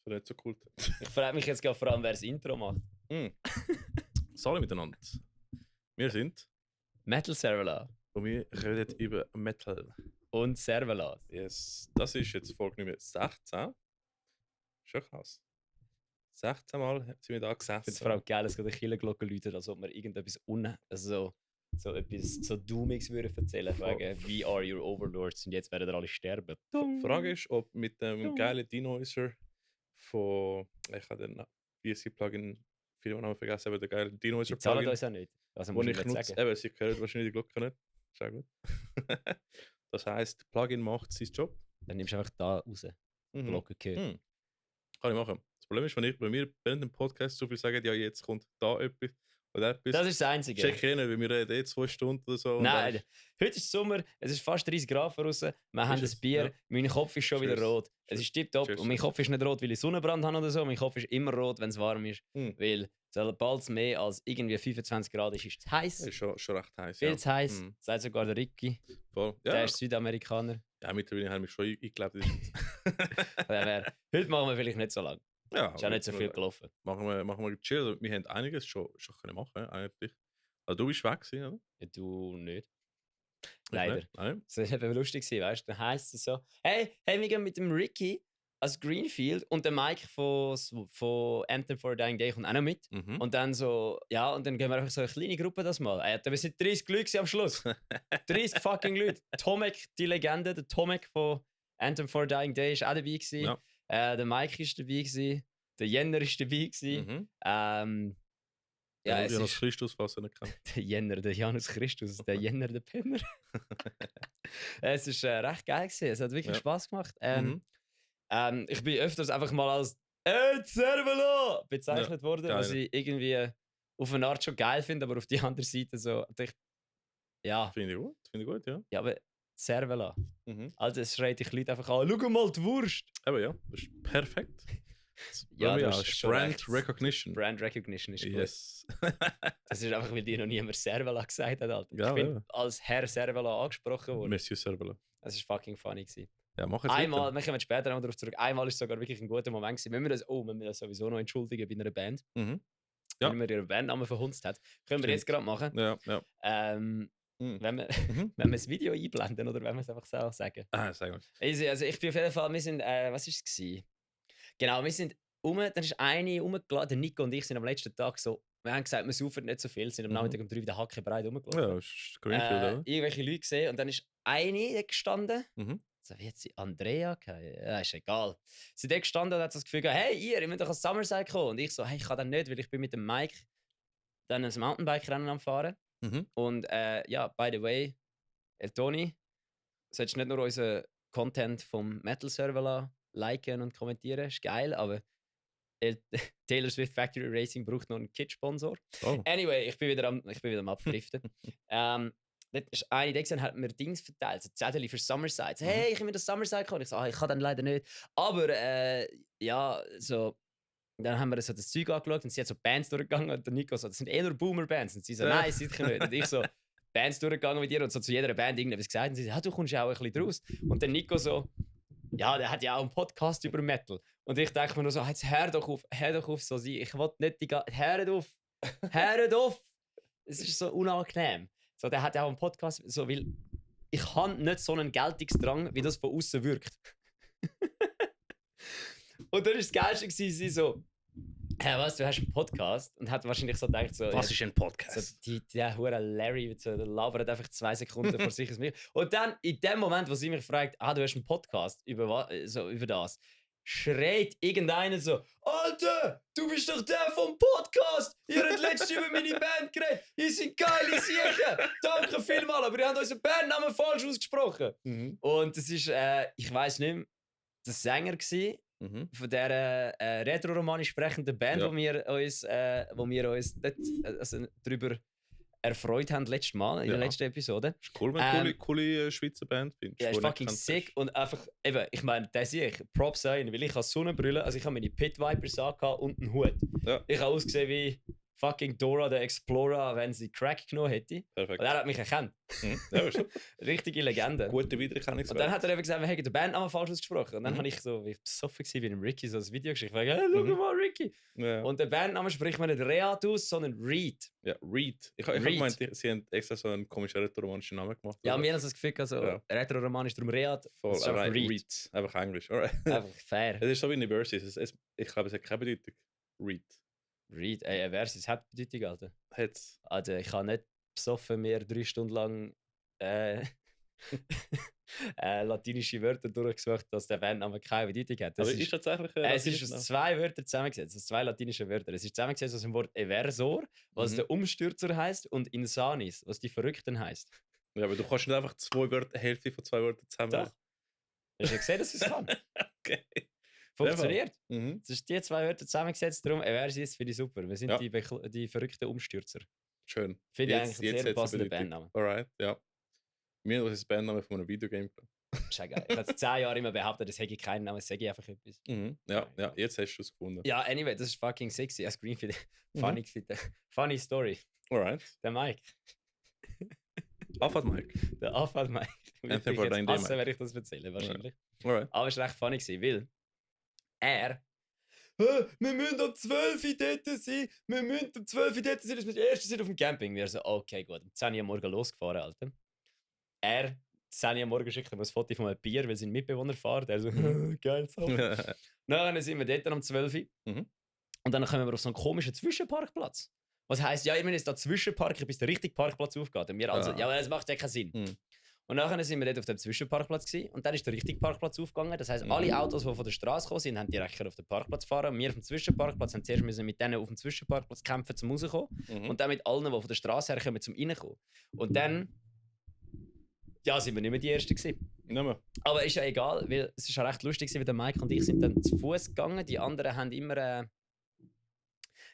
nicht so cool. Ich frage mich jetzt vor allem, wer das Intro macht. Salut miteinander. Wir sind Metal Servala und wir reden über Metal. und Servalas. Yes. Das ist jetzt Folge Nummer 16. Schon krass. 16 Mal sind wir da Ich finde gesessen. es vor allem geil, dass gerade eine Killerglocke läutet, als ob wir irgendetwas so etwas so Doomiges würden erzählen. Wegen We are your overlords und jetzt werden alle sterben. Die Frage ist, ob mit dem geilen Denoiser von. Ich habe den VSC-Plugin, viele Namen vergessen, aber der geile Die zahlen Denoiser-Plugin. uns auch nicht. Also Wo muss ich ich nutze, sagen. eben, sie hören wahrscheinlich die Glocke nicht. Ist auch gut. Das heisst, das Plugin macht seinen Job. Dann nimmst du einfach da raus. Glocke gehört. Kann ich machen. Das Problem ist, wenn ich bei mir während dem Podcast so viel sage, ja, jetzt kommt da etwas oder etwas. Das ist das Einzige. Check rein, weil wir reden 2 Stunden oder so. Nein, heute ist Sommer, es ist fast 30 Grad draußen, wir haben es? ein Bier, Ja. mein Kopf ist schon wieder Cheers. rot. Es ist tipptopp Cheers. und mein Kopf ist nicht rot, weil ich Sonnenbrand habe oder so, mein Kopf ist immer rot, wenn es warm ist. Weil sobald es mehr als irgendwie 25 Grad ist, ist es heiß. Das ist schon recht heiß. Viel zu heiß, Mhm. sagt sogar der Ricky, Voll. der Ja, ist Südamerikaner. ja, mittlerweile haben wir schon eingelebt. Heute machen wir vielleicht nicht so lange. Ja, Ist auch nicht so viel gelaufen. Machen wir chill. Also, wir haben einiges schon können machen, eigentlich. Also du bist weg gewesen, oder? Ja, du nicht. Ich Leider. nicht. Nein. Das war eben lustig, weißt du? Dann heisst es so: Hey, wir gehen mit dem Ricky als Greenfield und der Mike von Anthem for a Dying Day kommt auch noch mit. Mhm. Und dann so, ja, und dann gehen wir einfach so eine kleine Gruppe das mal. Wir sind 30 Leute gewesen am Schluss. 30 fucking Leute. Tomek, die Legende, der Tomek von Anthem for a Dying Day ist auch dabei gewesen. Ja. Der Mike ist dabei gewesen. Der Jenner ist dabei gewesen. Mhm. Ja, Ja, es Janus ist Christus fast nicht kennt. der Jenner, der Janus Christus, der Jenner, der Penner. Es ist recht geil gewesen. Es hat wirklich Ja. Spaß gemacht. Mhm. Ich bin öfters einfach mal als Servalo bezeichnet worden, geil. was ich irgendwie auf eine Art schon geil finde, aber auf die andere Seite so. Ja, Finde ich gut, ja. ja, aber Servalo. Mhm. Also es schreit dich Leute einfach an: Schau mal die Wurst! Aber ja, das ist perfekt. Ja, Ja, du ja, hast schon Brand recht. Recognition. Brand Recognition ist gut. Yes. Das ist einfach, weil dir noch niemand Servalo gesagt hat. Alter. Ja, Ich bin ja. als Herr Servalo angesprochen worden. Monsieur Servalo. Das war fucking funny gewesen. Ja, mach jetzt Einmal, wir kommen später noch darauf zurück, einmal ist sogar wirklich ein guter Moment gewesen. Wenn wir das sowieso noch entschuldigen bei einer Band, Mhm. Ja. wenn wir ihren Bandnamen verhunzt hat, können wir Stimmt. jetzt gerade machen. Ja, ja. Wenn wir Mhm. wenn wir das Video einblenden oder wenn wir es einfach selber sagen. Sag mal. Also ich bin auf jeden Fall, wir sind, was war es gewesen? Genau, wir sind dann ist eine rumgelaufen, der Nico und ich sind am letzten Tag so, wir haben gesagt, wir saufen nicht so viel, sind am Mhm. Nachmittag um 3 wieder hackenbreit rumgelaufen. Ja, das ist Greenfield, oder? Irgendwelche Leute gesehen und dann ist eine dort gestanden. Mhm. So, wie hat sie Andrea geheißen? Ja, ist egal. Sie ist dort gestanden und hat so das Gefühl gehabt: Hey, ihr müsst doch ans Summerside kommen. Und ich so: Hey, ich kann dann nicht, weil ich bin mit dem Mike dann ein Mountainbike-Rennen am Fahren. Mhm. Und ja, by the way, Toni, solltest nicht nur unseren Content vom Metal Server liken und kommentieren, ist geil, aber Taylor Swift Factory Racing braucht noch einen Kit-Sponsor. Oh. Anyway, ich bin wieder am Abdriften. Dort ist eine, die hat mir Dings verteilt, so Zettel für Summerside. So, hey, ich will mit das Summerside kommen. Ich so: ich kann dann leider nicht. Aber ja, so. Dann haben wir so das Zeug angeschaut und sie hat so Bands durchgegangen und der Nico so: das sind eher nur Boomer-Bands. Und sie so: nein, sicher nicht. Und ich so: Bands durchgegangen mit ihr und so zu jeder Band irgendwas gesagt. Und sie so: ja, du kommst ja auch ein bisschen draus. Und der Nico so: ja, der hat ja auch einen Podcast über Metal. Und ich denke mir nur so: jetzt hör doch auf so sein. Ich will nicht hört auf! Es ist so unangenehm. So, der hat ja auch einen Podcast, so, weil ich habe nicht so einen Geltungsdrang, wie das von außen wirkt. Und dann war das Geilste, sie so: hey, was, du hast einen Podcast? Und hat wahrscheinlich so gedacht, so, Was ist ein Podcast? so, der hure Larry so, der labert einfach 2 Sekunden vor sich ins Mikro. Und dann, in dem Moment, wo sie mich fragt: du hast einen Podcast über das, schreit irgendeiner so: Alter, du bist doch der vom Podcast! Ihr habt letztens über meine Band geredet! Ihr seid geile Siechen! Danke vielmals, aber ihr habt unseren Bandnamen falsch ausgesprochen! Mhm. Und das ist, ich weiss nicht mehr, der Sänger gewesen, Mhm. von dieser retro-romanisch sprechenden Band, Ja. wo wir uns dort, darüber erfreut haben letztes Mal, in der Ja. letzten Episode. Ist cool, wenn du coole Schweizer Band findest. Ja, die ist nicht fucking kennt sick hast. und einfach, eben, ich meine, das sehe ich, Props an ihn, weil ich habe Sonnenbrille, also ich habe meine Pit Vipers angehabt und einen Hut. Ja. Ich habe ausgesehen wie fucking Dora the Explorer, wenn sie Crack genommen hätte. Perfekt. Und er hat mich erkannt. Ja, weißt du? Richtige Legende. Gute Wiedererkennungswert. Und dann hat er eben gesagt, wir hätten den Bandnamen falsch ausgesprochen. Und dann habe ich so, wie ich besoffen war, wie dem Ricky so ein Video geschickt. Ich hey, schau mal, Ricky. Ja. Und der Bandname spricht man nicht Reat aus, sondern Reed. Ja, Reed. Ich habe gemeint, sie haben extra so einen komischen rätoromanischen Namen gemacht. Ja, oder? wir haben das Gefühl, also Ja. Retro-Romanisch, darum Reat. Voll, Das ist einfach Reed. Reed. Einfach Englisch. Alright. Einfach fair. Es ist so wie eine Versus. Ich glaube, es hat keine Bedeutung. Reed. Reed, ey, Versus hat Bedeutung, Alter. Hat's. Also, ich habe nicht besoffen mehr 3 Stunden lang latinische Wörter durchgesucht, dass der Bandname keine Bedeutung hat. Aber ist tatsächlich. Es ist aus 2 Wörtern zusammengesetzt, aus 2 latinischen Wörtern. Es ist zusammengesetzt aus dem Wort Eversor, was der Umstürzer heißt, und Insanis, was die Verrückten heißt. Ja, aber du kannst nicht einfach 2 Wörter, Hälfte von 2 Wörtern zusammen. Doch. Hast du gesehen, dass es kann? Okay. Funktioniert. Mhm. Es ist die 2 Wörter zusammengesetzt, darum Eversis finde ich super. Wir sind Ja. die verrückten Umstürzer. Schön. Finde ich eigentlich einen sehr hat's eine passenden Bedeutung. Bandnamen. Alright, ja. Mir ist das Bandname von einem Videogame. Das ist ja geil. Ich habe 10 Jahre immer behauptet, das hätte ich keinen Namen, das sage ich einfach etwas. Ja, jetzt hast du es gefunden. Ja, anyway, das ist fucking sexy. Als Green für funny Story. Alright. Der Mike. Afad Mike. Der Afad Mike. Anthem Ich for jetzt Dying Day, hassen, Mike. wenn ich das erzähle, wahrscheinlich. Alright. Aber es war recht funny, weil er. Wir müssen um 12 Uhr dort sein. Wir müssen um 12 Uhr dort sein, dass wir die Ersten sind auf dem Camping. Wir so, okay, gut. Um 10 Uhr am Morgen losgefahren, Alter. Er, 10 Uhr am Morgen schickt ihm ein Foto von einem Bier, weil sein Mitbewohner fährt. Er so, geil, so. Dann sind wir dort um 12 Uhr. Mhm. Und dann kommen wir auf so einen komischen Zwischenparkplatz. Was heisst, ja, ich muss jetzt da zwischenparken, bis der richtige Parkplatz aufgeht. Und wir also, ja, aber das macht ja keinen Sinn. Mhm. Und nachher sind wir dort auf dem Zwischenparkplatz gewesen, und dann ist der richtige Parkplatz aufgegangen. Das heisst, alle Autos, die von der Straße gekommen sind, haben direkt auf den Parkplatz fahren. Und wir auf dem Zwischenparkplatz haben zuerst müssen mit denen auf dem Zwischenparkplatz kämpfen, zum rauskommen. Und dann mit allen, die von der Straße herkommen, zum reinkommen. Und dann, ja, sind wir nicht mehr die Ersten gewesen. Nicht mehr. Aber ist ja egal, weil es ist ja recht lustig gewesen, weil der Mike und ich sind dann zu Fuß gegangen. Die anderen haben immer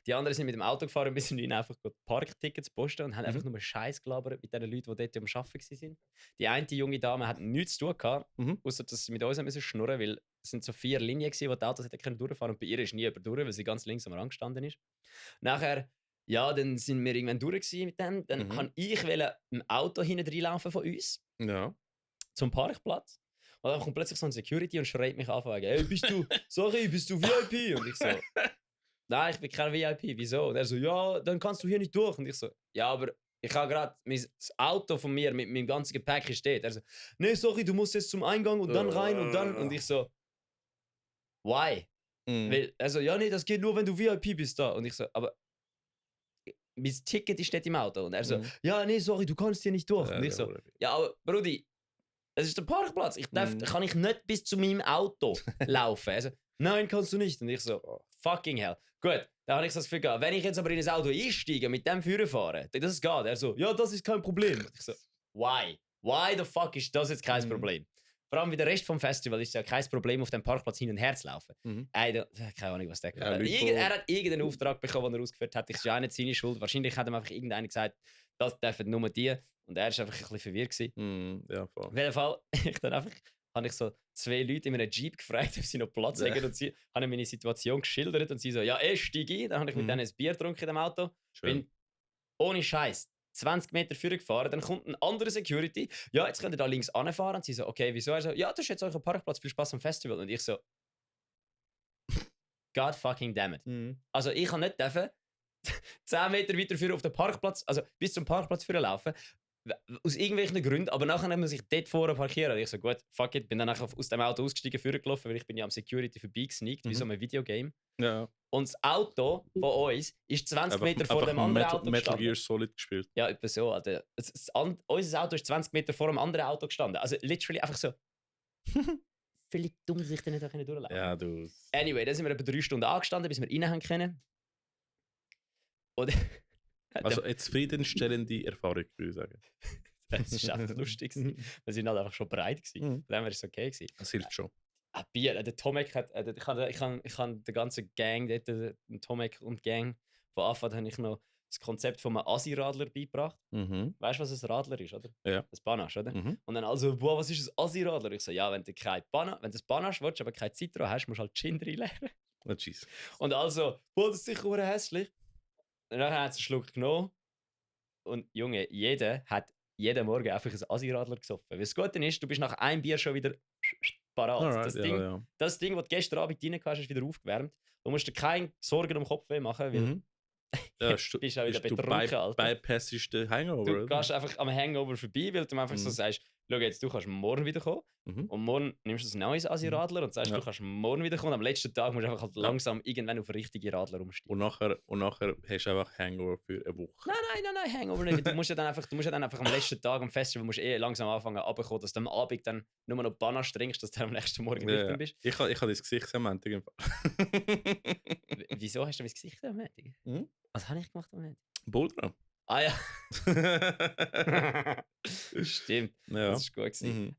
die anderen sind mit dem Auto gefahren, bis sie einfach Parktickets posten und haben einfach nur Scheiß gelabert mit den Leuten, die dort am Arbeiten waren. Die eine junge Dame hat nichts zu tun gehabt, außer dass sie mit uns müssen schnurren, weil es sind so 4 Linien gewesen, wo die Autos hätten durchfahren, und bei ihr ist nie jemand durch, weil sie ganz links am Rand gestanden ist. Nachher, ja, dann sind wir irgendwann durch gewesen mit dem. Dann wollte ich ein Auto hinten reinlaufen von uns Ja. zum Parkplatz. Und dann kommt plötzlich so ein Security und schreit mich an, hey, bist du VIP? Und ich so, nein, ich bin kein VIP, wieso? Und er so, ja, dann kannst du hier nicht durch. Und ich so, ja, aber ich habe gerade das Auto von mir mit meinem ganzen Gepäck hier steht. Er so, nee, sorry, du musst jetzt zum Eingang und dann rein und dann. Und ich so, why? Weil, also, ja, nee, das geht nur, wenn du VIP bist da. Und ich so, aber mein Ticket ist dort im Auto. Und er so, ja, nee, sorry, du kannst hier nicht durch. Und ich so, ja, aber Brudi, es ist der Parkplatz. Kann ich nicht bis zu meinem Auto laufen? Also, nein, kannst du nicht. Und ich so, fucking hell. Gut, dann habe ich so das Gefühl gehabt, wenn ich jetzt aber in ein Auto einsteige, mit dem Führer fahre, dann das geht. Er so, ja, das ist kein Problem. Und ich so, why? Why the fuck ist das jetzt kein Problem? Vor allem wie der Rest vom Festival ist es ja kein Problem, auf dem Parkplatz hin und her zu laufen. Keine Ahnung, was der kann. Er hat irgendeinen Auftrag bekommen, den er ausgeführt hat. Ich ist ja auch nicht seine Schuld. Wahrscheinlich hat ihm einfach irgendeiner gesagt, das dürfen nur die. Und er war einfach ein bisschen verwirrt gewesen. Ja, voll. Auf jeden Fall, habe ich so 2 Leute in einem Jeep gefragt, ob sie noch Platz haben. Und sie haben meine Situation geschildert. Und sie so, ja, steig ein. Dann habe ich mit denen ein Bier getrunken in dem Auto. Schön. Bin ohne Scheiß 20 Meter vorher gefahren. Dann kommt ein anderer Security. Ja, jetzt könnt ihr da links anfahren. Und sie so, okay, wieso? Er so, ja, das ist jetzt euer Parkplatz. Viel Spaß am Festival. Und ich so, God fucking damn it. Also ich kann nicht 10 Meter weiter führen auf den Parkplatz, also bis zum Parkplatz führen laufen. Aus irgendwelchen Gründen, aber nachher muss ich dort vorne parkieren. Und ich so, gut, fuck it, bin dann nachher aus dem Auto ausgestiegen, vorgelaufen, weil ich bin ja am Security vorbeigesneakt, wie so ein Videogame. Ja. Und das Auto von uns ist 20 Meter vor dem anderen Auto Metal gestanden. Gear Solid gespielt. Ja, etwa so, Alter. Unser Auto ist 20 Meter vor dem anderen Auto gestanden. Also literally einfach so. Völlig dumm, dass ich da nicht durchlaufen. Ja, du. Anyway, dann sind wir etwa 3 Stunden angestanden, bis wir rein haben können. Und Also eine zufriedenstellende Erfahrung, würde ich sagen. Es war einfach lustig. Wir sind halt einfach schon bereit gewesen. Dann war es okay gewesen. Das hilft schon. Bier, der Tomek hat, ich habe der ganzen Gang, den Tomek und Gang, von Anfang an habe ich noch das Konzept von einem Asi-Radler beigebracht. Weißt du, was ein Radler ist, oder? Ja. Ein Panache, oder? Und dann also, boah, was ist ein Asi-Radler? Ich so, ja, wenn du das Panache willst, aber kein Citro hast, musst du halt Gin reinleeren. Oh, jeez. Und also, boah, das ist sicher hässlich. Und dann hat sie einen Schluck genommen. Und Junge, jeder hat jeden Morgen einfach ein Assi-Radler gesoffen. Weil das Gute ist, du bist nach einem Bier schon wieder parat. Alright, Das ja, Ding, ja. das Ding, das du gestern Abend rein hast, ist wieder aufgewärmt. Du musst dir keine Sorgen um Kopfweh machen, weil Mhm. Ja, du bist auch wieder du betrunken, Alter. bypassest den Hangover, Du oder? gehst einfach am Hangover vorbei, weil du einfach so Mhm. sagst, schau jetzt, du kannst morgen wiederkommen. Mhm. Und morgen nimmst du ein neues Assi-Radler und sagst, Ja. du kannst morgen wiederkommen. Und am letzten Tag musst du einfach halt Ja. langsam irgendwann auf richtige Radler umsteigen. Und nachher hast du einfach Hangover für eine Woche. Nein, Hangover nicht. Du musst ja dann einfach am letzten Tag am Festival musst langsam anfangen runterkommen, dass du am Abend dann nur noch Bananas trinkst, dass du am nächsten Morgen Ja, nüchtern ja. bist. Ich habe das Gesicht am Ende. Wieso hast du mein Gesicht am Montag? Mhm. Was habe ich gemacht am Montag? Boulder. Ah ja. Stimmt, Ja. das war gut. Mhm.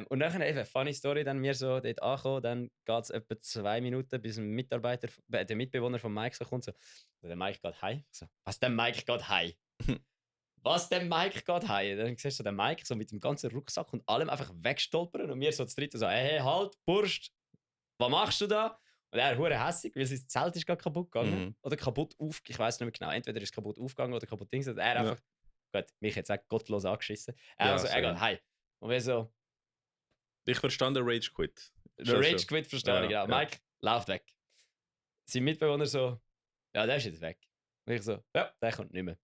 Und nachher eben, funny Story, dann wir so dort ankommen, dann geht es etwa 2 Minuten, bis ein Mitarbeiter, der Mitbewohner von Mike so kommt. So, der Mike geht heim. So, was, der Mike geht heim? Was, der Mike geht heim? Dann siehst du den Mike so mit dem ganzen Rucksack und allem einfach wegstolpern und wir so das dritte so, hey, halt, Burst, was machst du da? Und er hure hässig, weil sein Zelt ist gerade kaputt gegangen. Mhm. Oder kaputt ich weiß nicht mehr genau. Entweder ist es kaputt aufgegangen oder kaputt Dings. Und er Ja. einfach, gut, mich jetzt auch gottlos angeschissen. Er Ja, also, er geht same. heim. Und wir so, Ich verstand den Rage Quit. der Rage Quit verstanden, Ja, genau. ja. Mike, läuft weg. Sein Mitbewohner so, ja, der ist jetzt weg. Und ich so, ja, der kommt nicht mehr.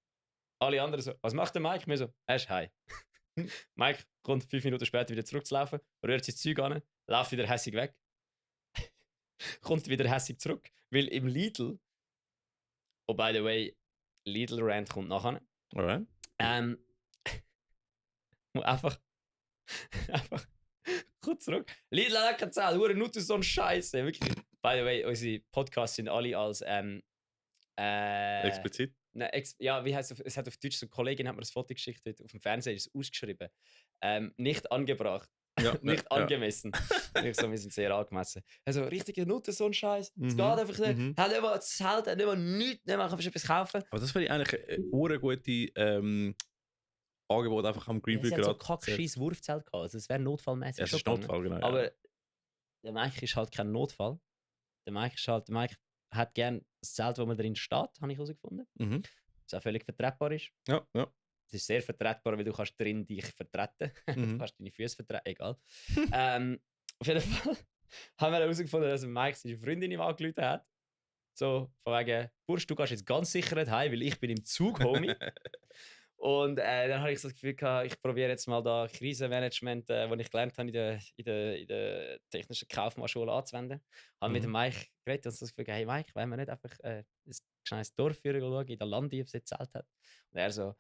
Alle anderen so, was macht der Mike? Mir so, er ist heim. Mike kommt 5 Minuten später wieder zurückzulaufen, rührt sein Zeug an, läuft wieder hässig weg. Kommt wieder hässig zurück, weil im Lidl, oh by the way, Lidl Rant kommt nachher, Alright. einfach kommt zurück. Lidl hat keine Zahl, hure nur so ein Scheiße, wirklich. By the way, unsere Podcasts sind alle als Explizit. ja, wie heißt es hat auf Deutsch, so eine Kollegin hat mir das Foto geschickt, heute auf dem Fernseher ist es ausgeschrieben. Nicht angebracht. Ja, Nicht ja. angemessen. Ich so, wir sind sehr angemessen. Also, richtige Nutte, so ein Scheiß. Es Mhm, geht einfach nicht. mhm. Hat nicht mal das Zelt, hat nicht mal nichts, nicht mal kannst du etwas kaufen. Aber das wäre eigentlich ein gute Angebot einfach am Ja, Greenfield sie hat so gerade. kackscheiß Wurfzelt gehabt. Also, es wäre notfallmäßig. Ja, es schon ist gegangen. Notfall, genau. Ja. Aber der Mike ist halt kein Notfall. Der Mike hat gerne das Zelt, wo man drin steht, habe ich herausgefunden. Mhm. Was auch völlig vertretbar ist. Ja, ja. Es ist sehr vertretbar, weil du kannst drin dich vertreten. Mhm. Du kannst deine Füße vertreten, egal. Auf jeden Fall haben wir herausgefunden, dass Mike seine Freundin ihm angerufen hat. So, von wegen, Bursch, du gehst jetzt ganz sicher nicht heim, weil ich bin im Zug, Homie. Und dann habe ich so das Gefühl gehabt, ich probiere jetzt mal da Krisenmanagement, das ich gelernt habe in der technischen Kaufmannschule anzuwenden. Habe mit dem Mike geredet und so das Gefühl gehabt, hey Mike, wollen wir nicht einfach ein kleines Dorf führen schauen, in der Landi, ob es jetzt Zelt hat. Und er so,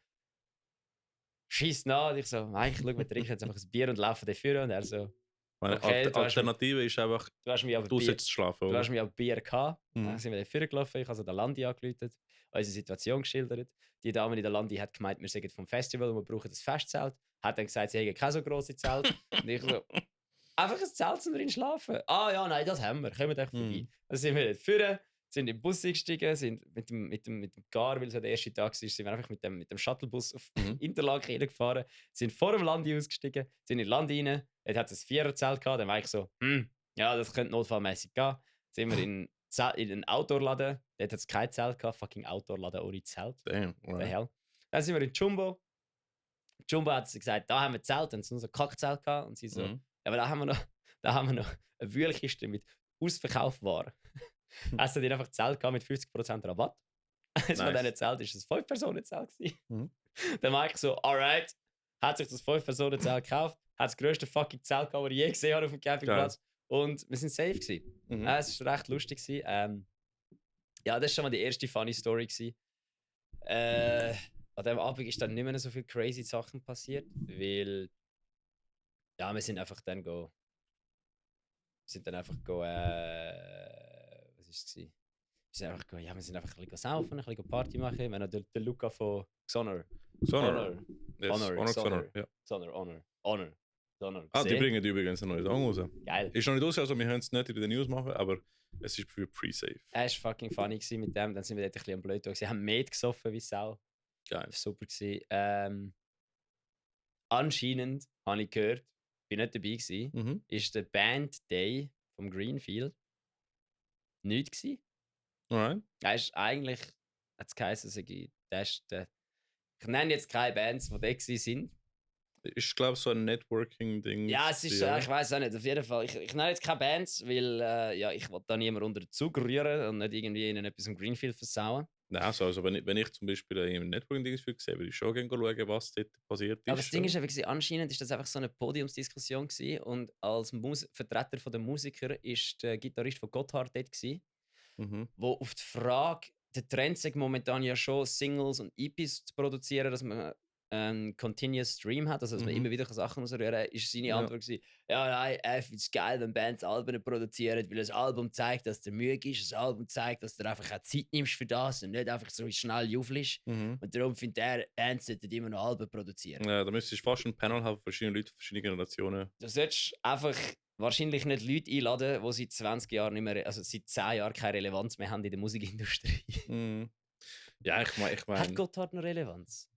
schießt nach. Und ich so, Mike, schau, wir trinken jetzt einfach ein Bier und laufen da führen. Und er so, Meine okay, die Alternative ist einfach, du hast mich aber draußen zu schlafen. Du Oder? hast mich auf Bier gehabt. Mhm. Dann sind wir da gelaufen. Ich habe so den Landi angerufen, unsere Situation geschildert. Die Dame in der Landi hat gemeint, wir sind vom Festival und wir brauchen das Festzelt. Hat dann gesagt, sie hätten kein so grosses Zelt. Und ich so, einfach ein Zelt zum drin schlafen. Ah ja, nein, das haben wir. Kommen wir vorbei. Mhm. Dann sind wir dort vorne, sind im Bus eingestiegen, sind mit dem Gar, weil es ja der erste Tag war, sind wir einfach mit dem Shuttlebus auf Interlaken reingefahren, sind vor dem Landi ausgestiegen, sind in Land rein. Dort hat es ein Viererzelt gehabt. Dann war ich so, ja, das könnte notfallmäßig gehen. Sind wir in einen Outdoor-Laden. Dort hat es kein Zelt gehabt. Fucking Outdoor-Laden ohne Zelt. Damn, The right. hell. Dann sind wir in Jumbo. Jumbo hat sie gesagt, da haben wir Zelt. Dann sind so ein Kackzelt gehabt. Und sie so, Mhm. aber da haben wir noch eine Wühlkiste mit Ausverkaufwaren. Es hat einfach Zelt gehabt mit 50% Rabatt. Eines von Nice. diesen Zelten war ein 5-Personen-Zelt. Mhm. Dann Mike so, alright, hat sich das 5-Personen-Zelt gekauft, hat das grösste fucking Zelt gehabt, das ich je gesehen habe auf dem Campingplatz. Und wir sind safe gewesen. Mhm. Es war recht lustig gewesen. Ja, das war schon mal die erste funny Story gewesen. An dem Abend ist dann nicht mehr so viele crazy Sachen passiert, weil ja, wir sind einfach dann was ist es gewesen? Wir sind einfach ein bisschen saufen, ein bisschen Party machen. Wir haben noch den Luca von Xonor. Sonor. Yes. Honor, Sonor. Ja. Honor. Ah, die bringen übrigens ein neues Song raus. Geil. Ist noch nicht raus, also wir können es nicht in den News machen, aber es ist für Pre-Save. Er war fucking funny gewesen mit dem. Dann sind wir dort ein bisschen am Blöd. Sie haben Met gesoffen wie Sau. Geil. Das war super gewesen. Anscheinend, habe ich gehört, bin nicht dabei gewesen, Mhm. ist der Band Day vom Greenfield nicht gewesen. Alright. Er ist eigentlich hat es geheißen, ich nenne jetzt keine Bands, die da sind. Ich glaube, so ein Networking-Ding. Ja, es ist, ich weiß auch nicht, auf jeden Fall. Ich nenne jetzt keine Bands, weil ja, ich will da niemand unter den Zug rühren und nicht irgendwie ihnen etwas im Greenfield versauen. Nein, also wenn ich zum Beispiel ein Networking-Ding sehe, würde ich schon gerne schauen, was dort passiert ist. Aber das Ding ist einfach, anscheinend ist das einfach so eine Podiumsdiskussion gewesen und als Vertreter der Musiker ist der Gitarrist von Gotthard dort gewesen, wo auf die Frage, der Trend sagt momentan ja schon, Singles und EPs zu produzieren, dass man einen Continuous Stream hat, also dass man immer wieder Sachen ausrühren kann, ist seine Antwort gewesen, ja, nein, ich finde es geil, wenn Bands Alben produzieren, weil das Album zeigt, dass der müde ist, das Album zeigt, dass du einfach auch Zeit nimmst für das und nicht einfach so schnell juffelst. Und darum findet er, Bands sollten immer noch Alben produzieren. Ja, da müsstest du fast ein Panel haben, verschiedene Leute, verschiedene Generationen. Du solltest einfach wahrscheinlich nicht Leute einladen, die seit 20 Jahren nicht mehr, also seit 10 Jahren keine Relevanz mehr haben in der Musikindustrie. Ja, ich meine. Hat Gotthard noch Relevanz?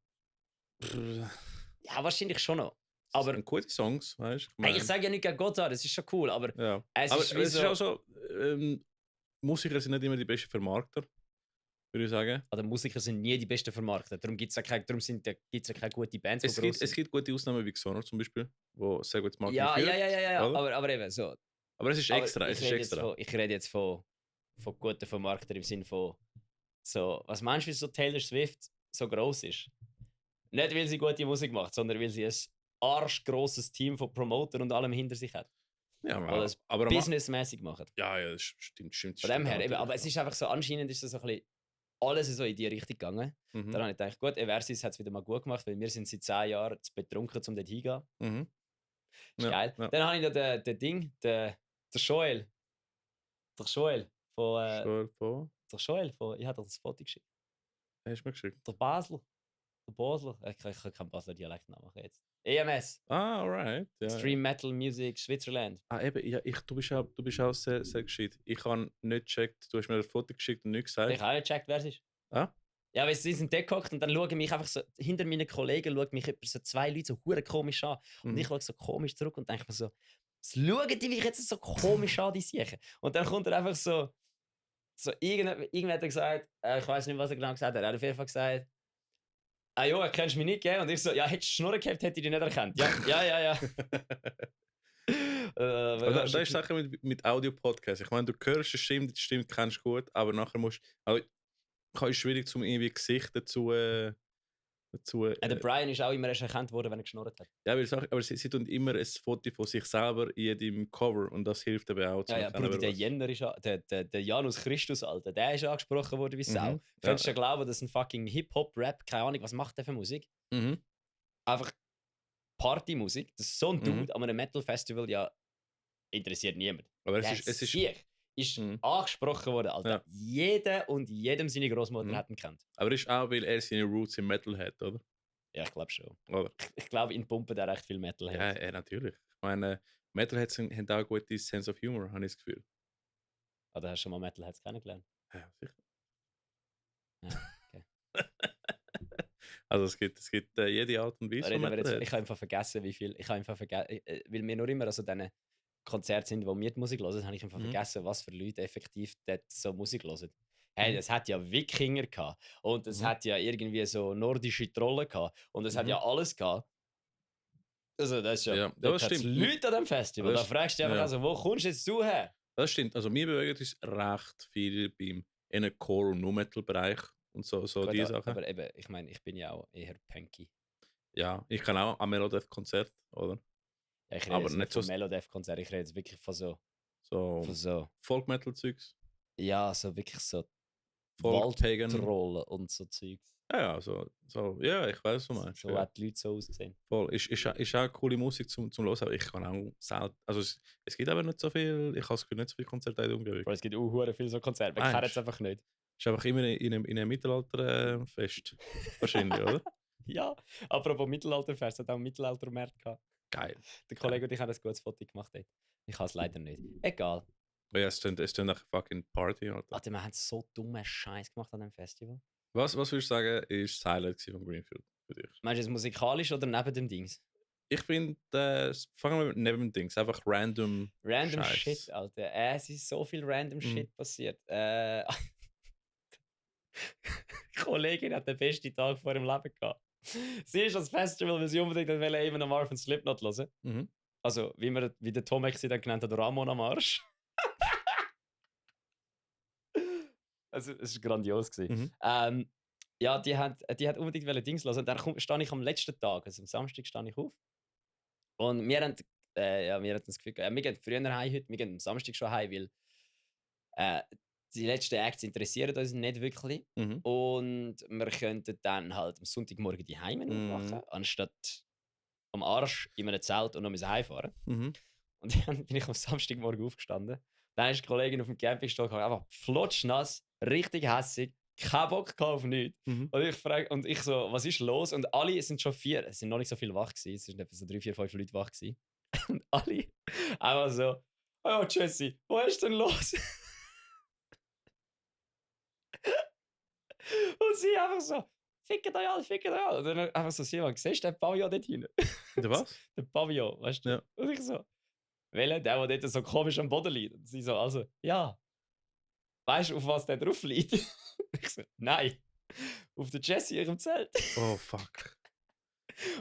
Ja, wahrscheinlich schon noch. Aber sind gute Songs, weißt du? Ich sage ja nicht gegen Gotthard, das ist schon cool, aber ja. es aber ist es ist auch so, Musiker sind nicht immer die besten Vermarkter, würde ich sagen. Also Musiker sind nie die besten Vermarkter, darum gibt es ja keine gute Bands. Es gibt gute Ausnahmen wie Xonor zum Beispiel, wo sehr gut Marketing führt. Ja, oder? aber eben so. Aber es ist extra, Ich rede jetzt von guten Vermarktern im Sinne von so, was meinst du, wie so Taylor Swift so gross ist? Nicht, weil sie gute Musik macht, sondern weil sie ein arschgrosses Team von Promotern und allem hinter sich hat. Ja, oder es aber businessmäßig machen. Ja, das stimmt. Von dem her, eben, aber es ist einfach so, anscheinend ist so ein bisschen alles so in die Richtung gegangen. Dann habe ich gedacht, gut, Eversis hat es wieder mal gut gemacht, weil wir sind seit 10 Jahren zu betrunken, um dort hinzugehen. Ist geil. Ja. Dann habe ich noch den Joel. Der Joel von... Der Joel von... Ich habe dir das Foto geschickt. Hast du mir geschickt? Der Basler. Der Basler. Ich kann keinen Basler Dialekt machen jetzt. EMS. Ah, alright. Ja, Extreme Metal Music Switzerland. Eben, ja, du bist auch sehr, sehr gescheit. Ich habe nicht gecheckt, du hast mir ein Foto geschickt und nichts gesagt. Ich habe auch nicht gecheckt, wer es ist. Ah? Ja, weil sie sind dort gehockt und dann schauen mich einfach so, hinter meinen Kollegen schauen mich so 2 Leute so hure komisch an. Und ich schaue so komisch zurück und denke mir so, was schauen die mich jetzt so komisch an, die Siechen? Und dann kommt er einfach so irgendwer hat er gesagt, ich weiß nicht, was er genau gesagt hat, er hat auf jeden Fall gesagt, ah jo, erkennst du mich nicht, gell? Und ich so, ja, hättest du Schnurren gehabt, hätte ich dich nicht erkannt. Ja. Das ist Sache mit Audio-Podcasts. Ich meine, du hörst die Stimme kennst du gut, aber nachher musst du. Also, ist schwierig, zum irgendwie Gesicht dazu. Der Brian ist auch immer erst erkannt worden, wenn er geschnurrt hat. Ja, aber sie tun immer ein Foto von sich selber in jedem Cover und das hilft eben auch. Ja, Bruder, der Jenner ist der Janus Christus, Alter, der ist angesprochen worden wie Sau. Könntest du ja glauben, dass ein fucking Hip-Hop-Rap, keine Ahnung, was macht der für Musik? Einfach Partymusik. Das ist so ein Dude an einem Metal-Festival, ja, interessiert niemand. Aber es ist angesprochen worden, Alter. Ja. Jeder und jedem seine Großmutter hat ihn kennt. Aber ist auch, weil er seine Roots im Metal hat, oder? Ja, ich glaube schon. Oder? Ich glaube, in Pumpen der recht viel Metal hat. Ja, natürlich. Ich meine, Metalheads haben auch ein gutes Sense of Humor, habe ich das Gefühl. Oder hast du schon mal Metalheads kennengelernt? Ja, sicher. Ja, okay. Also es gibt jede Art und Weise. Ich habe einfach vergessen, wie viel. Weil wir nur immer also diese Konzerte sind, wo wir die Musik hören, habe ich einfach vergessen, was für Leute effektiv dort so Musik hören. Hey, es hat ja Wikinger gehabt und es hat ja irgendwie so nordische Trollen gehabt und es hat ja alles gehabt. Also das ist ja das stimmt. Leute an dem Festival. Da fragst du dich einfach, also, wo kommst jetzt du her? Das stimmt. Also wir bewegen uns recht viel beim Core- und Nu-Metal-Bereich und so diese Sachen. Aber eben, ich meine, ich bin ja auch eher punky. Ja, ich kann auch am Melodeath-Konzert, oder? Ja, ich rede aber nicht von Melodeath-Konzert, ich rede jetzt wirklich von so Folk-Metal-Zeugs. Ja, so wirklich so Waldtrollen und so Zeugs. Ja, ja, ich weiß, was du meinst. So hat die Leute so ausgesehen. Voll. Ist auch coole Musik zum Hören, aber ich kann auch selten. Also es gibt aber nicht so viel, ich habe das Gefühl, nicht so viele Konzerte in der Umgebung. Es gibt auch viele so Konzerte, wir kennen es einfach nicht. Ist einfach immer in einem Mittelalterfest. Wahrscheinlich, oder? Ja, apropos Mittelalterfest, hat auch einen Mittelaltermarkt gehabt. Geil. Der Kollege und ich haben ein gutes Foto gemacht. Ich habe es leider nicht. Egal. Ja, es klingt nach einer fucking Party, Alter. Alter, wir haben so dumme Scheiß gemacht an dem Festival. Was würdest du sagen, ist das Highlight von Greenfield für dich? Meinst du es musikalisch oder neben dem Dings? Ich finde, fangen wir mit neben dem Dings. Einfach random Scheiß. Shit, Alter. Es ist so viel random Shit passiert. Kollegin hat den besten Tag vor ihrem Leben gehabt. Sie ist als Festival, weil sie unbedingt eben am Marvin Slipknot hören. Mhm. Also, wie der Tomek sie dann genannt hat, Ramon am Arsch. Also, es war grandios. Mhm. Ja, die hat unbedingt Dings hören. Und dann stehe ich am letzten Tag, also am Samstag, stehe ich auf. Und wir haben, wir hatten das Gefühl, wir gehen früher heim heute, wir gehen am Samstag schon heim, weil äh, die letzten Acts interessieren uns nicht wirklich. Mhm. Und wir könnten dann halt am Sonntagmorgen die Heime aufwachen, anstatt am Arsch in einem Zelt und noch heimfahren. Mhm. Und dann bin ich am Samstagmorgen aufgestanden. Dann ist die Kollegin auf dem Campingstuhl einfach flotschnass, richtig hässig, kein Bock auf nichts. Mhm. Und ich frage, und ich so, was ist los? Und alle sind schon 4, es sind noch nicht so viele wach gewesen, es sind etwa so 3, 4, 5 Leute wach gewesen. Und alle einfach so, oh Jesse, was ist denn los? Und sie einfach so, fickt euch alle, fickt euch alle. Und dann einfach so, Simon, siehst du den Pavillon dort hinten? Der was? Der Pavillon, weißt du? Ja. Und ich so, welcher? Der dort so komisch am Boden liegt. Und sie so, also, ja. Weißt du, auf was der drauf liegt? Ich so, nein. Auf der Jessie ihrem Zelt. Oh, fuck.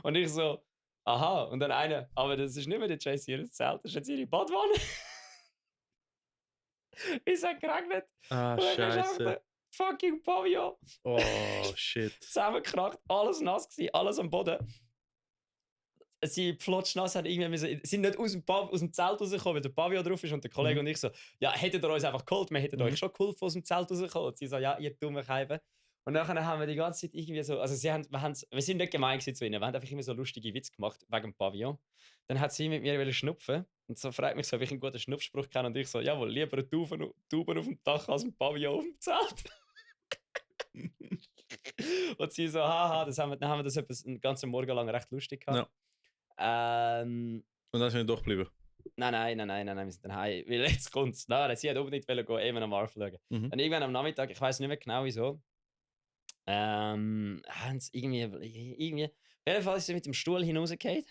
Und ich so, aha. Und dann einer, aber das ist nicht mehr der Jessie ihr Zelt, das ist jetzt ihre Badwanne. Es hat geregnet. Ah, Und dann ist einfach scheiße. der fucking Pavillon Oh, shit. zusammengekracht, alles nass gewesen, alles am Boden. Sie flotschnass haben irgendwie sind nicht aus dem Zelt rausgekommen, weil der Pavillon drauf ist und der Kollege und ich so, ja, hättet ihr uns einfach geholt, wir hätten euch schon geholfen, aus dem Zelt rausgekommen. Und sie so, ja, ihr dummen Scheiben. Und nachher haben wir die ganze Zeit irgendwie so, also wir sind nicht gemein zu ihnen, wir haben einfach immer so lustige Witze gemacht wegen dem Pavillon. Dann hat sie mit mir schnupfen und so fragt mich so, ob ich einen guten Schnupfspruch kenne und ich so, jawohl, lieber eine Tauben auf dem Dach als ein Pavillon auf dem Zelt. Und sie so, haha, dann haben wir das einen ganzen Morgen lang recht lustig gehabt. Ja. Und dann sind wir doch geblieben. Nein, wir sind dann heim. Weil jetzt kommt's. Nein, sie hat unbedingt gehen, am Marv schauen. Mhm. Dann irgendwann am Nachmittag, ich weiß nicht mehr genau wieso, haben sie irgendwie. Auf jeden Fall ist sie mit dem Stuhl hinausgefallen.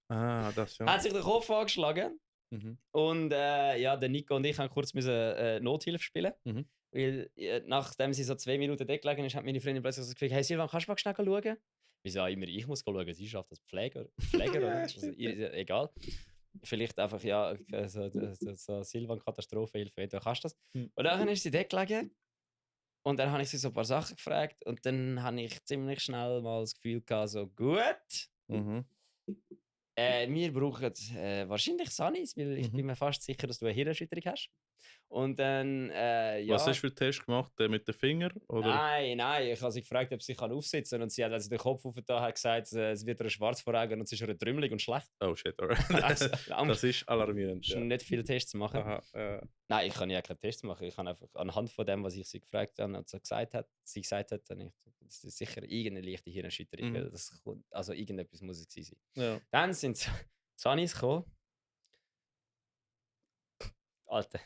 Ah, das ja. Hat sich den Kopf angeschlagen. Mhm. Und ja, der Nico und ich haben kurz Nothilfe spielen. Mhm. Weil nachdem sie so 2 Minuten dort gelegen ist, hat meine Freundin plötzlich so gefragt: Hey Silvan, kannst du mal schnell schauen? Wieso auch immer ich muss schauen, sie schafft das Pfleger oder? Also, egal. Vielleicht einfach, ja, so Silvan-Katastrophenhilfe, du kannst das. Mhm. Und dann ist sie dort gelegen. Und dann habe ich sie so ein paar Sachen gefragt. Und dann habe ich ziemlich schnell mal das Gefühl gehabt, so gut. Mhm. Wir brauchen wahrscheinlich Sanis, weil ich bin mir fast sicher, dass du eine Hirnerschütterung hast. Und dann, ja. Was hast du für einen Test gemacht? Mit dem Finger? Oder? Nein, ich habe sie gefragt, ob sie aufsitzen kann. Und sie hat, als sie den Kopf aufgetan hat, gesagt, es wird ihr schwarz vor Augen und es ist ihr trümmelig und schlecht. Oh shit, alright. Also, Das ist alarmierend. Ja. Nicht viele Tests machen. Aha, Nein, ich kann ja keine Tests machen. Ich kann einfach anhand von dem, was ich sie gefragt habe und sie gesagt hat, dann das ist sicher irgendeine leichte Hirnerschütterung. Weil also irgendetwas muss es gewesen sein. Ja. Dann sind Sanis gekommen. Alter.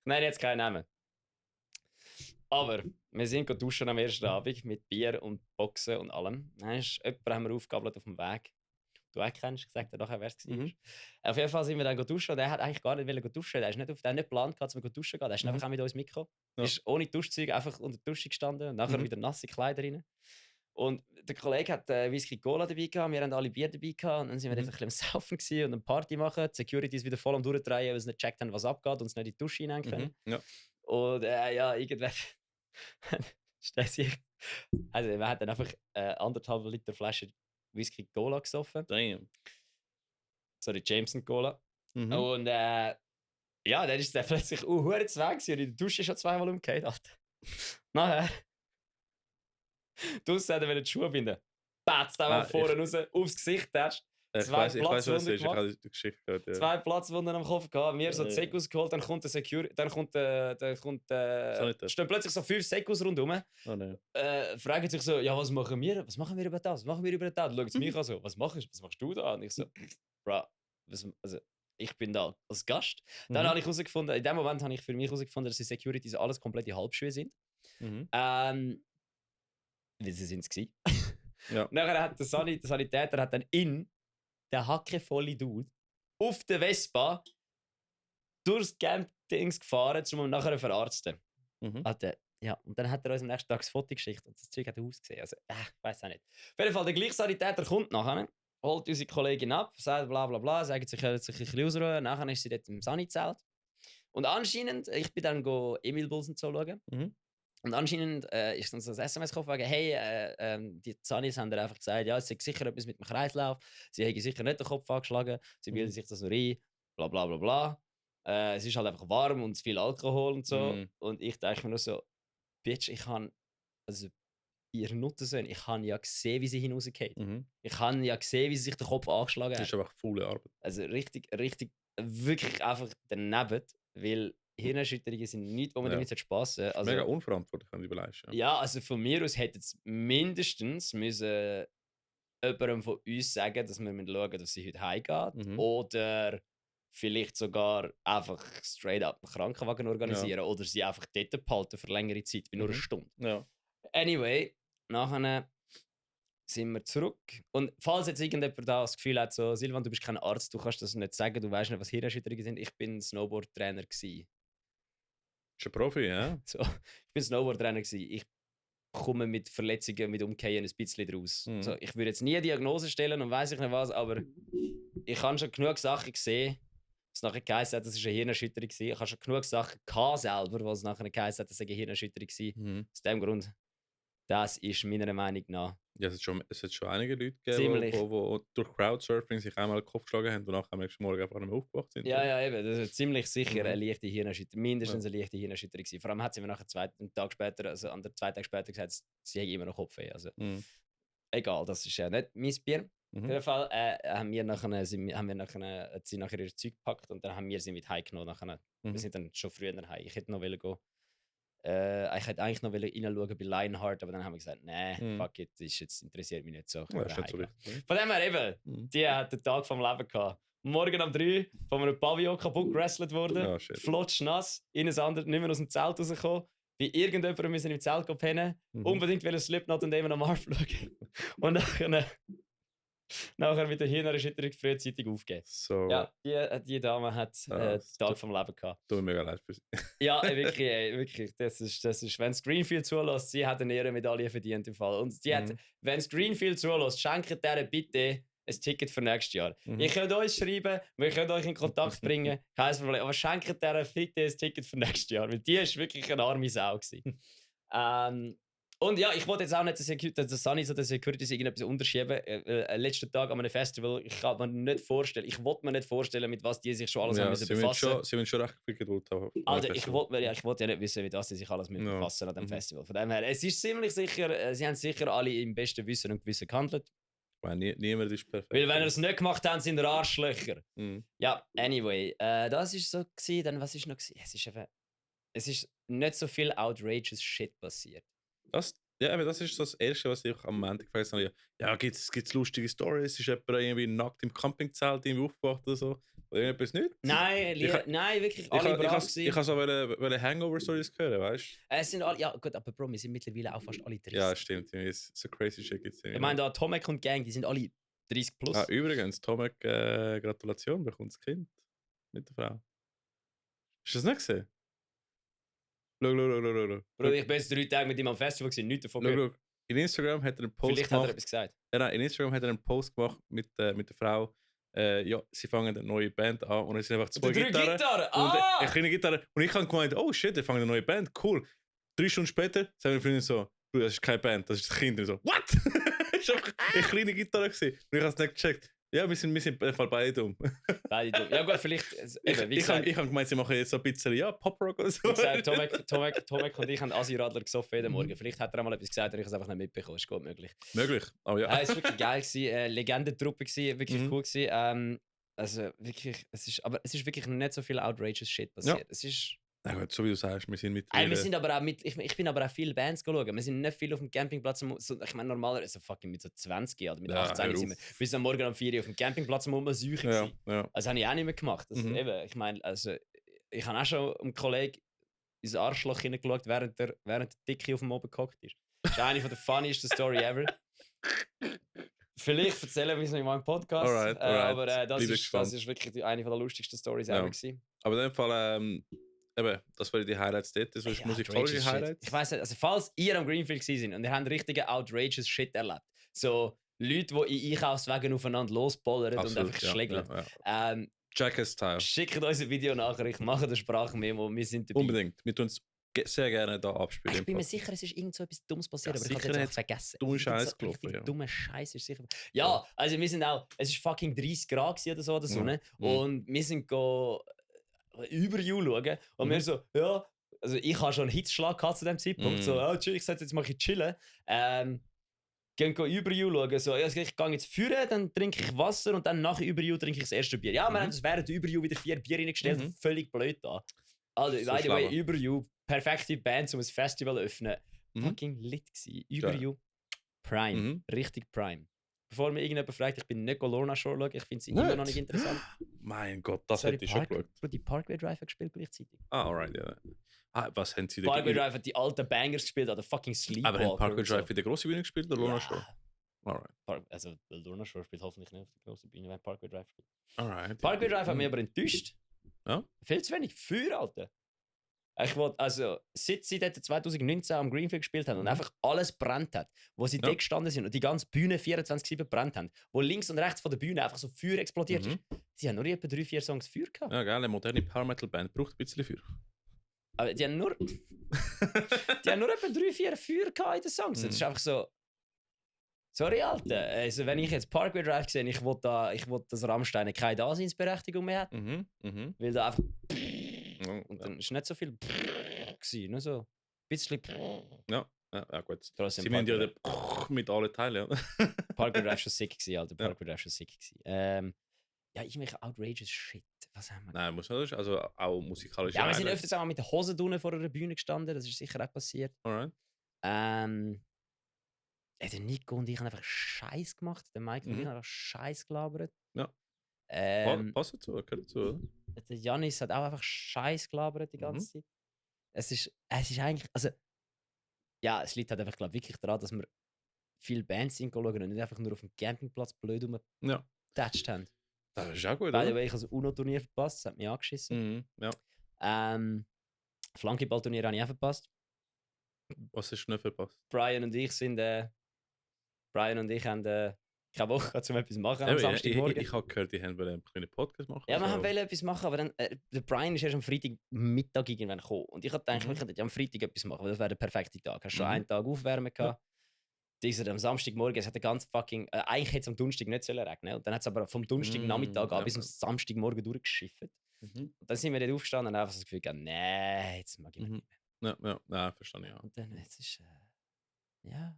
Nein, jetzt keinen Namen. Aber wir sind duschen am ersten Abend mit Bier und Boxen und allem. Dann ist jemand haben wir aufgegabelt auf dem Weg. Du kennst, gesagt, nachher wer es war. Auf jeden Fall sind wir dann duschen und er hat eigentlich gar nicht duschen. Er ist nicht geplant, um duschen zu gehen. Er ist einfach auch mit uns mitgekommen. Ja. Ist ohne Duschzeug einfach unter der Dusche gestanden und nachher wieder nasse Kleider rein. Und der Kollege hat Whisky Cola dabei gehabt, wir haben alle Bier dabei gehabt und dann sind wir einfach ein bisschen am Saufen gewesen und eine Party machen. Die Security ist wieder voll am Durchdrehen, weil sie nicht gecheckt haben, was abgeht und es nicht in die Dusche hinein können. Ja. Und ja, irgendwann also wir haben dann einfach 1,5 Liter Flasche Whisky Cola gesoffen. Damn. Sorry, Jameson Cola. Und ja, dann ist der plötzlich hure Zweig und in der Dusche schon zweimal umgekehrt, Alter. Nachher draussen hat er die Schuhe binden. Batzt einfach vorne raus, aufs Gesicht tätscht. Ich weiß, was es ist. Ich habe die Geschichte gehört. Ja. 2 Platzwunden am Kopf gehabt. Mir so die Sekos geholt, dann kommt der Security, stehen plötzlich so 5 Sekos rundherum. Oh nein. Fragen sich so, ja, was machen wir? Was machen wir über das? Was machen wir über das? Schauen sie mich an so, was machst du da? Und ich so, bro, ich bin da als Gast. Dann habe ich herausgefunden, in dem Moment habe ich für mich herausgefunden, dass die Securities alles komplette Halbschuhe sind. Weil sie sind es. Ja. Und nachher hat der Sanitäter hat dann der hackevolle Dude auf der Vespa durchs Camp-Dings gefahren, um ihn nachher zu verarzten. Alter, Ja, und dann hat er uns am nächsten Tag das Foto geschickt und das Zeug hat ausgesehen. Also, ich weiß auch nicht. Auf jeden Fall, der gleiche Sanitäter kommt nachher, holt unsere Kollegin ab, sagt bla bla bla, sagt, sie können sich ein bisschen ausruhen. Nachher ist sie dort im Sani-Zelt. Und anscheinend, ich bin dann Emil Bulls und so schauen. Mhm. Und anscheinend ist dann so ein SMS gekommen, wegen, hey, die Zanis haben dir einfach gesagt, ja, es sei sicher etwas mit dem Kreislauf, sie hätten sicher nicht den Kopf angeschlagen, sie bilden sich das nur ein, bla bla bla bla. Es ist halt einfach warm und zu viel Alkohol und so. Mhm. Und ich denke mir nur so, Bitch, also ihr Nuttensohn, ich habe ja gesehen, wie sie hinausgeht. Mhm. Ich habe ja gesehen, wie sie sich den Kopf angeschlagen Das hat. ist einfach faule Arbeit. Also richtig, wirklich einfach daneben, weil Hirnerschütterungen sind nichts, wo man Ja. damit spassen sollte. Mega unverantwortlich, wenn du überlegst. Ja. Ja, also von mir aus hätte es mindestens müssen jemandem von uns sagen, dass wir schauen müssen, dass sie heute heimgeht. Mhm. Oder vielleicht sogar einfach straight up einen Krankenwagen organisieren. Oder sie einfach dort behalten für längere Zeit, wie nur eine Stunde. Ja. Anyway, nachher sind wir zurück. Und falls jetzt irgendjemand da das Gefühl hat, so, Silvan, du bist kein Arzt, du kannst das nicht sagen, du weißt nicht, was Hirnerschütterungen sind. Ich bin Snowboard-Trainer gewesen. Ist ein Profi, ja? So, ich bin Snowboard-Trainer gewesen. Ich komme mit Verletzungen, mit Umkehren ein bisschen draus. Mhm. So, ich würde jetzt nie eine Diagnose stellen und weiß ich nicht was, aber ich habe schon genug Sachen gesehen, was nachher geheißen hat, das war eine Hirnerschütterung gewesen. Ich habe schon genug Sachen gehabt selber, was nachher geheißen hat, das sei eine Hirnerschütterung gewesen. Mhm. Aus dem Grund, das ist meiner Meinung nach Ja, es hat schon einige Leute gegeben, Ziemlich. die durch Crowdsurfing sich einmal den Kopf geschlagen haben und nachher am nächsten Morgen einfach nicht mehr aufgewacht sind. Ja, ja, eben. Das ist ziemlich sicher Mhm. eine leichte Hirnerschütterung. Mindestens eine leichte Hirnerschütterung gewesen. Vor allem hat sie mir nachher einen Tag später, also an der 2 Tage später gesagt, sie hätte immer noch Kopfweh. Also Mhm. egal, das ist ja nicht mein Bier. Auf Mhm. jeden Fall haben hat sie nachher ihr Zeug gepackt und dann haben wir sie mit heimgenommen. Nachher. Mhm. Wir sind dann schon früher heim. Ich hätte noch wollen gehen. Ich hätte eigentlich noch reinschauen bei Lionheart, aber dann haben wir gesagt, nee, Mhm. fuck it, das ist jetzt, interessiert mich nicht so. Ja, ist nicht so heimgehen. richtig. Von dem her eben, Mhm. die hat den Tag vom Leben gehabt. Morgen um 3 von einem Pavillon kaputt gerasselt worden. Ja, shit. Flotsch nass, in ein anderes, nicht mehr aus dem Zelt rausgekommen. Bei irgendjemandem müssen im Zelt pennen. Mhm. Unbedingt will Slipknot und eben am Arsch schauen. Und nachher mit der Hirnerschütterung frühzeitig aufgeben. So, Ja, die Dame hat den das Tag vom Leben gehabt. tut mir mega leid für sie. Ja, wirklich. Das ist, wenn es Greenfield zulässt, sie hat eine Ehrenmedaille verdient im Fall. Und die hat, Mhm. wenn es Greenfield zulässt, schenkt der bitte ein Ticket für nächstes Jahr. Mhm. Ihr könnt uns schreiben, wir können euch in Kontakt bringen, kein Problem. Aber schenkt der bitte ein Ticket für nächstes Jahr, weil die ist wirklich eine arme Sau gewesen. Und ja, ich wollte jetzt auch nicht, dass Sunny so der Security irgendetwas unterschieben. Letzten Tag an einem Festival, ich kann mir nicht vorstellen, ich wollte mir nicht vorstellen, mit was die sich schon alles haben müssen befassen. Sie wollen schon recht viel Geduld haben. Alter, ich wollte ja nicht wissen, mit was sie sich alles müssen Ja. befassen an dem Mhm. Festival. Von dem her, es ist ziemlich sicher, sie haben sicher alle im besten Wissen und Gewissen gehandelt. Weil niemand ist perfekt. Weil wenn ihr es nicht gemacht habt, sind ihr Arschlöcher. Mhm. Ja, anyway, das ist so gewesen, dann was ist noch gewesen? Es ist nicht so viel outrageous Shit passiert. Aber das ist so das Erste, was ich am Montag gefragt habe. Ja, gibt's lustige Stories? Ist jemand irgendwie nackt im Campingzelt irgendwie aufgewacht oder so? Oder irgendetwas nicht? Nein, nein, wirklich, alle brav gewesen. Ich habe so Hangover-Stories hören, weißt du? Es sind alle, ja gut, aber Bro, wir sind mittlerweile auch fast alle 30. Ja, stimmt. So crazy shit gibt's Ich meine, da Tomek und Gang, die sind alle 30 plus. Übrigens, Tomek, Gratulation, bekommt das Kind mit der Frau. Hast du das nicht gesehen? Schau. Bro, ich bin jetzt 3 Tage mit ihm am Festival gewesen, nichts davon gehört. Schau. In Instagram hat er einen Post Vielleicht hat er gemacht. etwas gesagt. Ja, nein, in Instagram hat er einen Post gemacht mit der Frau. Ja, sie fangen eine neue Band an und es sind einfach 2 3 Gitarren. Gitarren! Und Ah! eine kleine Gitarre. Und ich habe gemeint, oh shit, die fangen eine neue Band, cool. 3 Stunden später sagen meine Freundin so, du, das ist keine Band, das ist das Kind. Und ich so, what? Das war einfach eine kleine Gitarre gewesen. Und ich habe es nicht gecheckt. Ja, wir sind im Fall beide dumm. Beide dumm. Ja gut, vielleicht, eben, wie Ich gesagt, habe gemeint, sie machen jetzt so ein bisschen, ja, Pop-Rock oder so. wie gesagt Tomek und ich haben Asi-Radler gesoffen jeden Morgen. Vielleicht hat er einmal etwas gesagt und ich habe es einfach nicht mitbekommen. Ist gut möglich. Möglich, aber ja. Es war wirklich geil, Legendentruppe, wirklich Mhm. cool gewesen. Also wirklich, es ist wirklich nicht so viel outrageous Shit passiert. Ja. Es ist... Na gut, so wie du sagst, wir sind mit. wir sind aber auch ich bin aber auch viele Bands schauen. Wir sind nicht viel auf dem Campingplatz. Ich meine, normalerweise fucking mit so 20 oder mit Ja, 18 hör sind wir auf. bis am Morgen um 4 Uhr auf dem Campingplatz rumsuchen. Ja, ja. Also habe ich auch nicht mehr gemacht. Also, Mhm. eben, ich meine, also, ich habe auch schon einem Kollegen ins Arschloch hineingeschaut, während der Dicke auf dem Oben gehockt ist. Das ist eine der funniesten Story ever. Vielleicht erzählen wir es noch in meinem Podcast. Alright. Aber das Bleibe ist gespannt. wirklich eine der lustigsten Stories Ja. ever gewesen. Aber in dem Fall, Eben, das waren die Highlights dort, so ist Ey, musikalische outrageous shit. Highlights. Ich weiss nicht, also falls ihr am Greenfield gewesen seid und ihr habt richtigen outrageous Shit erlebt, so Leute, die in Einkaufswagen aufeinander losbollern und einfach schlägeln, Jackass-Style. schickt uns eine Videonachricht, macht eine Sprachmemo, wir sind dabei. Unbedingt. Wir tun es sehr gerne da abspielen. Ich bin mir sicher, es ist irgend so etwas Dummes passiert, Ja, aber ich habe sicher es jetzt hat auch vergessen. dummer Irgend Scheiß so gelaufen, richtig ja. Dummer Scheiß ist sicher. Ja, also wir sind auch, es ist fucking 30 Grad gewesen oder so, oder Sonne, und wir sind über schauen und wir so, ja, also ich habe schon einen Hitzschlag gehabt zu dem Zeitpunkt, so, chill, ich sollte jetzt mal ein bisschen chillen. Gehen über schauen, so, ja, ich gehe jetzt führen, dann trinke ich Wasser und dann nach über trinke ich das erste Bier. Ja, wir haben uns während über wieder 4 Bier reingestellt, völlig blöd da. Also, So by the way, schlau. über perfekte Band, um ein Festival zu öffnen. Fucking lit gewesen. Über Geil. Prime. Richtig Prime. Bevor mir irgendjemand fragt, ich bin nicht Lorna Shore schauen, ich finde sie Nicht? immer noch nicht interessant. Mein Gott, das Sorry, hätte ich schon geschaut. Bro, die Parkway Drive hat gespielt gleichzeitig. Ah, alright, ja. Was haben sie Parkway Drive hat die alten Bangers gespielt, oder fucking Sleepwalker. Aber haben Parkway und so. Drive in der grossen Bühne gespielt oder Lorna Ja. Shore? Alright. Also, Lorna Shore spielt hoffentlich nicht auf der großen Bühne, wenn Parkway Drive spielt. Alright. Parkway Drive hat mich aber enttäuscht. Ja? Viel zu wenig Feuer, Alter. Ich wollte, also, seit sie dort 2019 am Greenfield gespielt haben und einfach alles brennt hat, wo sie dort gestanden sind und die ganze Bühne 24/7 brennt haben, wo links und rechts von der Bühne einfach so Feuer explodiert ist. Sie haben nur etwa 3-4 Songs Feuer gehabt. Ja, geil, eine moderne Power Metal Band braucht ein bisschen Feuer. Aber die haben nur etwa 3-4 Feuer gehabt in den Songs. Das ist einfach so. Sorry, Alter. Also, wenn ich jetzt Parkway Drive sehe, ich will, dass Rammstein keine Daseinsberechtigung mehr hat. Weil da einfach. Und dann ist nicht so viel gewesen, nur so ein bisschen. Ja, gut. Trotzdem Sie müssen ja mit allen Teilen, ja. Parkway Drive schon sick gewesen, Alter. Parkway Drive schon sick gewesen. Ja, irgendwelche outrageous Shit. Was haben wir? Nein, muss nicht. Also auch musikalisch. Ja, wir sind öfters auch mit den Hosen drinnen vor einer Bühne gestanden, das ist sicher auch passiert. Alright. Der Nico und ich haben einfach Scheiß gemacht. Der Mike und ich haben einfach Scheiß gelabert. Ja. Passt dazu, gehört dazu, oder? Der Janis hat auch einfach Scheiß gelabert die ganze Zeit. Es ist eigentlich, also ja, es liegt halt einfach, glaube wirklich daran, dass wir viele Bands schauen und nicht einfach nur auf dem Campingplatz blöd rumgetatscht haben. Das ist auch gut, By the oder? way, ich habe das UNO-Turnier verpasst, das hat mich angeschissen. Ja. Flankeball-Turnier habe ich auch verpasst. Was ist nicht verpasst? Brian und ich haben keine Woche gehabt, um etwas zu machen am Samstagmorgen. Ich habe gehört, die haben einen kleinen Podcast machen. Ja, wir haben etwas machen, aber dann, der Brian ist erst am Freitagmittag irgendwann gekommen. Und ich habe gedacht, wir könnten am Freitag etwas machen, weil das wäre der perfekte Tag. Hast schon einen Tag aufwärmen gehabt. Dieser am Samstagmorgen, es hat den ganzen fucking, eigentlich hätte es am Donnerstag nicht sollen regnen. Und dann hat es aber vom Donnerstagnachmittag an bis am Samstagmorgen durchgeschifft. Und dann sind wir dort aufgestanden und einfach das Gefühl gehabt, nee, jetzt mag ich nicht mehr. Ja, verstehe ich, ja. Und dann, jetzt ist, ja.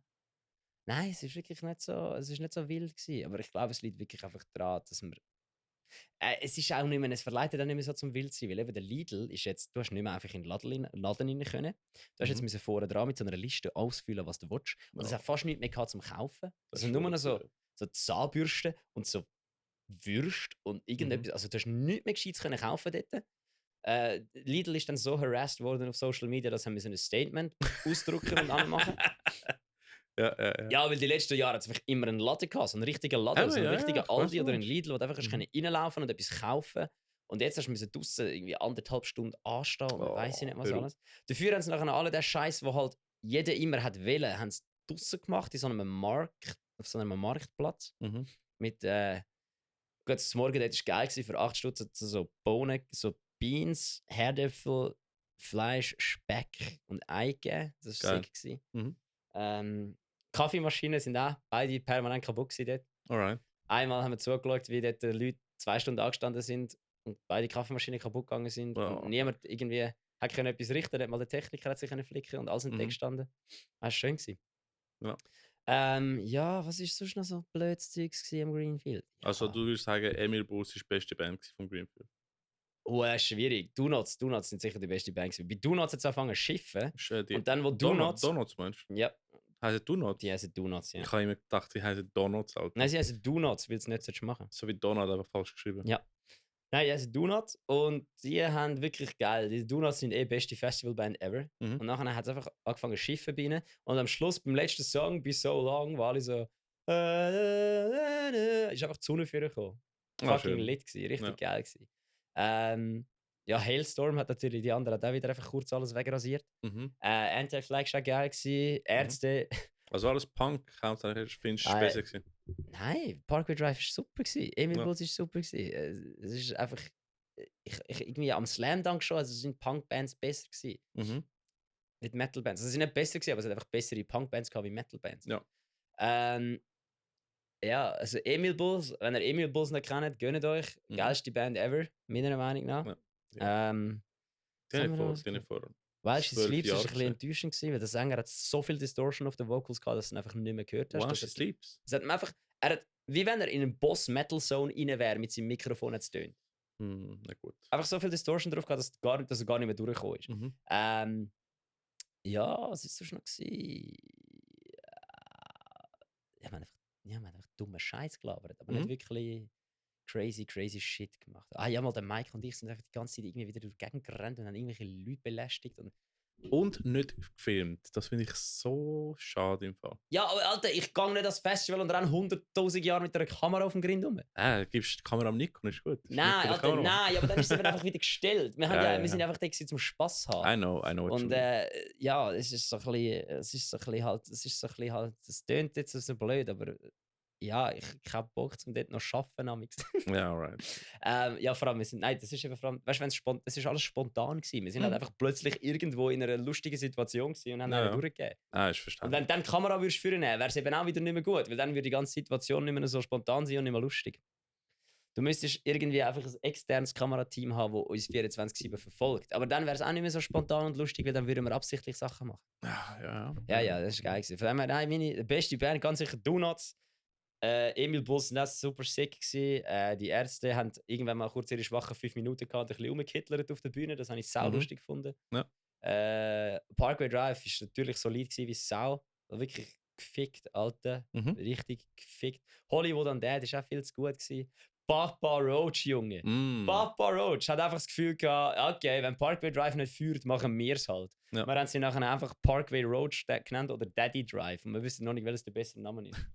Nein, es ist wirklich nicht so, es ist nicht so wild gewesen. Aber ich glaube, es liegt wirklich einfach daran, dass wir, es ist auch nicht mehr, es verleitet auch nicht mehr so zum wild sein, weil eben der Lidl ist jetzt, du hast nicht mehr einfach in den Laden rein können. Du hast jetzt müssen vorne dran mit so einer Liste ausfüllen, was du willst. Und es hat fast nichts mehr gehabt zum Kaufen. Also nur noch so Zahnbürsten und so Würste und irgendetwas. Also du hast nichts mehr Gescheites können kaufen dort. Lidl ist dann so harassed worden auf Social Media, dass sie ein Statement ausdrucken und anmachen. Ja, weil die letzten Jahre hat es einfach immer einen Laden gehabt, so einen richtigen Laden, so einen richtigen Aldi oder einen Lidl, wo du einfach reinlaufen und etwas kaufen. Und jetzt hast du draußen irgendwie 1,5 Stunden anstehen und weiss ich nicht was alles. Dafür haben sie nachher alle den Scheiß, wo halt jeder immer hat wollen, haben sie draußen gemacht, in so einem Markt, auf so einem Marktplatz. Mit, gut, das Morgen dort war geil gewesen, für 8 Stunden so Bohnen, so Beans, Herdäpfel, Fleisch, Speck und Ei gegeben. Das war sick gewesen. Kaffeemaschinen sind auch beide permanent kaputt gewesen dort. Alright. Einmal haben wir zugeschaut, wie dort Leute 2 Stunden angestanden sind und beide Kaffeemaschinen kaputt gegangen sind. Und niemand irgendwie hat etwas richten. Nicht mal der Techniker hat sich flicken und alles in den gestanden. Das war schön gewesen. Ja, was war sonst noch so blödes Zeugs am Greenfield? Ja. Also du würdest sagen, Emil Bulls ist die beste Band vom Greenfield? Das ist schwierig. Donuts sind sicher die beste Band gewesen. Bei Donuts hat es angefangen zu schiffen. Und dann, wo Donuts meinst du? Ja. Heißt Donuts? Die heißen Donuts, ja. Ich habe immer gedacht, die heißen Donuts. Alter. Nein, sie heißen Donuts, weil sie nicht machen. So wie Donut, aber falsch geschrieben. Ja. Nein, die heißen Donuts und die haben wirklich geil. Die Donuts sind die beste Festivalband ever. Und nachher hat es einfach angefangen zu schiffen bei ihnen. Und am Schluss, beim letzten Song, «Be So Long», war alle so ist einfach die Sonne für gekommen. Fucking lit gewesen, richtig geil gewesen. Ja, Hailstorm hat natürlich die anderen hat auch wieder einfach kurz alles wegrasiert. Mhm. Anti-Flag war geil gewesen. Ärzte. Also alles Punk, hauptsächlich findest du Ah, besser gewesen. Nein, Parkway Drive war super gewesen. Emil Ja. Bulls war super gewesen. Es ist einfach. Irgendwie am Slam Dunk schon, also sind Punk-Bands besser gewesen. Mhm. Nicht Metal-Bands. Also sie sind nicht besser gewesen, aber es hat einfach bessere Punk-Bands gehabt wie Metal-Bands. Ja. Ja, also Emil Bulls, wenn ihr Emil Bulls nicht kennt, gönnt euch. Mhm. Geilste Band ever, meiner Meinung nach. Ja. Was haben wir noch? Den vor. Weißt du, 12 Sleeps war Jahre ein bisschen gewesen. enttäuschend gewesen, weil der Sänger hat so viel Distortion auf den Vocals gehabt, dass du ihn einfach nicht mehr gehört hast. Wow, she Das sleeps. hat ihm einfach, wie wenn er in einen Boss-Metal-Zone rein wäre mit seinem Mikrofon jetzt tönt. Na gut. Einfach so viel Distortion drauf gehabt, dass er gar nicht mehr durchgekommen ist. Mhm. Ja, was war sonst noch? Ich meine, einfach dummen Scheiß gelabert, aber nicht wirklich crazy shit gemacht. Ja, mal der Mike und ich sind einfach die ganze Zeit irgendwie wieder durch die Gegend gerannt und haben irgendwelche Leute belästigt. Und nicht gefilmt. Das finde ich so schade im Fall. Ja, aber Alter, ich gehe nicht an das Festival und renne 100.000 Jahre mit einer Kamera auf dem Grind rum. Gibst die Kamera am Nikon, ist gut. Nein, Alter, nein, aber dann ist sie einfach wieder gestellt. Wir sind einfach da gewesen, zum Spass haben. I know what Und you mean. ja, es ist so ein bisschen halt, es tönt jetzt so blöd, aber ja, ich habe Bock, um dort noch zu arbeiten. Ja, alright. Ja, vor allem, das ist eben vor allem, weißt du, es ist alles spontan gewesen. Wir sind halt einfach plötzlich irgendwo in einer lustigen Situation gewesen und haben einen durchgegeben. Ist Und verstanden. wenn du dann die Kamera würdest führen, wäre es eben auch wieder nicht mehr gut, weil dann würde die ganze Situation nicht mehr so spontan sein und nicht mehr lustig. Du müsstest irgendwie einfach ein externes Kamerateam haben, das uns 24/7 verfolgt. Aber dann wäre es auch nicht mehr so spontan und lustig, weil dann würden wir absichtlich Sachen machen. Ja. Ja, das ist geil gewesen. Von dem her, nein, meine beste Band, ganz sicher Donuts. Emil Bulls, das war super sick gewesen. Die Ärzte haben irgendwann mal kurz ihre schwachen 5 Minuten gehabt, ein bisschen rumgekittlert auf der Bühne. Das habe ich sau lustig gefunden. Ja. Parkway Drive war natürlich solid gewesen wie Sau. Wirklich gefickt, Alter. Richtig gefickt. Hollywood Undead war auch viel zu gut gewesen. Papa Roach, Junge. Papa Roach hat einfach das Gefühl gehabt, okay, wenn Parkway Drive nicht führt, machen wir es halt. Ja. Wir haben sie nachher einfach Parkway Roach genannt oder Daddy Drive. Und wir wissen noch nicht, welches der bessere Name ist.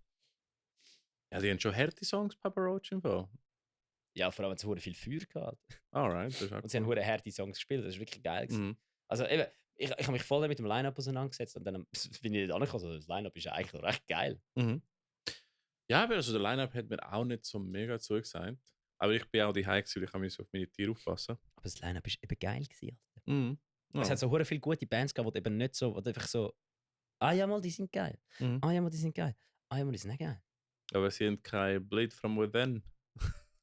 Ja, die haben schon harte Songs, Papa Roach im Fall. Ja, vor allem hat es viel Feuer gehabt. Alright, das ist auch Und sie haben hure harte Songs gespielt, das ist wirklich geil gewesen. Mhm. Also eben, ich habe mich voll mit dem Line-Up auseinandergesetzt und dann bin ich nicht angekommen. Also das Line-Up ist ja eigentlich noch recht geil. Mhm. Ja, aber also der Line-Up hat mir auch nicht so mega zugesagt. Aber ich bin auch die High gewesen, ich habe auf meine Tiere aufpassen. Aber das Line-Up ist eben geil gewesen. Ja. Es hat so hure viele gute Bands gehabt, die eben nicht so, die einfach so, ah ja mal, die sind geil. Ah ja mal, die sind geil. Ah ja mal, die sind nicht geil. Aber sie haben kein Bleed from Within.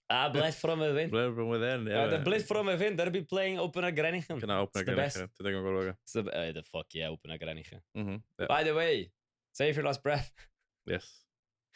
Ah, Blade from Within. Bleed from Within, Ja, der Blade from Within, der be playing Open Grenichen. Genau, Open Grenichen. Da denken wir schauen. The fuck yeah, Open Grenichen. Ja. By the way, save your last breath. Yes.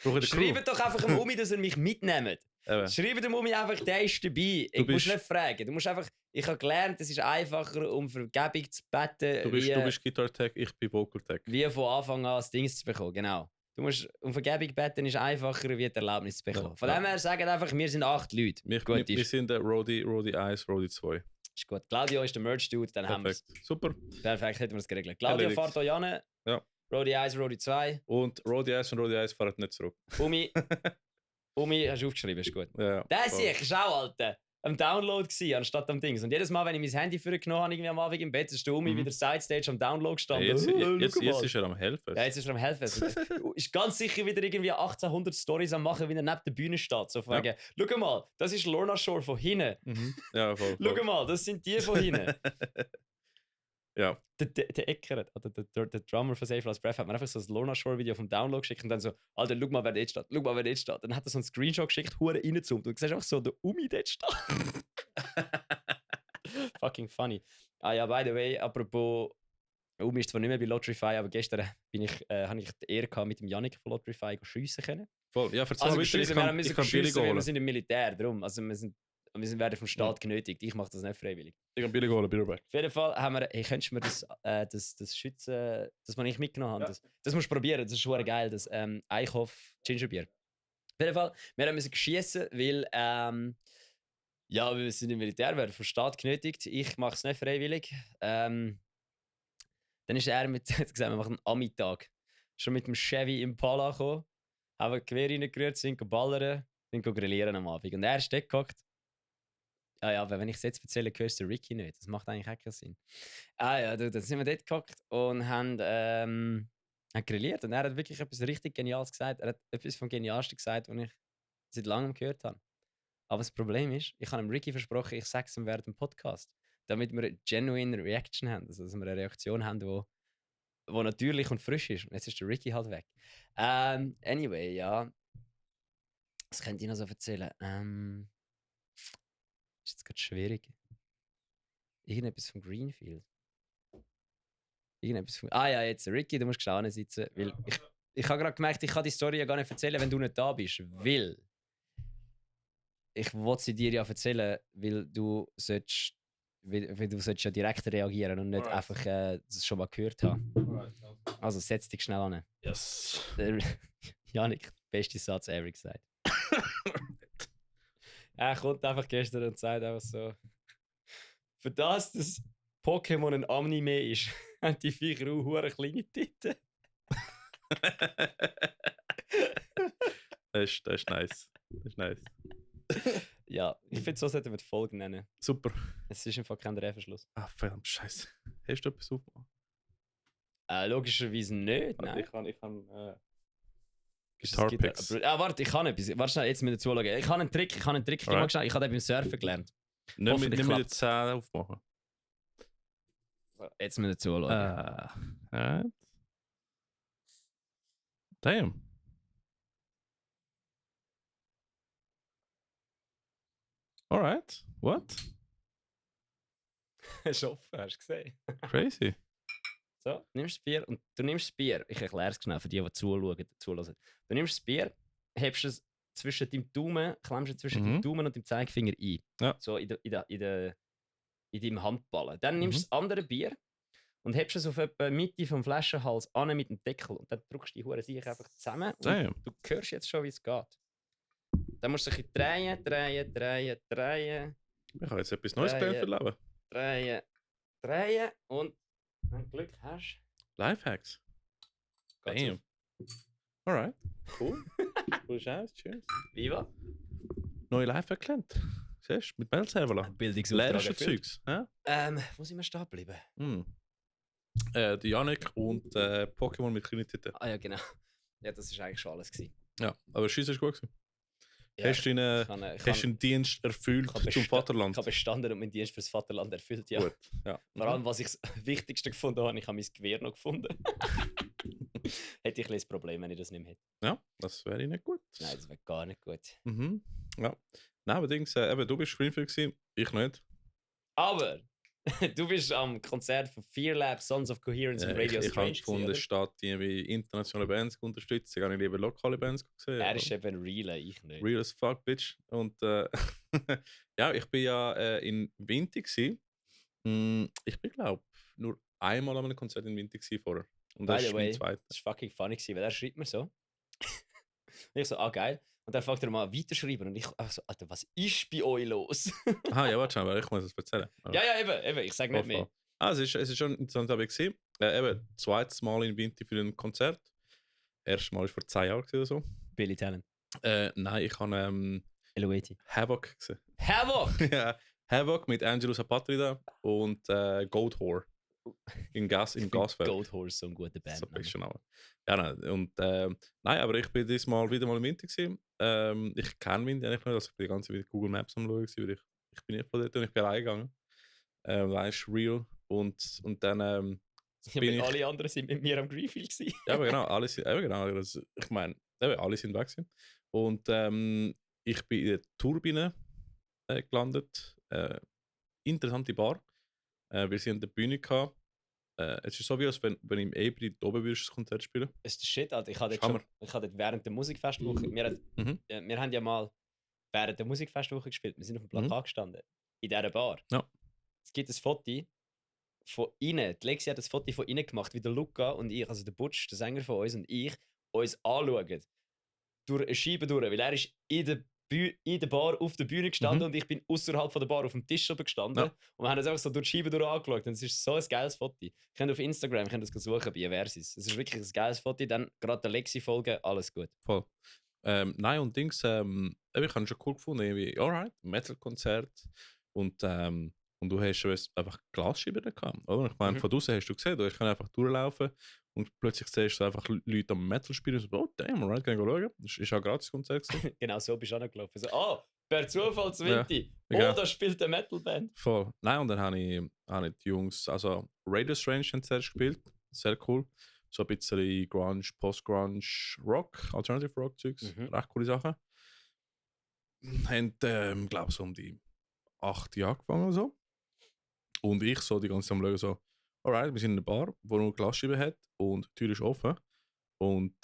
Schreibt doch einfach dem Umi, dass er mich mitnimmt. Schreibt dem Umi einfach, der ist dabei. Ich muss nicht fragen. Du musst einfach, ich habe gelernt, es ist einfacher, um Vergebung zu beten. Du bist Guitar Tech, ich bin Vocal Tech. Wie von Anfang an das Ding zu bekommen, genau. Du musst um Vergebung beten, ist einfacher, wie die Erlaubnis zu bekommen. Von dem her sagen einfach, wir sind 8 Leute. Wir sind der Rodi 1, Rodi 2. Ist gut. Claudio ist der Merch-Dude, dann haben wir es. Super. Perfekt, hätten wir es geregelt. Claudio fährt hier hin. Ja. Rodi 1, Rodi 2. Und Rodi 1 und Rodi 1 fahren nicht zurück. Umi, hast du aufgeschrieben, ist gut. Ja, das ist auch, Alter, am Download gewesen, anstatt am Dings. Und jedes Mal, wenn ich mein Handy vorgenommen habe, irgendwie am Abend im Bett, ist der Umi wieder Sidestage am Download gestanden. Jetzt ist er am Helfen. Ja, jetzt ist er am Helfen. Ist ganz sicher wieder irgendwie 1800 Stories am machen, wie er neben der Bühne steht. So fragen, schau mal, das ist Lorna Shore von hinten. Ja, voll. Schau mal, das sind die von hinten. Ja. Der Eckert, der Drummer von Save Last Breath, hat mir einfach so ein Lorna Shore Video vom Download geschickt und dann so, Alter, schau mal, wer dort steht, schau mal, wer dort steht. Dann hat er so einen Screenshot geschickt, hure reingezoomt und du siehst einfach so, der Umi dort steht. Fucking funny. Ah ja, by the way, apropos, Umi ist zwar nicht mehr bei Lotrify, aber gestern habe ich die Ehre gehabt, mit dem Yannick von Lotrify schiessen können. Voll, ja, also wir müssen schiessen, weil wir sind im Militär, darum. Also wir werden vom Staat genötigt. Ich mache das nicht freiwillig. Ich kann Billig holen, Bierback. Auf jeden Fall haben wir, hey, könntest du mir das Schützen, das was ich mitgenommen habe, das musst du probieren, das ist schon geil, das Eichhoff Gingerbier. Auf jeden Fall, wir müssen schiessen, weil ja, wir sind im Militär, werden vom Staat genötigt. Ich mache es nicht freiwillig. Dann ist er gesagt, wir machen einen Ami-Tag. Schon mit dem Chevy Impala gekommen, haben ein Gewehr reingerührt, sind ballern, sind grillieren am Abend. Und er ist dort gehockt. ja, aber wenn ich es jetzt erzähle, hörst du Ricky nicht. Das macht eigentlich auch keinen Sinn. Ja, dann sind wir dort gehockt und haben grilliert. Und er hat wirklich etwas richtig Geniales gesagt. Er hat etwas vom Genialsten gesagt, was ich seit langem gehört habe. Aber das Problem ist, ich habe dem Ricky versprochen, ich sage es ihm während dem Podcast, damit wir eine genuine Reaction haben. Also, dass wir eine Reaktion haben, wo natürlich und frisch ist. Und jetzt ist der Ricky halt weg. Anyway, ja. Was könnte ich noch so erzählen? Ist jetzt gerade schwierig. Irgendetwas von Greenfield. Irgendetwas von. Ah ja, jetzt, Ricky, du musst gestanden sitzen. Weil ich habe gerade gemerkt, ich kann die Story ja gar nicht erzählen, wenn du nicht da bist. Weil. Ich wollte sie dir ja erzählen, weil du solltest. Weil du solltest ja direkt reagieren und nicht einfach das schon mal gehört haben. Also setz dich schnell an. Yes. Janik, beste Satz ever gesagt. Er kommt einfach gestern und sagt einfach so: Für das Pokémon ein Anime ist, haben die Viecher auch hure kleine Titten. Das ist nice. Das ist nice. Ja, ich finde, so sollten wir die Folge nennen. Super. Es ist einfach kein Drehverschluss. Ah, verdammt, Scheiße. Hast du etwas aufgemacht? Logischerweise nicht, nein. Ich kann Guitar Picks. Warte, ich kann etwas. Warte schnell, jetzt mit dazu schauen. Ich habe einen Trick. Ich habe den beim Surfen gelernt. Nicht mit den Zähnen aufmachen. Jetzt mit dazu schauen. Right. Damn. Alright. What? Ist offen, hast du gesehen? Crazy. So, nimmst das Bier und du nimmst das Bier. Ich erkläre es schnell für die zuhören. Du nimmst das Bier, hebst es zwischen deinem Daumen, klemmst es zwischen deinem Daumen und dem Zeigefinger ein. Ja. So in deinem Handballen. Dann nimmst du das andere Bier und hebst es auf etwa Mitte vom Flaschenhals an mit dem Deckel. Und dann drückst du die Hure sich einfach zusammen. Und du hörst jetzt schon, wie es geht. Dann musst du ein bisschen drehen. Ich habe jetzt etwas Neues gelernt für Leben. Drehen und wenn du Glück hast. Lifehacks. Damn. Alright. Cool. Cool Scheiß. Tschüss. Viva. Neue Lifehack gelernt. Siehst du? Mit Bellservola. Lernst du Zeugs. Wo sind wir stehen geblieben? Der Janik und Pokémon mit kleinen Titten. Ah ja, genau. Ja, das war eigentlich schon alles gewesen. Ja, aber Scheiss ist gut gewesen. Ja, hast du einen Dienst erfüllt zum Vaterland? Ich habe bestanden und meinen Dienst fürs Vaterland erfüllt, ja. Gut, ja. Vor allem, was ich das Wichtigste gefunden habe, ich habe mein Gewehr noch gefunden. Hätte ich ein Problem, wenn ich das nicht mehr hätte. Ja, das wäre nicht gut. Nein, das wäre gar nicht gut. Ja. Nein, aber eben, du bist Greenfield gewesen, ich nicht. Aber du bist am Konzert von Fear Lab, Sons of Coherence und Radio ich Strange. Ich habe gefunden, statt irgendwie internationale Bands unterstützen, habe ich lieber lokale Bands gesehen. Er ist eben real, ich nicht. Real as fuck, bitch. Und ja, ich bin ja in Winter gewesen. Ich bin, glaube nur einmal an einem Konzert in Winter gewesen vorher. Und das ist mein zweites. Das war fucking funny gewesen, weil er schreibt mir so. Und ich so, geil. Und dann fragt er mal weiterschreiben und ich so, Alter, was ist bei euch los? Ja, warte schon, weil ich muss es erzählen. Ja, eben, ich sage nicht mehr. Es ist schon interessant, habe ich gesehen. Eben, zweites Mal in Winter für ein Konzert. Erstes Mal war vor 10 Jahren oder so. Billy Talent. Nein, ich habe Eloeti. Havoc gesehen. Havoc? Ja, Havoc mit Angelus Apatrida und Goat Whore. Im Gasfeld. Goat Whore ist so eine gute Band. So ein Name. Ja, nein. Und, nein, aber ich bin diesmal wieder mal im Winter gewesen. Ich kenne Winter eigentlich nicht, also ich bin die ganze Zeit mit Google Maps am schauen, weil ich bin nicht von dort und ich bin reingegangen. Weißt du, real. Und dann bin ich... Alle anderen sind mit mir am Greenfield gewesen. Ja, aber genau, alle sind, also, ich meine, alle sind weg gewesen. Und ich bin in der Turbine gelandet. Interessante Bar. Wir sind an der Bühne gehabt. Es ist so, wie als wenn im April oben würdest das Konzert spielen. Es ist Shit, Alter. Ich habe dort während der Musikfestwoche, wir haben ja mal während der Musikfestwoche gespielt. Wir sind auf dem Plakat gestanden. In dieser Bar. Ja. Es gibt ein Foto von innen. Die Lexi hat ein Foto von innen gemacht, wie der Luca und ich, also der Butch, der Sänger von uns und ich, uns anschauen. Durch eine Scheibe durch. Weil er ist in der Bar auf der Bühne gestanden und ich bin außerhalb von der Bar auf dem Tisch oben gestanden. Ja. Und wir haben uns einfach so durch die Scheibe durch angeschaut. Und es ist so ein geiles Foto. Ihr könnt auf Instagram das suchen bei Eversis. Es ist wirklich ein geiles Foto. Dann gerade der Lexi-Folge, alles gut. Voll. Nein, und Dings, ich habe es schon cool gefunden. Irgendwie, alright, Metal-Konzert. Und du hast einfach Glasscheiben gehabt, oder? Ich meine, Mhm. von draußen hast du gesehen, du kannst einfach durchlaufen und plötzlich siehst du einfach Leute am Metal spielen und so, oh damn, alright, kann ich schauen. Das ist auch ein Gratis-Konzert gewesen. Genau so bist du angelaufen. So, per Zufall zu Ja, Vinti. genau. Da spielt eine Metalband. Voll. Nein, und dann habe ich die Jungs, also Radio Strange haben zuerst gespielt, sehr cool. So ein bisschen Grunge, Post-Grunge, Rock, Alternative Rock Zeugs, Mhm. recht coole Sachen. Haben, glaube ich, so um die 8 Jahre angefangen oder so. Und ich so die ganze Zeit am Schauen, so, alright, wir sind in einer Bar, die nur Glasscheiben hat und die Tür ist offen. Und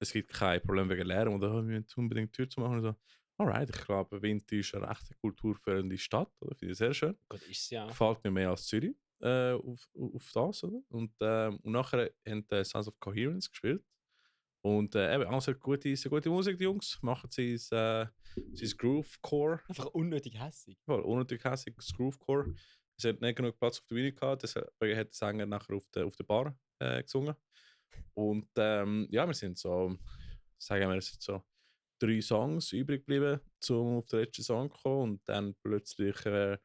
es gibt kein Problem wegen Lärm oder wir müssen unbedingt die Tür zu machen. Und so, alright, ich glaube, Winti ist eine recht kulturförderende Stadt, oder? Finde ich sehr schön. Gott, ist es ja. Gefällt mir mehr als Zürich auf das, oder? Und nachher haben die Sons of Coherence gespielt. Und eben, auch sehr gute Musik, die Jungs. Machen sie sein Groovecore. Einfach unnötig hässig. Voll unnötig hässiges Groovecore. Es hat nicht genug Platz auf der Bühne gehabt, deswegen hat der Sänger nachher auf der Bar gesungen. Und ja, wir sind so, sagen wir, es sind so 3 Songs übrig geblieben, um auf den letzten Song zu kommen. Und dann plötzlich da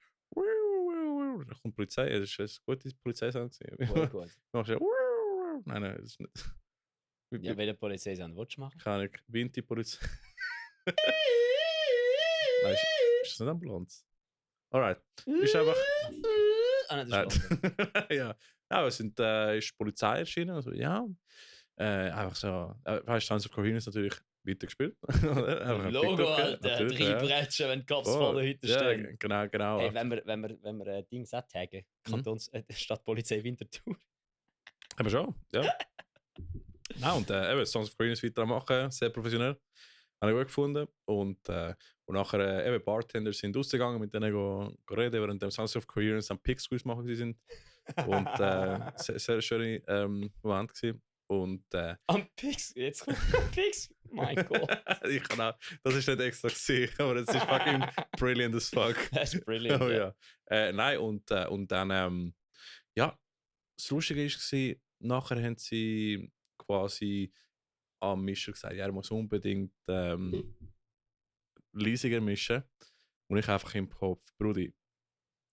kommt die Polizei. Das ist ein guter Polizeisong. Voll gut. Machst du nein, das ist nicht. Ja, welche Polizei sind, willst du machen? Keine Ahnung, Vinti-Polizei. Nein, ist das nicht Ambulanz? Alright. Ist einfach. Nein, das ist Schlager. Ja, aber es ist die Polizei erschienen. Also, ja. Einfach so. Weißt du, Sons of Coherence natürlich weitergespielt. Einfach ein Logo, TikTok, Alter. natürlich, Drei ja. Bretschen, wenn die Cops Voll. vor der Hütte Ja, stehen. genau. Hey, wenn wir Dings auch taggen, Kantons Stadtpolizei Winterthur. Aber schon, ja. Nein, und eben, Sons of Coherence weiter machen, sehr professionell. Habe ich gut gefunden. Und nachher eben Bartender sind rausgegangen, mit denen go reden, während dem Sons of Coherence am Pig Squeeze machen sind. Und sehr schöne Moment gewesen. Und Am Pix, jetzt kommt am Pix. Mein Gott. ich kann auch, das ist nicht extra gesehen, aber es ist fucking brilliant as fuck. Das ist brilliant. Oh, ja. ja. Nein, und dann, ja, das Lustige war, nachher haben sie quasi am Mischer gesagt, ja, er muss unbedingt leisiger mischen. Und ich einfach im Kopf, Brudi,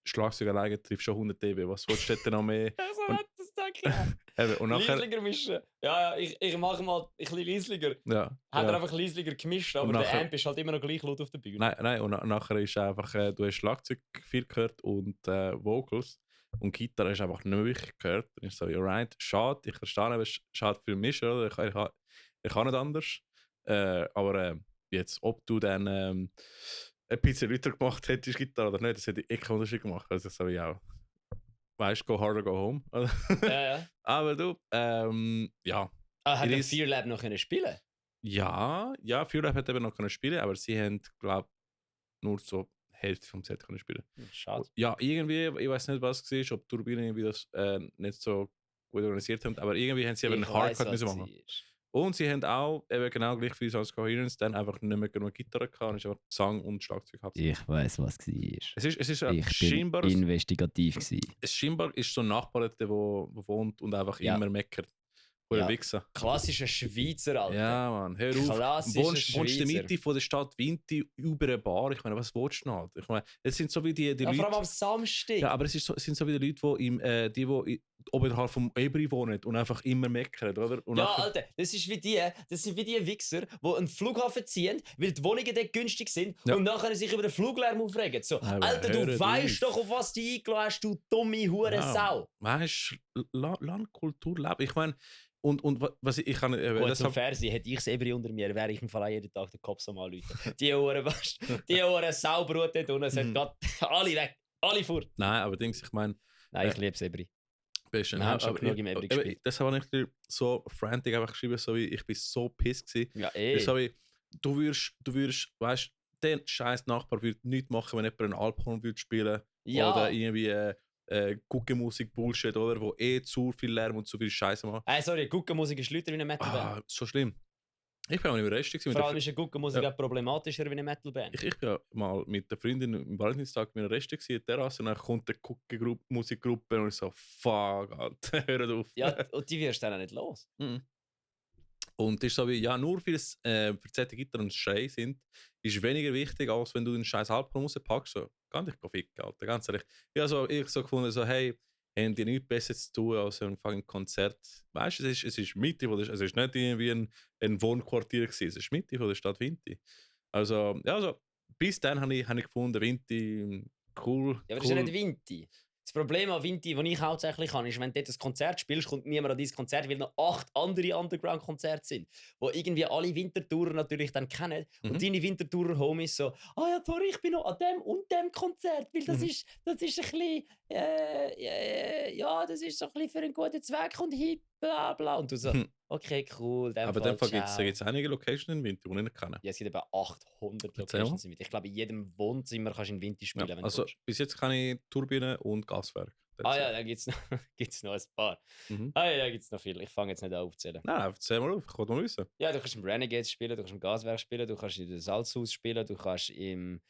Schlagzeug alleine trifft schon 100 dB, was willst du denn noch mehr? So Und- hat das denke Eben, und nachher, Leisliger mischen. Ja, ich mache mal ein bisschen Leisliger. ja, Hat er ja. einfach Leisliger gemischt, aber Und der nachher- Amp ist halt immer noch gleich laut auf der Bühne. Nein, und nachher ist einfach, du hast Schlagzeug viel gehört und Vocals und Gitarre hast einfach nicht mehr wirklich gehört. Und ich so, alright, schade, ich verstehe, aber es ist schade für mich, oder? Ich kann nicht anders. Aber jetzt, ob du dann ein bisschen lauter gemacht hättest, Gitarre oder nicht, das hätte ich keinen Unterschied gemacht. Also das habe ich auch. Weißt du, go harder, go home. Ja. Aber du, ja. Hat It er is- Fear Lab noch können spielen? Ja, Fearlab hat eben noch können spielen, aber sie haben, glaube ich, nur so Hälfte vom Set können spielen. Schade. Ja, irgendwie, ich weiß nicht, was es war, ob die Turbinen irgendwie das nicht so gut organisiert haben, aber irgendwie haben sie eben einen Hardcut müssen machen. Und sie haben auch eben genau gleich wie Sons Coherence dann einfach nicht mehr genug Gitarre gehabt und es ist einfach Gesang und Schlagzeug gehabt. Ich weiß, was war. Es ist Ich scheinbar, bin investigativ gsi. es scheinbar ist so ein Nachbar, der wo wohnt und einfach Ja. immer meckert. Oder Ja. Wichser. Klassischer Schweizer, Alter. Ja, Mann, hör auf. Klassischer Wohnst in der Schweizer. Mitte von der Stadt Vinti über eine Bar. Ich meine, was willst du noch? Ich meine, es sind so wie die Ja, vor allem Leute. am Samstag. Ja, aber es sind so wie die Leute, die oberhalb vom Ebri wohnen und einfach immer meckern, oder? Und Ja, nachher- Alter, das sind wie die Wichser, die einen Flughafen ziehen, weil die Wohnungen dort günstig sind Ja. und nachher sich über den Fluglärm aufregen. So, Aber Alter, du hört weißt auf. doch, auf was du eingeladen hast, du dumme Hure-Sau. Weißt du, Landkultur leben. Ich meine, und was ich kann. Gut, Das zum Fernsehen hätte ich es Ebri unter mir, wäre ich im Fall auch jeden Tag den Kopf so mal Leute. Die Hure, weißt du, die Hure Saubrut dort unten, sind grad alle weg, alle fort. nein, aber Dings, ich meine, Nein, ich liebe es Ebri. bist Wir haben schon genug im Ebri gespielt. Das habe ich dir so frantic einfach geschrieben, so wie ich bin so pissed gewesen. Ja, Ist so wie, du würdest, weißt du, der scheiß Nachbar würde nichts machen, wenn jemand einen Alphorn würde spielen Ja. oder irgendwie Gucke-Musik Bullshit, oder? Wo zu viel Lärm und zu viel Scheiße macht. Sorry, Guckenmusik ist lauter wie eine Metalband. So schlimm. Ich bin auch nicht überrascht gewesen. Vor allem ist eine Guckenmusik auch problematischer wie eine Metalband. Ich bin ja mal mit der Freundin am Valentinstag mit einer Reste in der Terrasse und dann kommt eine Musikgruppe und ich so, fuck, Alter, hör auf. Ja, und die wirst du dann auch nicht los. Mhm. Und es ist so wie, ja, nur für solche Gitarre und Schrei sind, ist weniger wichtig, als wenn du einen scheiß Album rauspackst. So, kann dich ficken, Alter, ganz ehrlich. Ja, so, ich so gefunden, so, hey, haben die nichts besser zu tun als ein fucking Konzert. Weißt du, es ist Mitte von der, es ist nicht irgendwie ein Wohnquartier gewesen, es ist Mitte von der Stadt Vinti. Also, ja, also, bis dann habe ich gefunden, Vinti, cool. Ja, aber das ist ja nicht Vinti. Das Problem an Vinti, das ich hauptsächlich habe, ist, wenn du dort ein Konzert spielst, kommt niemand an dieses Konzert, weil noch 8 andere Underground-Konzerte sind, wo irgendwie alle Wintertourer natürlich dann kennen. Mhm. Und deine Wintertourer-Homies so, ja, sorry, ich bin noch an dem und dem Konzert, weil das Mhm. ist ein bisschen, ja, das ist so ein bisschen für einen guten Zweck und hip, bla bla. Und du so, Mhm. okay, cool, dem Aber in dem Fall gibt ciao. es einige Locations in Vinti, die ich nicht kenne. Ja, es gibt eben 800 Erzähl mal. Locations. Ich glaube, in jedem Wohnzimmer kannst du in Vinti spielen, Ja, wenn also, du willst. bis jetzt kenne ich Turbine und Gaswerk. That's Ja, it. da gibt es noch, gibt's noch ein paar. Mhm. Ja, da gibt es noch viel. Ich fange jetzt nicht an aufzuzählen. Nein, erzähl mal auf, ich wollte mal wissen. Ja, du kannst im Renegades spielen, du kannst im Gaswerk spielen, du kannst in der Salzhaus spielen, du kannst in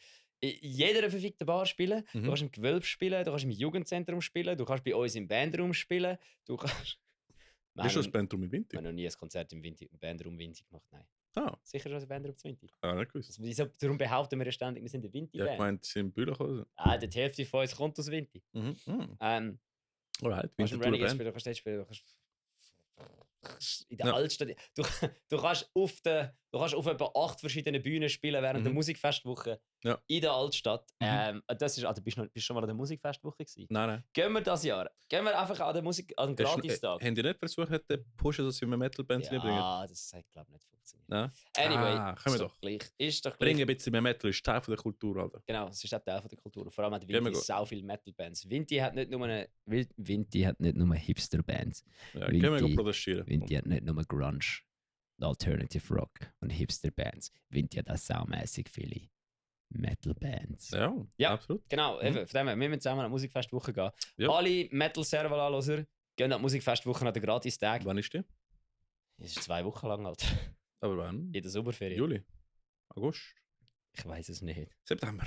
jeder verfickten Bar spielen, du Mhm. kannst im Gewölbe spielen, du kannst im Jugendzentrum spielen, du kannst bei uns im Bandraum spielen, du kannst... Wir Bist du haben das Bandroom in Vinti? wir haben noch nie ein Konzert im Bandraum Winti gemacht, nein. Ah, Sicher schon ein Bandraum zu Winti. nicht gewusst. Also, wieso, darum behaupten wir ja ständig, wir sind eine Ja, ich Winti-Band. meine, sie sind in Bühler gekommen. Die Hälfte von uns kommt aus Winti. Mhm. Mhm. Du Alright, kannst im Winterthur Renegades Band. spielen, du kannst dort spielen, du kannst in der Ja. Altstadt. Du kannst auf etwa 8 verschiedenen Bühnen spielen während der Mhm. Musikfestwoche Ja. in der Altstadt. Mhm. Das ist, du bist du schon mal an der Musikfestwoche gewesen? Nein. Gehen wir das Jahr? Gehen wir einfach an den an den Gratistag? Haben die nicht versucht, den pushen, dass sie mehr Metal-Bands bringen? Ja, das hat glaube ich nicht funktioniert. Nein? Anyway, können wir ist doch. gleich. Ist doch Bringen gleich. ein bisschen mehr Metal, ist Teil von der Kultur, Alter. Genau, es ist auch Teil von der Kultur. Vor allem hat Gehen wir Vinti gut. sau viele Metal-Bands. Vinti hat nicht nur eine... Vinti hat nicht nur Hipster-Bands. Ja, gehen wir Vinti- protestieren. Vinti hat nicht nur Grunge, Alternative Rock und Hipster-Bands. Vinti hat auch saumässig viele Metal-Bands. Ja, absolut. Genau, eben, von dem her, wir müssen zusammen an die Musikfestwoche gehen. Ja. Alle Metal-Serval-Anloser gehen an die Musikfestwoche an den Gratistag. Wann ist die? Das ist 2 Wochen lang halt. Aber wann? In der Sommerferien. Juli? August? Ich weiß es nicht. September?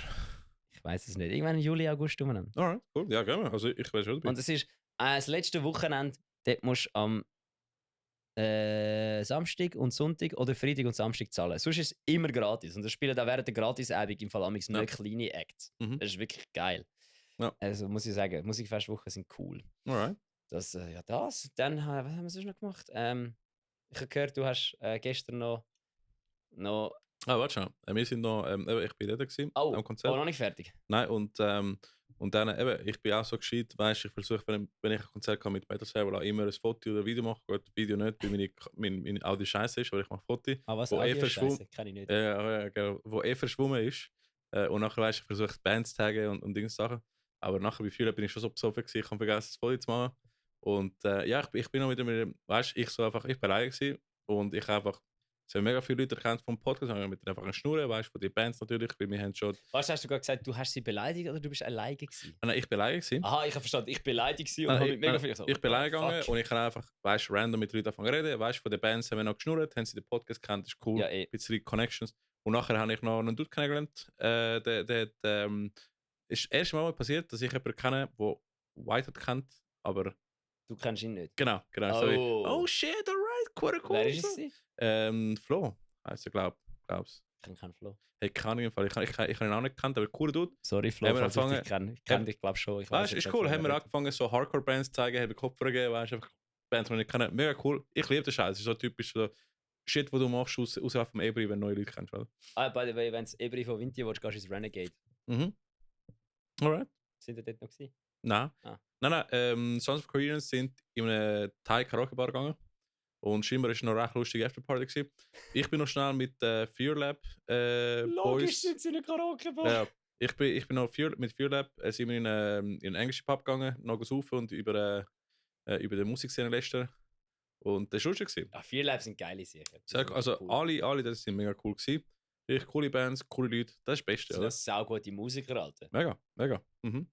Ich weiß es nicht. Irgendwann im Juli, August umeinander. Alright, cool. Ja, gehen wir. Also ich weiß schon dabei. Und es ist das letzte Wochenende, dort musst du am Samstag und Sonntag oder Freitag und Samstag zahlen. Sonst ist es immer gratis. Und das spielen auch während der Gratis-Abend im Fall amigs nur Ja. kleine Acts. Mhm. Das ist wirklich geil. Ja. Also muss ich sagen, Musikfestwochen sind cool. Alright. Das. Dann, was haben wir sonst noch gemacht? Ich habe gehört, du hast gestern noch Warte schon. Wir sind noch, ich bin dort gewesen, am Konzert. noch nicht fertig. Nein, und dann, ich bin auch so gescheit, weißt, ich versuche, wenn ich ein Konzert kann mit Metal Serval, immer ein Foto oder ein Video machen. Gut, Video nicht, weil meine Audio scheiße ist, aber ich mache Foto. Was Wo Audio verschwommen- Scheiße, kann ich nicht. Genau, wo verschwommen ist. Und nachher, weißt ich versuche Bands zu taggen und Dinge Sachen. Aber nachher bei vielen bin ich schon so besoffen gewesen, ich habe vergessen, das Foto zu machen. Und ich bin noch wieder mit, weißt ich bin alleine gewesen und ich einfach. Es haben mega viele Leute erkannt vom Podcast, haben mit einfach eine Schnurren, weißt du, von den Bands natürlich, weil wir haben schon. Was hast du gerade gesagt, du hast sie beleidigt oder du bist alleine gewesen? Nein, ich bin alleine gewesen. Aha, ich habe verstanden, ich bin beleidigt gewesen und Nein, habe mit mega viel ich bin alleine fuck. gegangen und ich habe einfach, weißt du, random mit Leuten angefangen zu reden. Weißt du, von den Bands haben wir noch geschnurrt, haben sie den Podcast gekannt, das ist cool, Ja, ein bisschen Connections. Und nachher habe ich noch einen Dude kennengelernt. Ist das erste Mal passiert, dass ich jemanden kenne, der Whitehead kennt, aber Du kennst ihn nicht. genau. So wie, oh shit, alright, cool. Wer ist es? gewesen? Flo, heisst er, glaub's. Ich kenne keinen Flo. Hey, keine Ahnung, ich habe ihn auch nicht gekannt, aber cooler Dude. Sorry, Flo, Haben wir falls ich angefangen- dich kenne. Ich kenne dich, glaube schon. Ich Weißt weiss du, jetzt ist nicht, cool. von Haben wir wer angefangen, so Hardcore-Bands zu zeigen, haben Kopfhörer gegeben, weißt du, einfach Bands, die ich nicht kenne. Mega cool. Ich liebe den Scheiß. Es ist so typisch so Shit, wo du machst außerhalb vom Ebri, wenn du neue Leute kennst, oder? By the way, wenn du Ebri von Vinti willst, gehst du ins Renegade. Mhm. Alright. Sind ihr dort noch gewesen? Nein. Ah. Nein. Sons of Koreans sind in eine Thai-Karaoke-Bar gegangen. Und scheinbar war es noch eine recht lustige Afterparty gewesen. Ich bin noch schnell mit Fear Lab Boys. sind sie in einer Karaoke-Bar. Ja, ich bin noch mit Fear Lab sind wir in einen englischen Pub gegangen, noch saufen und über die Musikszene lästern. Und das war lustig gewesen. Ja, 4 Labs sind geile sicher. Also alle das sind mega cool gewesen. Wirklich coole Bands, coole Leute. Das ist das Beste, Das oder? sind saugute Musiker, Alter. Mega. Mhm.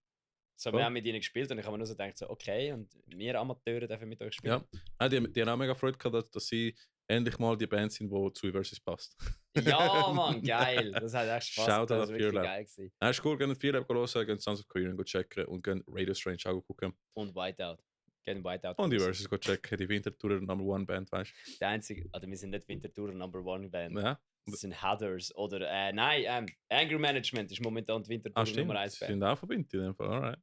So, Voll. wir haben mit ihnen gespielt und ich habe mir nur so gedacht, so, okay, und wir Amateure dürfen mit euch spielen. Ja. Nein, die haben auch mega Freude gehabt, dass sie endlich mal die Band sind, die zu Versus passt. Ja, Mann, geil. Das hat echt Spaß Shoutout gemacht. Das an war wirklich Fear Lab. geil gewesen. Nein, ist cool, gehen Fear Lab hören, gehen Sons of Korean checken und gehen Radio Strange auch gucken. Und Whiteout. Gehen Whiteout. Und die raus. Versus checken, die Wintertour Number One Band, weißt Der einzige, also wir sind nicht Winterthur Number One Band. du? Ja. Das sind Heathers oder, nein, Anger Management ist momentan die Winterthur Stimmt. Nummer 1 Sie Band. sind auch verbindet in dem Fall, alright.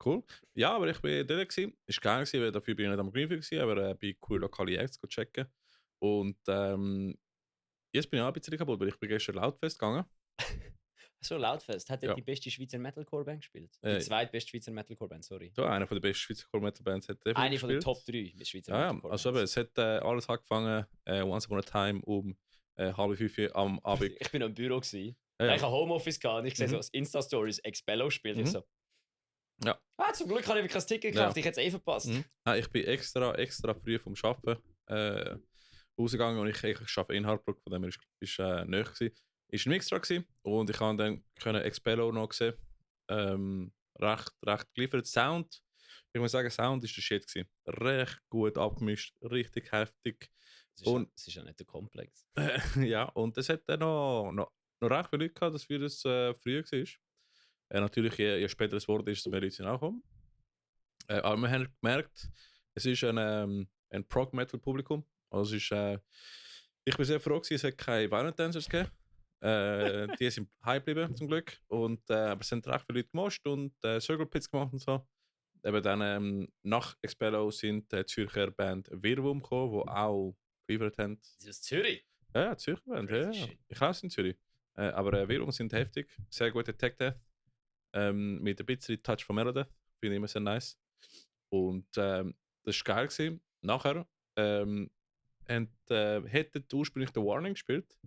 Cool. Ja, aber ich bin dort gewesen. Ist geil gewesen, weil dafür bin ich nicht am Greenfield gewesen, aber bei cool lokale Acts checken. Und jetzt bin ich auch ein bisschen kaputt, weil ich bin gestern Lautfest gegangen. So, Lautfest. Hat Ja. die beste Schweizer Metalcore-Band gespielt? Die Äh, zweitbeste Schweizer Metalcore-Band, sorry. So, einer der besten Schweizer Core Metal Bands hat definitiv Eine von den gespielt. Top 3 mit Schweizer Ja, ja, Metalcore. also eben, es hat alles angefangen, Once Upon a Time um 4:30 am Abend. Ich bin noch im Büro gewesen. Ja, Ich hatte Homeoffice gehabt und ich sehe Mhm. so als Insta-Stories Expello spielt. Ich Mhm. so. Ja. Zum Glück habe ich kein Ticket gekauft, ich hätte es verpasst. Mhm. Ich bin extra früh vom Arbeiten rausgegangen und ich arbeite in Hartbruck, von dem her ist näher gewesen. Ist ein Mixtra gewesen und ich habe dann Expello noch gesehen. Recht geliefert. Sound, ich muss sagen, Sound ist der Shit gewesen. Recht gut abgemischt, richtig heftig. Es ist ja nicht der Komplex. Ja, und es hat dann noch recht viele Leute gehabt, dass wir das früher war. Natürlich, je später es wurde, ist es mehr Leute nachgekommen. Aber wir haben gemerkt, es ist ein Prog-Metal-Publikum. Also es ist, ich bin sehr froh gewesen, es hat keine Violent Dancers gegeben. Die sind heim geblieben, zum Glück. Und, aber es sind recht viele Leute gemoscht und Circle Pits gemacht und so. Eben dann nach Expello sind die Zürcher Band Wirrwurm gekommen, die auch geliefert haben. Das ist aus Zürich. Ja, Zürcher Band, ja. Crazy shit. Ich glaube, es sind Zürich. Aber Wirrwurm sind heftig. Sehr gute Tech Death. Mit ein bisschen Touch von Melodeath. Finde ich immer sehr nice. Und das war geil gewesen. Nachher hätten ursprünglich The Warning gespielt.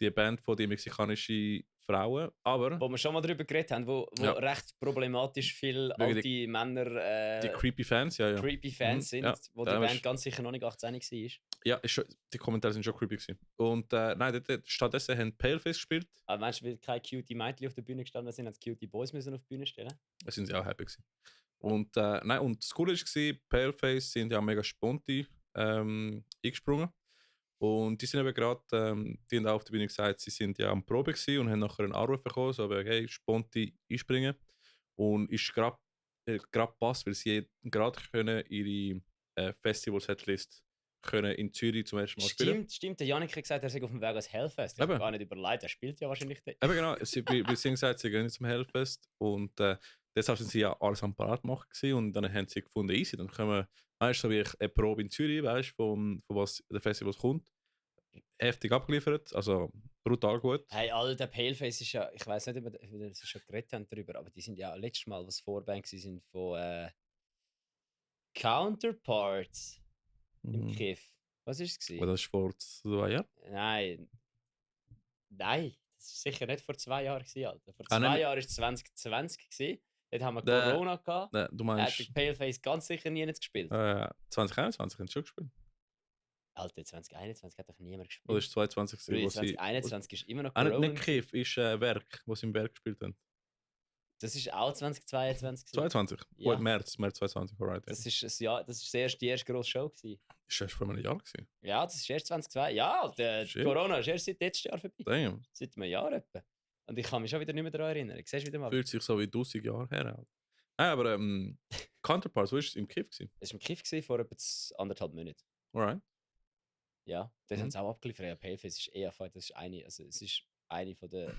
Die Band von den mexikanischen Frauen. Aber Wo wir schon mal darüber geredet haben, wo Ja. recht problematisch viele Wegen alte Männer die Creepy Fans, ja. creepy Fans sind, Ja, wo die da Band ist- ganz sicher noch nicht 18 war. Ja, die Kommentare sind schon creepy gewesen. Und nein, stattdessen haben Paleface gespielt. Aber meinst du, weil keine cutie Mädchen auf der Bühne gestanden sind, haben die cutie Boys müssen auf die Bühne stellen? Da sind sie auch happy gewesen. Und nein, und das Coole war, Paleface sind ja mega sponti eingesprungen. Und die sind eben gerade, die haben auch auf der Bühne gesagt, sie sind ja am Probe gewesen und haben nachher einen Anruf bekommen, so aber hey, sponti einspringen. Und ist gerade passt, weil sie gerade können ihre Festival-Setlist können in Zürich zum ersten Mal spielen. Stimmt. Der Janik hat gesagt, er sei auf dem Weg als Hellfest. Ich habe Eben. gar nicht überlegt, er spielt ja wahrscheinlich dort. Eben genau, wir sind gesagt, sie gehen zum Hellfest und deshalb sind sie ja alles am Parat machen gewesen, und dann haben sie gefunden, easy, dann können wir, weißt du, so wie ich eine Probe in Zürich, weißt du, von was der Festival kommt, heftig abgeliefert, also brutal gut. Hey, Alter, Paleface ist ja, ich weiß nicht, ob wir das schon geredet haben darüber, aber die sind ja letztes Mal, was Vorband sind von Counterparts im Mhm. Kiff. Was ist es? Aber das ist vor 2 Jahren. Nein, das ist sicher nicht vor 2 Jahren gewesen, Alter. Vor Ah, 2 nein. Jahren war es 2020 gewesen. Dort haben wir Der- Corona gehabt. Nein, du Da hat meinst der Paleface ganz sicher nie nicht gespielt. 2021 haben sie schon gespielt. Alter, 2021 hat doch niemand gespielt. Oder ist es 22 Bruder, wo sie... 2021 ist immer noch Ah, Corona. nicht Kiff, ist Werk, wo sie im Werk gespielt haben. Das ist auch 2022 gewesen. 22? Ja. Gut, März 2020, alright. Das ist das Jahr, das ist die erste grosse Show gewesen. Ist erst vor einem Jahr gewesen. Ja, das ist erst 2022. Ja, der Shit. Corona ist erst seit letztes Jahr vorbei. Damn, Seit einem Jahr etwa. Und ich kann mich schon wieder nicht mehr daran erinnern. Ich sehe wieder mal. fühlt sich so wie 1000 Jahre her an. Nein, aber Counterparts, wo ist es im Kiff gewesen? Das war im Kiff gewesen, vor etwa 1,5 Monaten. Alright. Ja, das Mhm. haben sie auch abgeliefert. Ja, Paleface ist eher das ist eine, also es ist eine von der.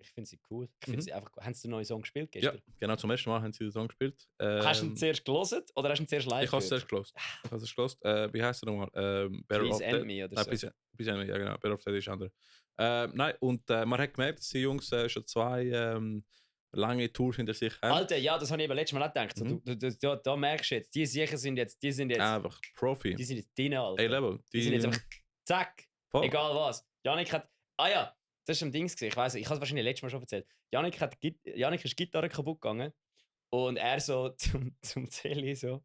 Ich finde sie cool. Ich finde Mhm. sie einfach. Haben sie den neuen Song gespielt Ja, gestern? genau, zum ersten Mal haben sie den Song gespielt. Hast du ihn zuerst gelesen oder hast du ihn zuerst live Ich habe es gehört? zuerst gelost. Ich habe es gelost. Wie heißt er nochmal? Better Please Off End Dead. Me oder Nein, so. Please End Me, ja genau. Better Off Dead ist andere. Nein, und man hat gemerkt, dass die Jungs schon 2 lange Tours hinter sich haben. Alter, ja, das habe ich eben letztes Mal auch gedacht. So, Mhm. da merkst du jetzt, die sicher sind jetzt, die sind jetzt Einfach Profi. drin, Alter. A-Level. Die sind jetzt einfach zack, voll. egal was. Janik hat, ja, das war ein Ding gewesen. Ich weiß, ich habe es wahrscheinlich letztes Mal schon erzählt. Janik ist die Gitarre kaputt gegangen und er so zum Zelli so,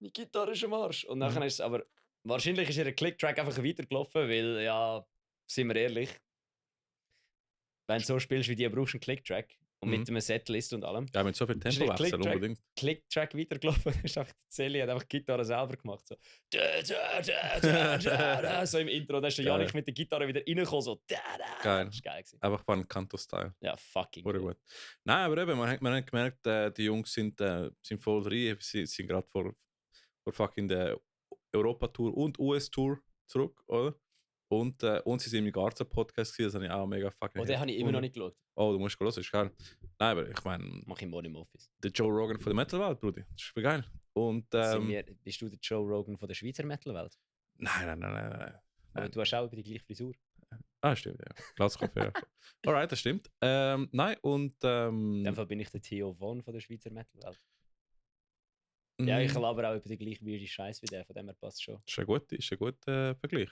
die Gitarre ist am Arsch. Und nachher ist es aber, wahrscheinlich ist ihr Clicktrack einfach weitergelaufen, weil, ja, sind wir ehrlich, wenn du so spielst wie die, brauchst du einen Clicktrack. Und mit einem Setlist und allem. Ja, mit so viel Ist Tempo ein wechseln Clicktrack- unbedingt. Clicktrack weitergelaufen. ist einfach der Zelli hat einfach die Gitarre selber gemacht. So, so im Intro. Da ist der Geil. Janik mit der Gitarre wieder reingekommen. So, Geil. Das war geil. Gewesen. Einfach von Kanto-Style. Ja, fucking. Wurde cool. gut. Nein, aber eben, man hat gemerkt, die Jungs sind voll drin. Sie sind gerade vor vor fucking der Europa-Tour und US-Tour zurück, oder? Und sie sind im Garza-Podcast gewesen, das habe ich auch mega fucking Oh, den habe ich immer noch nicht geschaut. Oh, du musst hören, ist geil. Nein, aber ich meine, Mach ich morgen im Office. der Joe Rogan von der Metal-Welt, Brudi, das ist voll geil. Und, Bist du der Joe Rogan von der Schweizer Metal-Welt? nein. Aber Nein. du hast auch über die gleiche Frisur. Ah, stimmt, ja. Glaskopf, ja. Alright, das stimmt. Nein, und, In dem Fall bin ich der Theo Von von der Schweizer Metal-Welt. Ja, ich laber auch über die gleiche weirde Scheiß wie der, von dem her passt schon. ist ein guter Vergleich.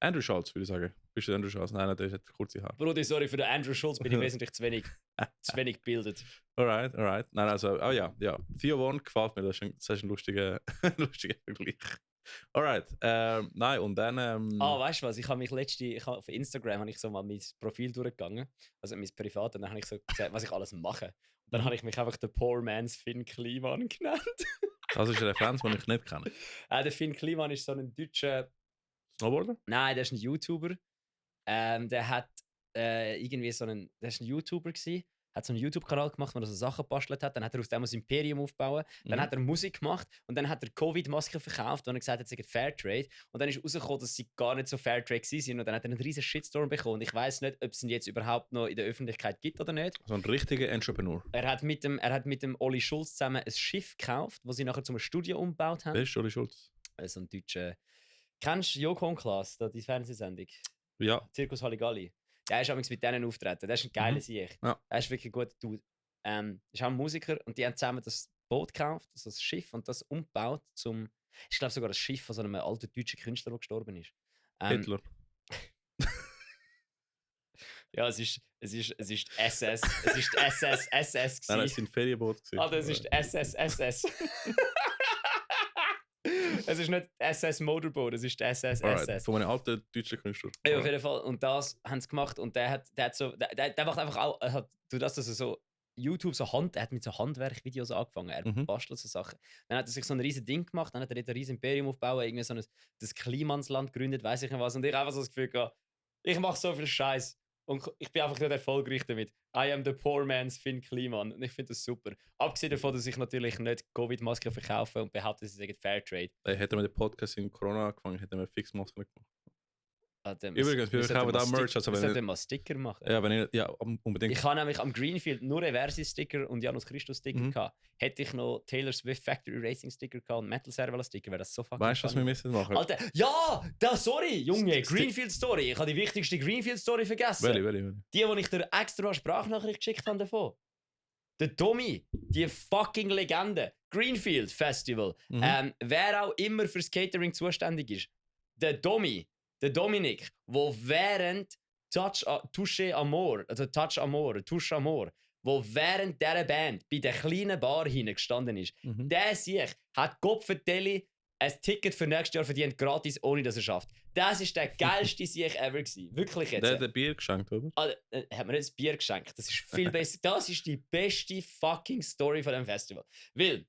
Andrew Schultz, würde ich sagen. Bist du Andrew Schultz? Nein, der hat kurze Haare. Brudi, sorry, für den Andrew Schulz bin ich wesentlich zu wenig gebildet. Alright. Nein, also, ja. Theo Von gefällt mir, das ist ein lustiger Vergleich. Alright, nein, und dann. Weißt du was? Ich habe auf Instagram habe ich so mal mein Profil durchgegangen, also mein Privat, und dann habe ich so gesagt, was ich alles mache. Und dann habe ich mich einfach der Poor Man's Finn Kliman genannt. Das ist eine Referenz, die ich nicht kenne. Der Finn Kliman ist so ein deutscher. Snowboarder? Nein, der ist ein YouTuber. Der hat irgendwie der ist ein YouTuber gewesen, hat so einen YouTube-Kanal gemacht, wo er so Sachen gebastelt hat. Dann hat er aus dem ein Imperium aufgebaut. Dann hat er Musik gemacht und dann hat er Covid-Masken verkauft, und er gesagt hat, sie sind Fairtrade. Und dann ist rausgekommen, dass sie gar nicht so Fairtrade waren. Und dann hat er einen riesen Shitstorm bekommen. Und ich weiß nicht, ob es ihn jetzt überhaupt noch in der Öffentlichkeit gibt oder nicht. So ein richtiger Entrepreneur. Er hat mit dem Olli Schulz zusammen ein Schiff gekauft, das sie nachher zum Studio umgebaut haben. Wer ist Olli Schulz? So ein deutscher. Kennst du Joko und Klaas, die Fernsehsendung? Ja. Zirkus Halligalli. Der ist übrigens mit denen auftreten. Der ist ein geiler Sieg. Ja. Er ist wirklich ein guter Dude. Ist auch ein Musiker, und die haben zusammen das Boot gekauft, also das Schiff, und das umgebaut zum. Ich glaube sogar das Schiff von so einem alten deutschen Künstler, der gestorben ist. Hitler. Ja, es ist SS. Es ist SS. Nein, es sind Ferienboot. Das ist SS. Es ist nicht SS Motorboat, es ist SS. Alright, von einem alten deutschen Künstler. Ja, auf jeden Fall. Und das haben sie gemacht, und der macht einfach auch, durch das, dass er so YouTube er hat mit so Handwerkvideos angefangen, er bastelt so Sachen. Dann hat er sich so ein riesen Ding gemacht, dann hat er dort ein riesen Imperium aufgebaut, irgendwie so das Klimansland gegründet, weiß ich nicht was. Und ich einfach so das Gefühl gehabt, ich mache so viel Scheiß und ich bin einfach nicht erfolgreich damit. I am the poor man's Finn Kliman. Und ich finde das super. Abgesehen davon, dass ich natürlich nicht Covid-Masken verkaufe und behaupte, sie sagen Fairtrade. Hätten wir den Podcast in Corona angefangen, hätten wir fix Masken gemacht. Übrigens, wir haben da Merch. Also wenn wir mal Sticker machen. Ja, unbedingt. Ich habe nämlich am Greenfield nur Reversi-Sticker und Janus Christus-Sticker gehabt. Hätte ich noch Taylor Swift Factory Racing-Sticker gehabt und Metal Servala-Sticker, wäre das so fucking. Weißt du, was wir müssen machen? Alter, ja! Sorry, Junge, Greenfield-Story. Ich habe die wichtigste Greenfield-Story vergessen. Welche? Die, wo ich dir extra eine Sprachnachricht geschickt habe davon. Der Tommy, die fucking Legende. Greenfield Festival. Wer auch immer fürs Catering zuständig ist. Der Dominik, der während Touche Amor, wo während dieser Band bei der kleinen Bar hinten gestanden ist, der sich hat Kopfvertelli ein Ticket für nächstes Jahr verdient, gratis, ohne dass er schafft. Das ist der geilste Sieg ever gewesen. Wirklich jetzt. Der hat ein Bier geschenkt, oder? Also, hat mir nicht ein Bier geschenkt. Das ist viel besser. Das ist die beste fucking Story von dem Festival. Weil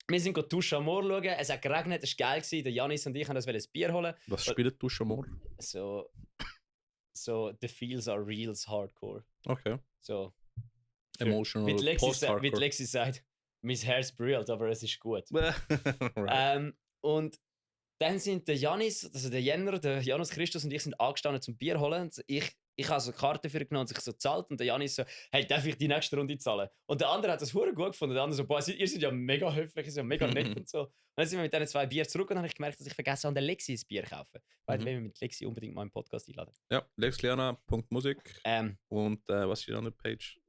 wir sind Touche Amor schauen, es hat geregnet, es war geil gewesen. Der Janis und ich haben ein Bier holen. Was spielt Touche Amor? So The Feels Are Reals Hardcore. Okay. So. Emotional Wie Lexi sagt, mein Herz brüllt, aber es ist gut. Right. Und dann sind der Janis, also der Janus Christus und ich sind angestanden zum Bier holen. Und ich habe so eine Karte für ihn genommen und sich so gezahlt. Und der Janis so, hey, darf ich die nächste Runde zahlen? Und der andere hat das verdammt gut gefunden. Der andere so, boah, ihr seid ja mega höflich, ihr seid ja mega nett und so. Und dann sind wir mit diesen 2 Bier zurück, und dann habe ich gemerkt, dass ich vergessen habe, der Lexi ein Bier zu kaufen. Weil wir mit Lexi unbedingt mal im Podcast einladen. Ja, lexliana.musik. Und was ist die andere Page?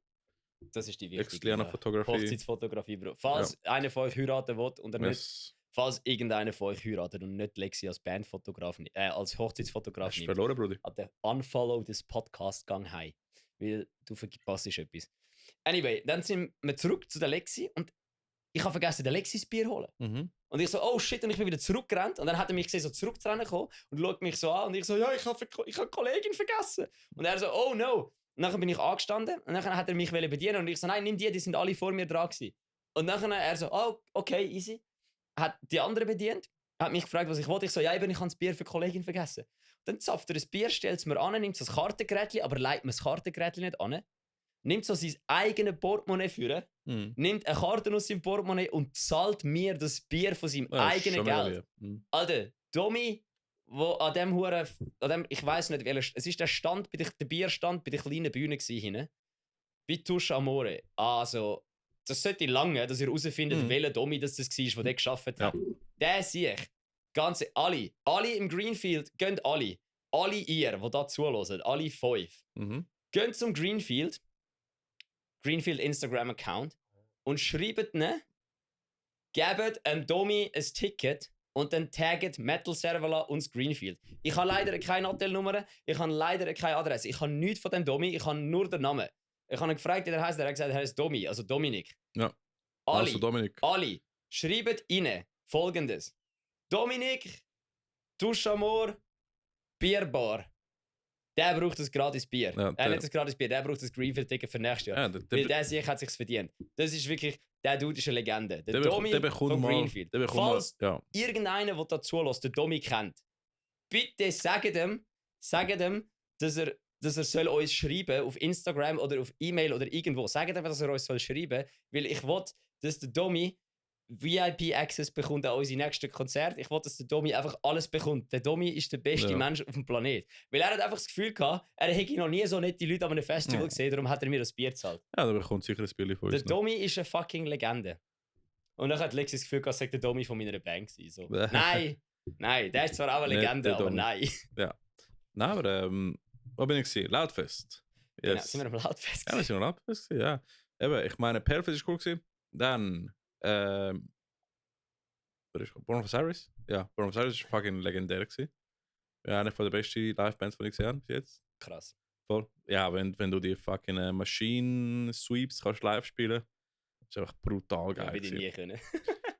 Das ist die wichtige. Lexliana Fotografie. Hochzeitsfotografie, Bro. Falls einer von euch heiraten will und nicht... Falls irgendeiner von euch heiratet und nicht Lexi als Bandfotograf, als Hochzeitsfotograf nimmt. Hast du verloren, Bruder? Hat der Unfollow des Podcasts gang heim. Weil du verpasst etwas. Anyway, dann sind wir zurück zu der Lexi und ich habe vergessen, der Lexi das Bier holen. Und ich so, oh shit, und ich bin wieder zurückgerannt. Und dann hat er mich gesehen, so zurückzurennen kommen und schaut mich so an. Und ich so, ja, ich habe eine Kollegin vergessen. Und er so, oh no. Und dann bin ich angestanden und dann hat er mich bedienen. Und ich so, nein, nimm die sind alle vor mir dran gewesen. Und dann er so, oh, okay, easy. Hat die andere bedient, hat mich gefragt, was ich wollte. Ich so, ja, ich habe das Bier für die Kollegin vergessen. Dann zapft er ein Bier, stellt es mir an, nimmt das Kartengerätchen, aber leitet mir das Kartengerätchen nicht an. nimmt so sein eigenes Portemonnaie führen, Mhm. nimmt eine Karte aus seinem Portemonnaie und zahlt mir das Bier von seinem Ja, ist eigenen schon mega Geld. lieb. Mhm. Alter, Domi, wo an dem Huren, ich weiß nicht, es ist der Stand, der Bierstand bei der kleinen Bühne hinten. Bei Tusche Amore. Also, das sollte lange, dass ihr herausfindet, Mhm. welcher Domi das war, der geschafft hat. Ja. Der sehe ich. Alle im Greenfield, gehen alle. Alle ihr, die da zuhören, alle 5. Mhm. Geht zum Greenfield Instagram-Account und schreibt ihnen, gebt einem Domi ein Ticket und dann taggt Metal Servala und das Greenfield. Ich habe leider keine Hotelnummer, ich habe leider keine Adresse, ich habe nichts von dem Domi, ich habe nur den Namen. Ich habe ihn gefragt, wie der heißt, er hat gesagt, er heißt Domi, also Dominik. Ja. Alle, Also Dominik. alle, schreibt ihnen folgendes: Dominik, Duschamor, Bierbar. Der braucht ein gratis Bier. Ja, Nicht ein gratis Bier, der braucht ein Greenfield-Ticket für nächstes Jahr. Ja, Weil der sich hat sich's verdient. Das ist wirklich, der Dude ist eine Legende. Der Domi der bekommt von mal. Greenfield. Der bekommt mal. Falls Ja. irgendeiner, der dazu lässt, den Domi kennt, bitte sagt ihm, dass er soll uns schreiben auf Instagram oder auf E-Mail oder irgendwo. Sagt ihm, dass er uns soll schreiben, weil ich will, dass der Domi VIP-Access bekommt an unsere nächsten Konzerte. Ich will, dass der Domi einfach alles bekommt. Der Domi ist der beste Ja. Mensch auf dem Planet. Weil er hat einfach das Gefühl gehabt, er hätte noch nie so nette Leute an einem Festival Ja. gesehen, darum hat er mir das Bier gezahlt. Ja, der bekommt sicher ein Bier von Der uns. noch. Domi ist eine fucking Legende. Und dann hat Lexi das Gefühl gehabt, er sei der Domi von meiner Band gewesen. So. Nein, der ist zwar auch eine Nicht Legende, der aber Domi. nein. Nein, aber wo bin ich gewesen? Lautfest. Genau, Yes. sind wir am Lautfest. Ja, wir sind am Lautfest gewesen, ja. Eben, ich meine, Perfect ist cool gewesen. Dann, wer ist Born of Osiris? Ja, Born of Osiris ist fucking legendär gewesen. Ja, eine von der besten Live-Bands, die ich gesehen habe bis jetzt. Krass. Voll. Ja, wenn du die fucking Machine Sweeps kannst live spielen, ist einfach brutal Ja, geil würde ich gewesen. nie können.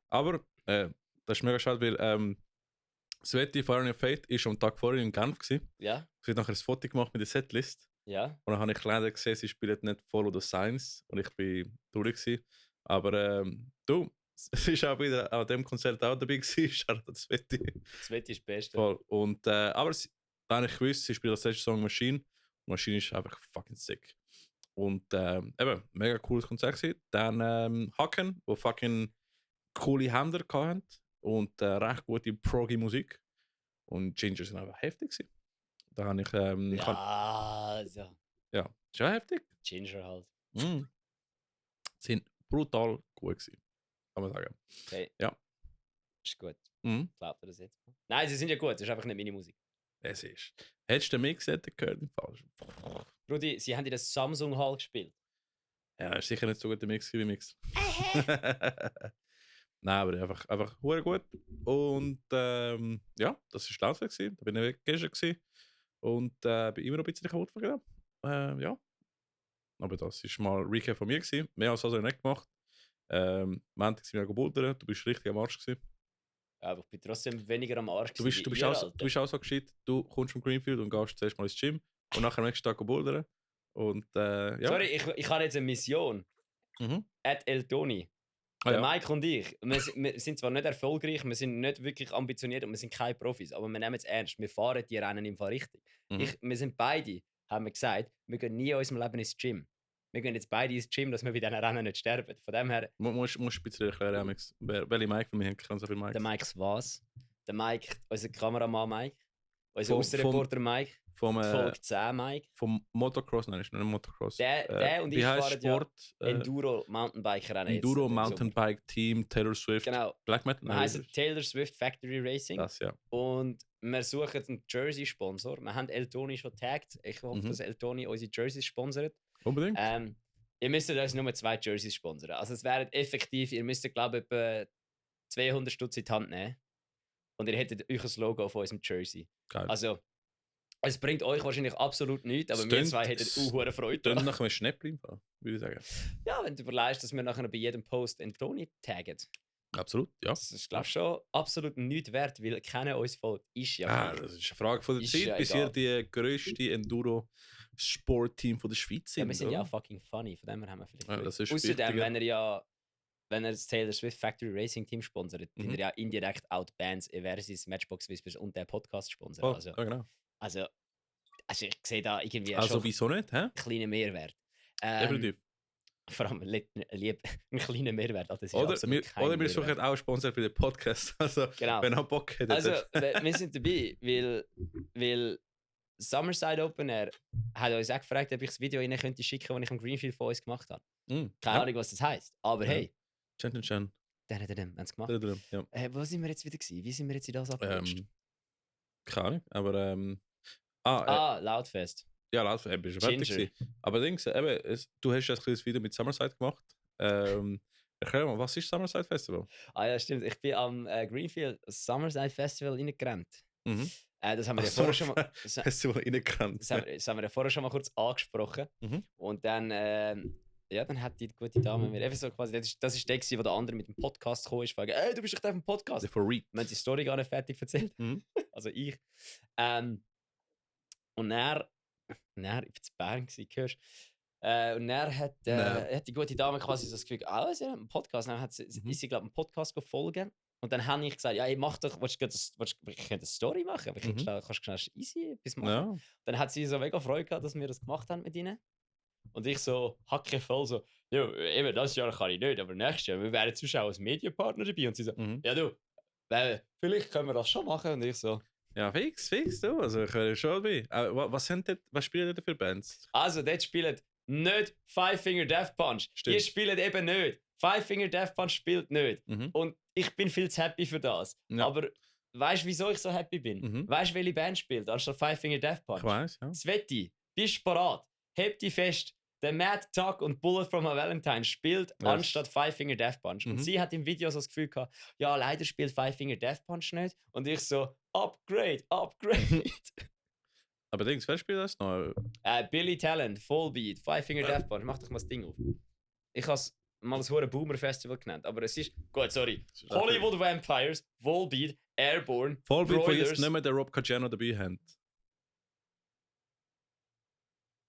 Aber, das ist mega schade, weil Sveti Fire of Fate ist am Tag vorher in Genf gewesen. Ja, Sie hat nachher ein Foto gemacht mit der Setlist. ja. Und dann habe ich leider gesehen, sie spielen nicht Follow the Signs. Und ich bin durch gewesen. Aber du, es ist auch wieder an dem Konzert auch dabei gewesen. Schade, das Sveti. Das Wetter ist das Beste. Voll. Und, aber da habe ich gewusst, sie spielt als letzter Song Machine. Und Machine ist einfach fucking sick. Und eben, mega cooles Konzert gewesen. Dann Hacken, wo fucking coole Händler hatten. Und recht gute Proggy-Musik. Und Ginger sind einfach heftig gewesen. Da habe ich, Ja, schon heftig. Ginger halt. Mm. Sind brutal gut gewesen, kann man sagen. Okay. Ja. Ist gut. Mhm. Glaubt ihr das jetzt? Nein, sie sind ja gut, das ist einfach nicht meine Musik. Es ist. Hättest du den Mix gehört im Fall? Brudi, sie haben in der Samsung Hall gespielt. Ja, ist sicher nicht so gut der Mix wie Mix. Nein, aber einfach hure gut. Und ja, das war Lautfest gewesen. Da bin ich gestern gewesen. Und bin immer noch ein bisschen kaputt gegangen. Ja. Aber das war mal ein Recap von mir gewesen. Mehr als also nicht gemacht. Montag sind wir gebouldert. Du bist richtig am Arsch gewesen. Ja, aber ich bin trotzdem weniger am Arsch. Du bist gewesen wie ihr, Alter. auch so gescheit. Du kommst vom Greenfield und gehst zuerst mal ins Gym. Und nachher am nächsten Tag bouldern. Und ja. Sorry, ich habe jetzt eine Mission. Mhm. El Toni. Ah, Der ja. Mike und ich, wir sind zwar nicht erfolgreich, wir sind nicht wirklich ambitioniert und wir sind keine Profis, aber wir nehmen es ernst. Wir fahren die Rennen im Fall richtig. Mhm. Wir sind beide, haben wir gesagt, wir gehen nie in unserem Leben ins Gym. Wir gehen jetzt beide ins Gym, dass wir bei diesen Rennen nicht sterben. Von dem her, Musst ein bisschen erklären, Amix. Welche Mike von mir haben kann so viel Mike? der Mike was? Der Mike, unser Kameramann Mike, unser Vom- Außenreporter Mike, Vom, Folge 10 Mike, vom Motocross, nein, ist nicht Motocross. Der und wie ich heißt fahren ja Sport? Enduro Mountainbiker Rennen. jetzt Enduro im Sommer. Mountainbike Team, Taylor Swift, Genau, Black Metal. wir Nein, heißen Taylor Swift Factory Racing. das, ja. Und wir suchen einen Jersey-Sponsor. Wir haben El Toni schon tagged. Ich hoffe, Mhm. dass El Toni unsere Jerseys sponsert. Unbedingt. Ihr müsst uns nur 2 Jerseys sponsern. Also es wären effektiv, ihr müsst, glaube ich, etwa 200 Stutz in die Hand nehmen. Und ihr hättet euch ein Logo auf unserem Jersey. Geil. Also, es bringt euch wahrscheinlich absolut nichts, aber Es wir tönt- zwei hätten hohe Freude. Dann nach einem Schnäppchen, würde ich sagen. Ja, wenn du überlegst, dass wir nachher bei jedem Post El Toni taggen. Absolut, ja. Das ist, glaube ich, schon absolut nichts wert, weil keiner uns folgt. Ist ja Ah, nicht. das ist eine Frage von der Ist Zeit, ja bis egal. ihr die grösste Enduro-Sport-Team von der Schweiz Ja, sind. wir sind ja oder? auch fucking funny, von dem her haben wir vielleicht Ja, Glück. das ist Außerdem, wichtiger. wenn er das Taylor Swift Factory Racing Team sponsert, Mhm. sind er ja indirekt auch die Bands Eversis, Matchbox Whispers und der Podcast sponsor. Oh, ja, genau. Also ich sehe da irgendwie Also schon wieso nicht, hä? einen kleinen Mehrwert. Definitiv. Vor allem lieb einen kleinen Mehrwert. Das ist Oder absolut kein wir suchen Mehrwert. auch Sponsor für den Podcast. Also, Genau. wenn ihr Bock hättet. Also, wir sind dabei, weil Summerside Open Air hat uns auch gefragt, ob ich das Video Ihnen könnte schicken, das ich am Greenfield von uns gemacht habe. Keine Ahnung, was das heisst. Aber Ja. hey, Chen. haben es gemacht. Ja. Wo sind wir jetzt wieder gewesen? Wie sind wir jetzt in das abgerutscht? Keine Ahnung, aber Loudfest. ja, laut bist du fertig Ginger. gewesen. Aber Dings, eben, du hast ja ein kleines Video mit Summerside gemacht. Erklär mal, was ist Summerside Festival? Ah ja, stimmt. Ich bin am Greenfield Summerside Festival reingerannt. Mhm. Das haben wir ja Ach, vorher schon mal... Festival reingerannt. Das haben wir ja vorher schon mal kurz angesprochen. Mhm. Und dann, ja, dann hat die gute Dame mir einfach so quasi, das ist der gewesen, wo der andere mit dem Podcast kam, ist, fragen, ey, du bist doch auf dem Podcast. Der Freak. Wir haben die Story gar nicht fertig erzählt. Mhm. Also ich. Und er ich war zu Bern, hörst und er hat die gute Dame quasi so das Gefühl, sie hat einen Podcast. Dann ist sie, glaube ich, einen Podcast folgen. Und dann habe ich gesagt, ja, ich mach doch, ich könnte eine Story machen, aber kannst du schnell easy etwas machen. Ja. Dann hat sie so mega Freude gehabt, dass wir das gemacht haben mit ihnen. Und ich so, hacke voll so, ja, eben, das Jahr kann ich nicht, aber nächstes Jahr, wir wären Zuschauer als Medienpartner dabei. Und sie so, ja du, vielleicht können wir das schon machen. Und ich so, Ja, fix, du. Also ich wäre schon dabei. Was spielen denn für Bands? also dort spielt nicht Five Finger Death Punch. Stimmt. Die spielen eben nicht. Five Finger Death Punch spielt nicht. Mhm. Und ich bin viel zu happy für das. Ja. Aber weißt du, wieso ich so happy bin? Mhm. Weißt du, welche Band spielt anstatt Five Finger Death Punch? Ich weiss, ja. Sveti, bist du parat? Heb dich fest. Der Mad Tuck und Bullet from a Valentine spielt Yes. anstatt Five Finger Death Punch. Und Mhm. sie hat im Video so das Gefühl gehabt, ja, leider spielt Five Finger Death Punch nicht. Und ich so, Upgrade. Aber Dings, wer spielt das noch? Billy Talent, Fullbeat, Five Finger Death Punch. Mach doch mal das Ding auf. Ich habe es mal ein hure Boomer Festival genannt, aber es ist, gut, sorry. Hollywood Vampires, Volbeat, Airborne, Vollbeat, wo Broilers. jetzt nicht mehr der Rob Caggiano dabei haben.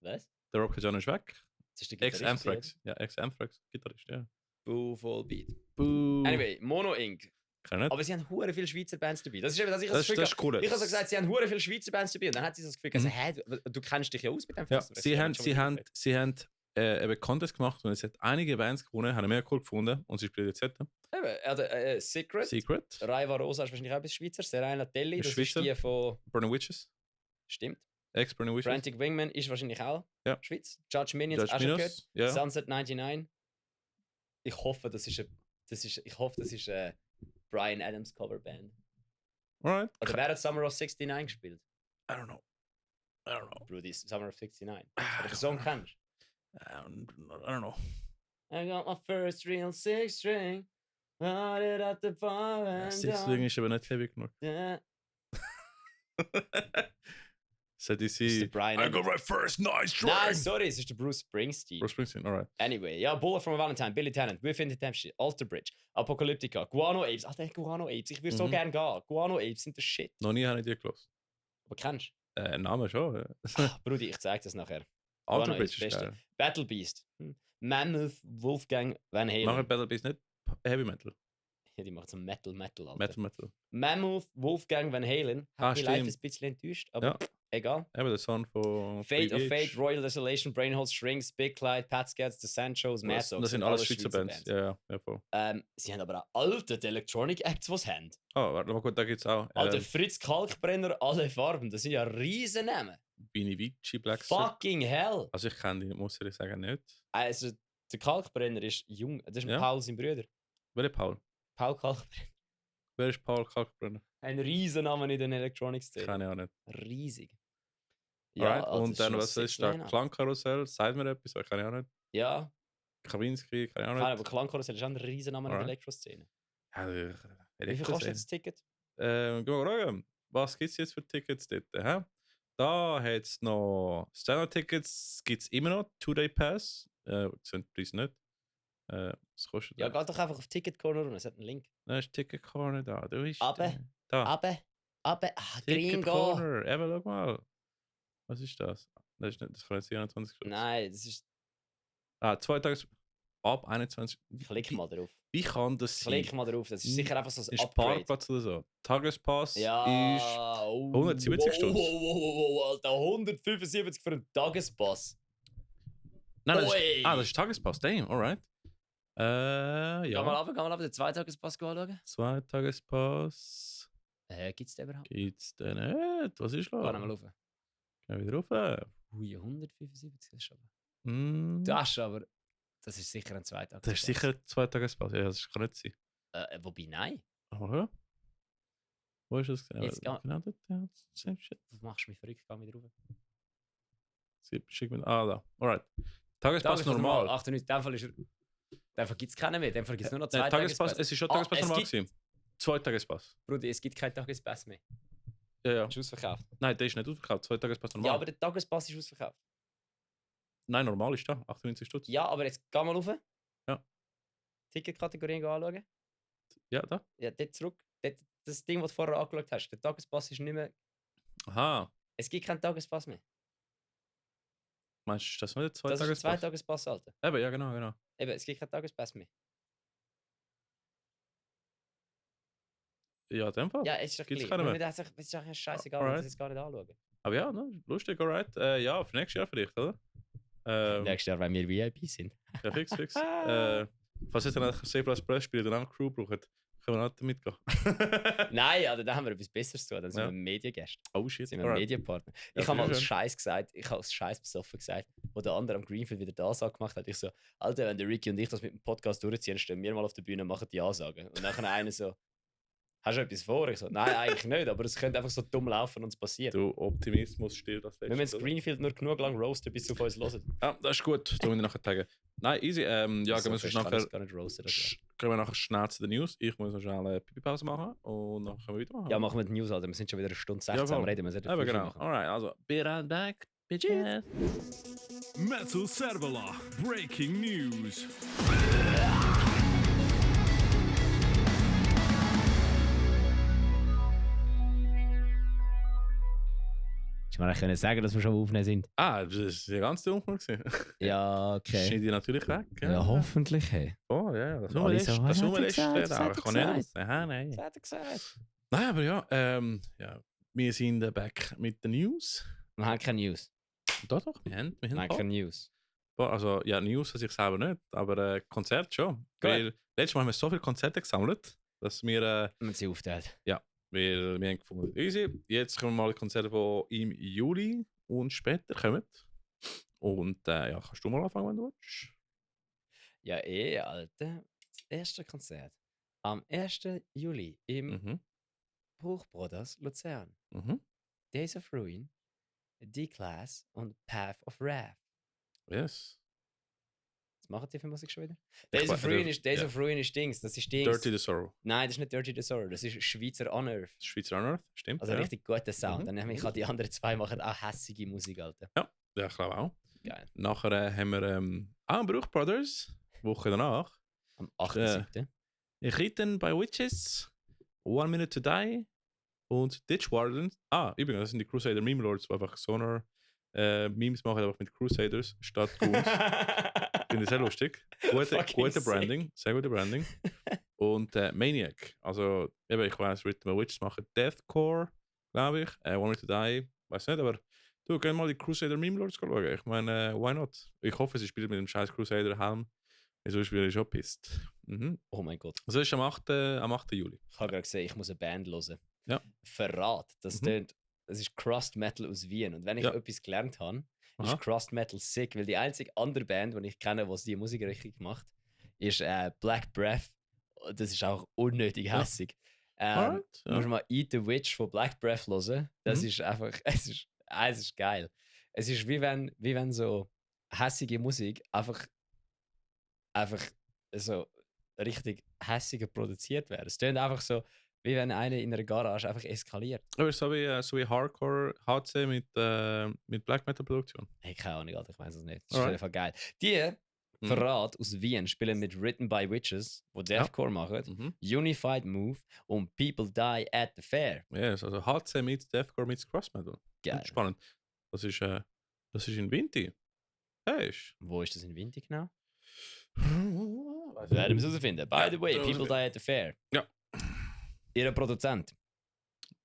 Was? Der Rob Caggiano ist weg. Das ist der Gitarrist, Ex-Anthrax. Ja, Ex-Anthrax, Gitarrist, ja. Boo, Volbeat. Buh. Anyway, Mono Inc. Kann nicht. Aber sie haben hure viele Schweizer Bands dabei. Das ist eben, dass ich Das das ist cool. Ich habe so gesagt, sie haben hure viele Schweizer Bands dabei. Und dann hat sie so das Gefühl, also, hä, du kennst dich ja aus mit dem Ja, Festival. sie haben eben Contest gemacht und es hat einige Bands gewonnen, haben mega cool gefunden und sie spielen jetzt Eben, Secret. Secret, Raiva Rosa ist wahrscheinlich auch ein Schweizer. Serena Telly, Ist das Schweizer. ist die von... Burning Witches, Stimmt. Ex-Burning Witches, Frantic Wingman ist wahrscheinlich auch Ja. Schweiz. Judge Minions, Judge auch schon Minus, gehört. ja. Sunset 99. Ich hoffe, das ist eine Bryan Adams Coverband. Alright. Oder wer hat Summer of 69 gespielt? I don't know. Brudi, Summer of 69. I Ob du den don't Song know. kennst? I don't know. I got my first real six string. Bought it at the bar and Deswegen ist aber nicht heavy genug. Sollte ich Das ist sie... der Bryan I Adams. got my first nice string. Nein, sorry, es ist der Bruce Springsteen. Bruce Springsteen, alright. Anyway, ja, Bullet from a Valentine, Billy Talent, Within the Tempest, Alter Bridge, Apocalyptica, Guano Apes. Ach, der Guano Apes, ich würde so Mhm. gerne gehen. Guano Apes sind der Shit. Noch nie habe ich die gehört. Aber kennst Name schon. Ja. du? Brudi, ich zeig das nachher. Alter Guano Bridge Apes, ist Beste. geil. Battle Beast, Mammoth, Wolfgang, Van Halen. Machen Battle Beast nicht Heavy Metal. Ja, die macht so Metal, Alter. Metal. Mammoth, Wolfgang, Van Halen. Hat mich live stimmt. ein bisschen enttäuscht, aber Ja. egal. Eben der Sound von Fate of 3DH. Fate, Royal Desolation, Brainhold Strings, Big Clyde, Pat Scats, The Sanchos, Mad Das, Dogs. das sind alles Schweizer Bands. Ja, voll. Sie haben aber auch alte Electronic Acts, die sie haben. Oh, warte mal gut, da gibt's auch. Alter, Fritz Kalkbrenner, alle Farben. Das sind ja riesen Namen. Bini Vici, Black Circle. Fucking hell. Also ich kenne die, muss ich sagen, nicht. Also, der Kalkbrenner ist jung. Das ist Ja. Paul, sein Bruder. Wer ist Paul? Paul Kalkbrenner. Wer ist Paul Kalkbrenner? Ein riesen Name in der Electronic-Szene. Kenne ich auch nicht. Riesig. Alright, also, und dann, schon was sick, ist da? Lena. Klangkarussell, sagt mir etwas, kenne ich auch nicht. Ja, Kawinski, kenne ich auch keine, nicht. aber Klangkarussell ist auch ein riesen Name in der Alright. Elektroszene. Ja, Wie viel kostet das Ticket? Gehen wir schauen, was gibt es jetzt für Tickets dort? Hä? Da hat es noch Standard-Tickets, gibt es immer noch, 2-Day Pass. Sind die Preise nicht. Was kostet Ja, das? geh doch einfach auf Ticket Corner und es hat einen Link. Da ist Ticket Corner da. Du bist Aber, da. Aber, Ticket Gringo. Corner, eben, schau mal. Was ist das? Das, ist nicht, das kann jetzt 24 Stunden. Nein, das ist. 2 Tage ab 21. Klick mal drauf. Wie kann das sein? Klick mal drauf. Das ist sicher einfach so ein Ist Upgrade. Parkplatz oder so? Tagespass Ja, ist oh, 170 Stunden. Wow, Alter, 175 für einen Tagespass. Nein, Ui. das ist Tagespass, damn, alright. Geh mal Ja. runter, den Zweitagespass anschauen. 2 Tagespass. Gibt es den überhaupt? Gibt's den nicht? Was ist Geh los? mal rauf. Geh wieder rauf. Ui, 175 ist aber. Mm, Das ist sicher ein Zweitagespass. das ist sicher 2 Tagespass. Ja, das kann nicht sein. Wobei, nein. Aber wo ist das? Jetzt Genau dort. Ja, same shit. Du machst mich verrückt, geh wieder rauf. Schick mir. Da. Alright. Tagespass normal. 98, in dem Fall ist er. In dem Fall gibt es keinen mehr. In dem Fall gibt es nur noch Nein, zwei Tagespass, Tagespässe. es ist schon Tagespass es normal gibt- gewesen. 2 Tagespass. Bruder, es gibt keinen Tagespass mehr. Ja. Ist ausverkauft. Nein, der ist nicht ausverkauft. 2 Tagespass normal. Ja, aber der Tagespass ist ausverkauft. Nein, normal ist da. 98 Stutz. Ja, aber jetzt geh mal rauf. Ja. Ticketkategorien anschauen. Ja, da. Ja, dort zurück. Dort, das Ding, das du vorher angeschaut hast. Der Tagespass ist nicht mehr. Aha. Es gibt keinen Tagespass mehr. Meinst du, das nicht der 2 Das ist ein Tagespass? Zweitagespass, Alter. Eben, ja, genau. Eben, es gibt keinen Tagespass mehr. Ja, in dem Fall. Ja, es ist doch Gibt's gleich. keinen mehr? Es ist doch scheißegal, Alright. wenn das jetzt gar nicht anschauen. Aber ja, ne, lustig, alright. Ja, für nächstes Jahr vielleicht, oder? Nächstes Jahr, wenn wir VIP sind. Ja, fix. Falls jetzt dann ein Save Last Press spielt und auch Crew braucht, können wir auch mitgehen. Nein, Alter, da haben wir etwas Besseres zu tun. Dann sind Ja. wir Mediengäste. Oh shit, Sind wir alright. Medienpartner. Ja, Ich habe mal finde aus ich Scheiß gesagt, ich habe aus Scheiß besoffen gesagt, wo der andere am Greenfield wieder die Ansage gemacht hat. Ich so, Alter, wenn der Ricky und ich das mit dem Podcast durchziehen, stehen wir mal auf der Bühne und machen die Ansage. Und dann einer so, hast du etwas vor? Ich so, nein, eigentlich nicht, aber es könnte einfach so dumm laufen und es passiert. Du Optimismus stirbt das Wir müssen das oder? Greenfield nur genug lang roasten, bis sie auf uns hören. Ja, das ist gut. Da muss ich nachher sagen. Nein, easy. Ja, gehen wir so sonst fest kann nachher. ich's gar nicht roasten. Also. Gehen wir nachher schnell zu den News. Ich muss noch schnell eine Pipi-Pause machen und dann können wir weitermachen. Ja, machen wir die News, Alter. Wir sind schon wieder eine Stunde 16 voll. am Reden. Wir sollten Aber viel genau. machen. Alright, also, be right back, bitches. Metal Servola, breaking news. Ich meine, ich können sagen, dass wir schon aufnehmen sind. Das ist ja ganz dumm gewesen. Ja, Okay. Schneide ich natürlich weg. Ja, hoffentlich. Hey. Oh ja, das Alle so, das hat er wir gesagt, erst das hat er kann nicht. gesagt. Aha, nein. Das hat er gesagt. Nein, aber ja, wir sind back mit den News. Wir haben keine News. Doch, wir haben Wir haben keine News. Also, ja, News an sich selber nicht, aber Konzert schon. Weil letztes Mal haben wir so viele Konzerte gesammelt, dass wir, Wir haben sie aufteilt. weil wir haben gefunden, easy, jetzt kommen mal die Konzerte, die im Juli und später kommen. Und ja, kannst du mal anfangen, wenn du willst? Ja, Alter. Das erste Konzert. Am 1. Juli im Mhm. Bruch Brothers Luzern. Mhm. Days of Ruin, D-Class und Path of Wrath. Yes. Was machen die für Musik schon wieder? Days of ja. Ruin ist Dings. Das ist Dings. Dirty the Sorrow. Nein, das ist nicht Dirty the Sorrow. Das ist Schweizer Unearth. Schweizer Unearth, stimmt. Also ja. richtig guter Sound. Mhm. Dann nämlich die anderen zwei machen auch hässige Musik, Alter. Ja, ich glaube auch. Geil. Nachher haben wir auch Bruch Brothers, Woche danach. Am 8.7. Ritten by Witches, 1 Minute to Die und Ditch Warden. Übrigens, das sind die Crusader Meme Lords, die einfach Sonar Memes machen, einfach mit Crusaders statt Goons. Finde ich sehr lustig. Fucking Gute sick. Branding, sehr gute Branding. Und Maniac, also eben, ich weiß, Ritten by Witches machen Deathcore, glaube ich. 1 Minute to Die, weiß nicht, aber du, gerne mal die Crusader Meme Lords schauen. Ich meine, why not? Ich hoffe, sie spielen mit dem scheiß Crusader Helm. Sonst wäre ich schon pisst. Mhm. Oh mein Gott. Also das ist am 8. Juli. Ich habe gerade gesehen, ich muss eine Band hören. Ja. Verrat. Das ist Crust Metal aus Wien. Und wenn ich Ja. etwas gelernt habe, Aha. ist Crust Metal sick. Weil die einzige andere Band, die ich kenne, die die Musik richtig macht, ist Black Breath. Das ist auch unnötig Ja. hässig. Alright, ja. Musst du mal Eat the Witch von Black Breath hören. Das Mhm. ist einfach, es ist geil. Es ist wie wenn so hässige Musik einfach so richtig hässiger produziert wäre. Es klingt einfach so, wie wenn einer in einer Garage einfach eskaliert. Aber so wie Hardcore HC mit Black Metal Produktion. Hey, keine Ahnung, Alter, ich weiß es nicht. Das ist auf Alright. jeden Fall geil. Die Mhm. Verrat aus Wien spielen mit Written by Witches, wo Deathcore machen, Mhm. Unified Move und People Die at the Fair. Yes, also HC mit Deathcore mit Cross Metal. Geil. Spannend. Das ist in Vinti. Hey. Wo ist das in Winter genau? Weiss Wir werden ich es nicht. herausfinden. By the way, Ja, People Die at the Fair. Ja. Ihr Produzent.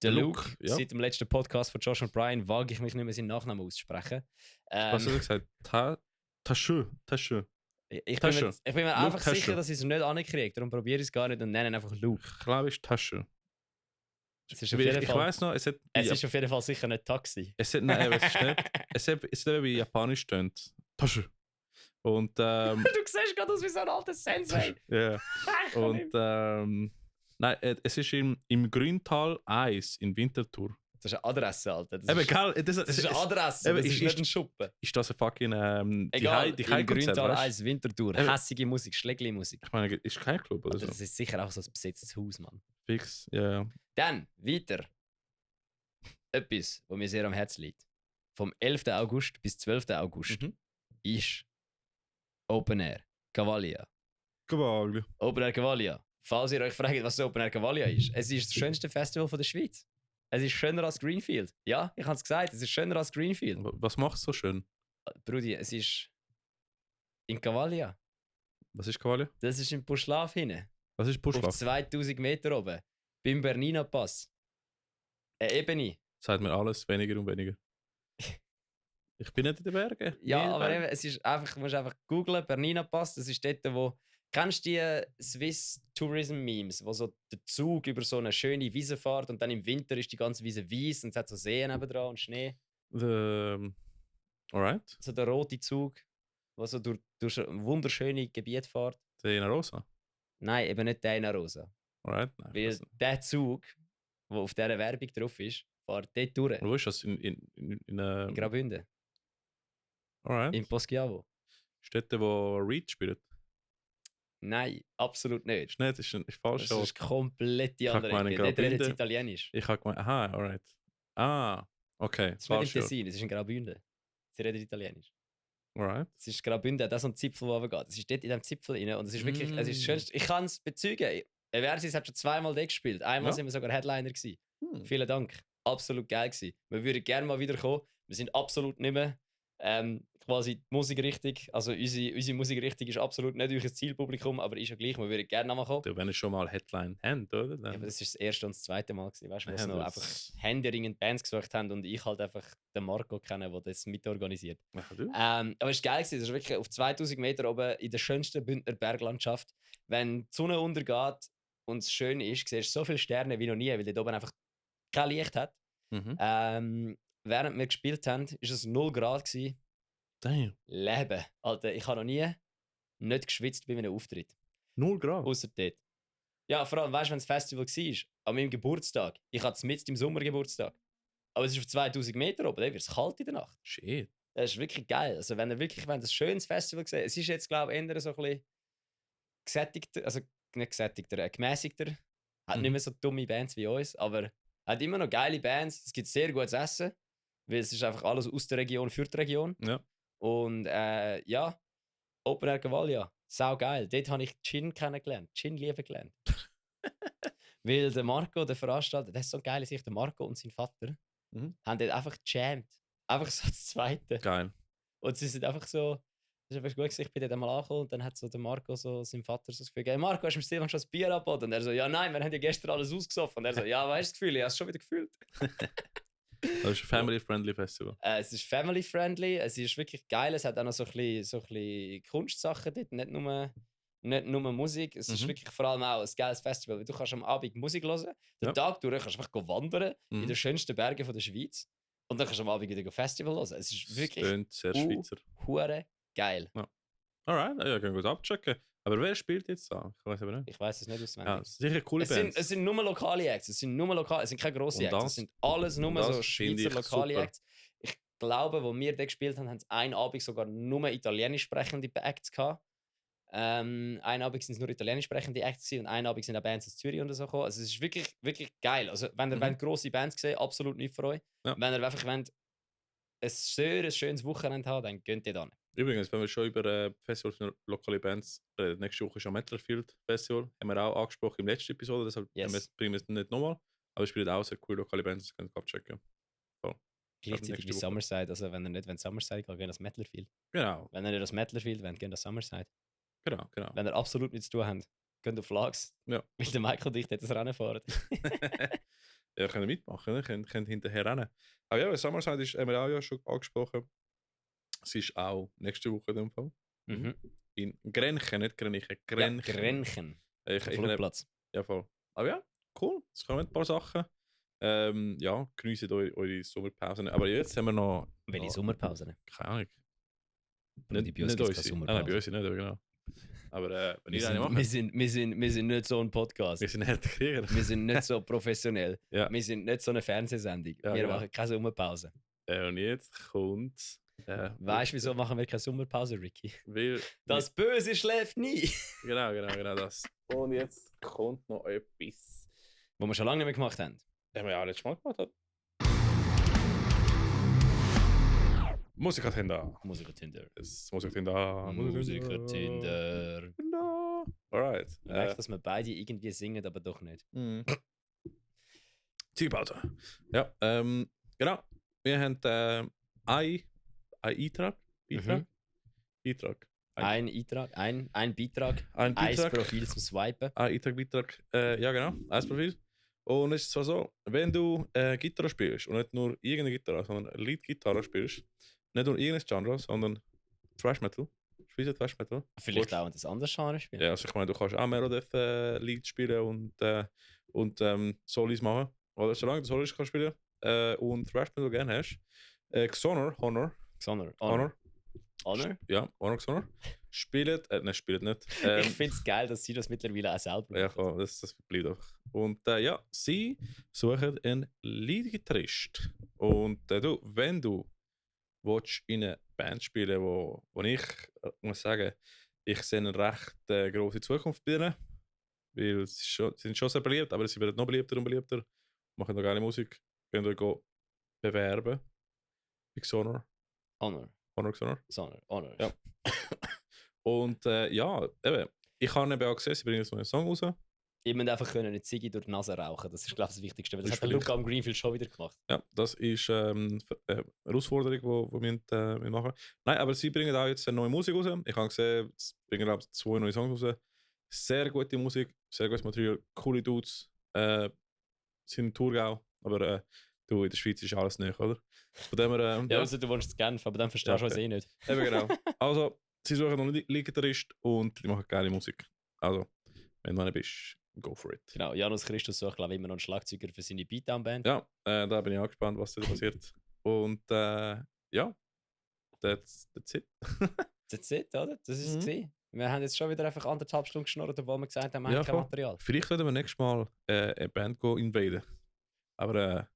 Der Luke, ja. seit dem letzten Podcast von Josh und Brian wage ich mich nicht mehr seinen Nachnamen auszusprechen. Was hast du gesagt? Tasche. Ich bin Tasche. mir, ich bin mir Luke einfach Tasche. sicher, dass ich es nicht ankriege. Darum probiere ich es gar nicht und nenne ihn einfach Luke. Ich glaube, es ist Tasche. Es ist auf jeden Ich Fall, weiß noch, es hat. es ist auf jeden Fall sicher nicht Taxi. Nein, aber es ist nicht. Es hat wie Japanisch tönt. Tasche. Und Du siehst gerade aus wie so ein alter Sensei. ja. Und nein, es ist im Grüntal 1 in Winterthur. Das ist eine Adresse, Alter. Das Eben, ist, gell? das ist eine Adresse, eben, das ist ist- nicht ein Schuppen. Ist das ein fucking Egal, die im Heimkonzert, Grüntal weißt du? 1 Winterthur. Eben. Hässige Musik, Schlägli-Musik. Ich meine, ist kein Club oder Alter, so. das ist sicher auch so ein besetztes Haus, Mann. Fix, ja. Dann, weiter. Etwas, was mir sehr am Herzen liegt. Vom 11. August bis 12. August Mhm. ist Open Air Cavalia. Gewaglich. Open Air Cavalia. Falls ihr euch fragt, was Open Air Cavalia ist, es ist das schönste Festival von der Schweiz. Es ist schöner als Greenfield. Ja, ich habe es gesagt, es ist schöner als Greenfield. Was macht es so schön? Brudi, es ist in Cavalia. Was ist Quali? Das ist im Buschlaf hinten. Was ist Auf Buschlaf? 2000 Meter oben. Beim Bernina Pass. Eine Ebene. Sagt mir alles weniger und weniger. Ich bin nicht in den Bergen. Ja, Nie aber Berge. eben, es ist einfach, du musst einfach googlen, Bernina Pass, das ist dort, wo. Kennst du die Swiss Tourism Memes, wo so der Zug über so eine schöne Wiese fährt und dann im Winter ist die ganze Wiese weiß und es hat so Seen nebendran und Schnee? Alright. So der rote Zug, der so durch ein wunderschönes Gebiet fährt. Der in Rosa. Nein, eben nicht der in Rosa. Alright. Nein, Weil weiss nicht. der Zug, der auf dieser Werbung drauf ist, fährt dort durch. Wo ist das? In In Graubünden, alright. in Poschiavo. Städte, wo Reed spielt. Nein, absolut nicht. Ist nicht, ist falsch. Das ist komplett die Ich hab andere gemeint, Ecke. Dort redet Graubünden. sie Italienisch. Ich habe gemeint, aha, alright. Ah, okay. Es ist nicht im Falsch. ja. Tessin, es ist in Graubünden. Sie reden Italienisch. Alright. Es ist Graubünden, das ist so ein Zipfel, der runtergeht. Es ist dort in diesem Zipfel rein und es ist wirklich, es ist das Schönste. Ich kann es bezeugen. Eversis hat schon zweimal dort gespielt. Einmal Ja. sind wir sogar Headliner gewesen. Hm. Vielen Dank. Absolut geil gewesen. Wir würden gerne mal wieder kommen. Wir sind absolut nicht mehr quasi die Musikrichtung. Also unsere Musikrichtung ist absolut nicht euer Zielpublikum, aber ist ja gleich. Wir würden gerne nochmal kommen. Du, wenn ihr schon mal Headline habt, oder? Dann Ja, aber das ist das erste und das zweite Mal gewesen, weißt du, wo Ja, sie noch das- einfach händeringend Bands gesucht haben und ich halt einfach den Marco kenne, der das mitorganisiert. Ja, du? Aber es war geil, gewesen. Das ist wirklich auf 2000 Meter oben in der schönsten Bündner Berglandschaft. Wenn die Sonne untergeht und es schön ist, siehst du so viele Sterne wie noch nie, weil dort oben einfach kein Licht hat. Mhm. Während wir gespielt haben, war es 0 Grad. Gewesen. Damn. Leben. Alter, ich habe noch nie nicht geschwitzt bei meinem Auftritt. 0 Grad. Außer dort. Ja, vor allem, weißt du, wenn das Festival war, an meinem Geburtstag. Ich hatte es mitten im Sommergeburtstag. Aber es ist auf 2000 Meter oben, dann wird es kalt in der Nacht. Shit. Das ist wirklich geil. Also, wenn ihr wirklich ein schönes Festival seht, es ist jetzt, glaube ich, eher so ein bisschen gesättigter, also nicht gesättigter, gemäßigter. Hat Mhm. nicht mehr so dumme Bands wie uns, aber hat immer noch geile Bands. Es gibt sehr gutes Essen, weil es ist einfach alles aus der Region für die Region. Ja. Und ja, Open Air Cavalia, sau geil. Dort habe ich Gin kennengelernt, Gin lieben gelernt. Weil der Marco, der Veranstalter, das ist so geil, der Marco und sein Vater Mhm. haben dort einfach gejammt. Einfach so das Zweite. Geil. Und sie sind einfach so, das ist einfach gut gewesen, ich bin dort einmal angekommen und dann hat so der Marco so seinem Vater so das Gefühl gegeben, Marco, hast du mir Stefan schon das Bier angeboten? Und er so, ja nein, wir haben ja gestern alles ausgesoffen. Und er so, ja, weißt du das Gefühl, ich habe es schon wieder gefühlt. Das ist ein Family-Friendly Festival. Es ist family-friendly, es ist wirklich geil, es hat auch noch so ein bisschen Kunstsachen dort, nicht nur Musik. Es ist Mhm. wirklich vor allem auch ein geiles Festival, weil du kannst am Abend Musik hören, den Ja. Tag durch kannst du einfach wandern in Mhm. den schönsten Bergen von der Schweiz und dann kannst du am Abend wieder Festival hören. Es ist wirklich Tönt sehr Schweizer. hure geil. Alright, ja, können wir gut abchecken. Aber wer spielt jetzt da? Ich weiß aber nicht. Ich weiß es nicht auswendig. Ja, sicher coole Es Bands. sind nur lokale Acts, es sind keine grossen Und Acts, das- es sind alles nur das so finde Schweizer ich lokale super. Acts. Ich glaube, wo wir da gespielt haben, haben es einen Abend sogar nur italienisch sprechende Acts gehabt. Einen Abend sind es nur italienisch sprechende Acts gewesen und einen Abend sind auch Bands aus Zürich und so gekommen. Also es ist wirklich, wirklich geil. Also wenn ihr Mhm. wollt grosse Bands sehen, absolut nicht für euch. Ja. Wenn ihr einfach wollt, ein schönes Wochenende haben, dann geht ihr dann. Übrigens, wenn wir schon über Festivals für lokale Bands reden, nächste Woche ist ja Metalfield Festival. Haben wir auch angesprochen im letzten Episode, deshalb Yes. bringen wir es nicht nochmal. Aber es spielt auch sehr coole lokale Bands, das könnt ihr abchecken. Gleichzeitig nächste wie Woche. Summerside, also wenn ihr nicht Summerside geht, geht das Metalfield. Genau, Wenn ihr nicht das Metalfield wollt, geht das Summerside. genau. Wenn ihr absolut nichts zu tun habt, geht auf Lags. Ja. Weil der Michael und ich dort das Rennen fahren. Ja, können mitmachen, ne? Könnt hinterher rennen. Aber ja, Summerside haben wir auch ja schon angesprochen. Es ist auch nächste Woche in dem Fall. Mhm. In Grenchen, nicht Grenichen, Ja, Grenchen. Grenchen. Ich, Am ich, Flugplatz. ja, voll. Aber ja, cool. Es kommen ein paar Sachen. Ja, geniessen eure Sommerpause. Aber jetzt haben wir noch. Welche noch Sommerpause? keine Ahnung. Brudi, bei uns gibt's keine unsere. Nein, bei Sommerpause. uns nicht, genau. Aber wenn Wir ihr eine sind, macht, wir sind nicht so ein Podcast. wir sind harte Krieger. Wir sind nicht so professionell. Ja. Wir sind nicht so eine Fernsehsendung. Ja, Wir genau. machen keine Sommerpause. Und jetzt kommt. Weißt du, wieso machen wir keine Sommerpause, Ricky? Weil, Das Böse schläft nie. Genau das. Und jetzt kommt noch etwas. Wo wir schon lange nicht mehr gemacht haben. Den wir ja letztes Mal gemacht haben. Musiker-Tinder. Musiker-Tinder. Musiker-Tinder. Musiker-Tinder. Tinder. Alright. Ich merke, dass wir beide irgendwie singen, aber doch nicht. Zielpause. Ja, genau. Wir haben ein Eintrag. Mhm. Beitrag. Ein Eintrag, ein Beitrag, Ein ein Beitrag. Profil zum Swipen. Ein Beitrag. Ja, genau. Ein Profil. Und es ist zwar so, wenn du Gitarre spielst und nicht nur irgendeine Gitarre, sondern Lead-Gitarre spielst, nicht nur irgendein Genre, sondern Thrash Metal, Schweizer Thrash Metal. Vielleicht auch ein anderes Genre spielen. Ja, also ich meine, du kannst auch Merodeth Lied spielen und Solis machen. Oder solange du Solis kannst spielen und Thrash Metal gerne hast. Honor. Honor? Ja, Honor. Spielt nicht. Ich finde es geil, dass sie das mittlerweile auch selber Ja, machen. voll, das bleibt einfach. Und ja, sie suchen einen Lead-Gitarrist. Und du, wenn du willst in eine Band spielen, wo ich muss sagen, ich sehe eine recht grosse Zukunft bei ihnen. Weil sie sind schon sehr beliebt, aber sie werden noch beliebter und beliebter. Machen noch geile Musik. Könnt ihr euch bewerben. Bei Xonor. Honor. Honor. Ja. Und ja, eben, ich habe eben auch gesehen, sie bringen so einen Song raus. Ich muss einfach eine Ziege durch die Nase rauchen. Das ist, glaube ich, das Wichtigste. Weil das Das hat der vielleicht- Luca am Greenfield schon wieder gemacht. Ja, das ist eine Herausforderung, die wir machen. Nein, aber sie bringen auch jetzt eine neue Musik raus. Ich habe gesehen, sie bringen glaube ich 2 neue Songs raus. Sehr gute Musik, sehr gutes Material, coole Dudes. Sind in Thurgau, aber du, in der Schweiz ist alles nicht, oder? Von dem her, Ja, also du wohnst in Genf, aber dann verstehst du Ja, es okay. eh nicht. Eben genau. Also, sie suchen noch einen Lead-Gitarrist und die machen geile Musik. Also, wenn du einer bist, go for it. Genau, Janus Christus sucht, glaube ich, immer noch einen Schlagzeuger für seine Beatdown-Band. Ja, da bin ich auch gespannt, was da passiert. Und ja, that's it. That's it, oder? Das ist es Mhm. gewesen. Wir haben jetzt schon wieder einfach 1,5 Stunden geschnurrt, obwohl wir gesagt haben, wir Ja, haben kein voll. Material. Vielleicht werden wir nächstes Mal eine Band invaden. Aber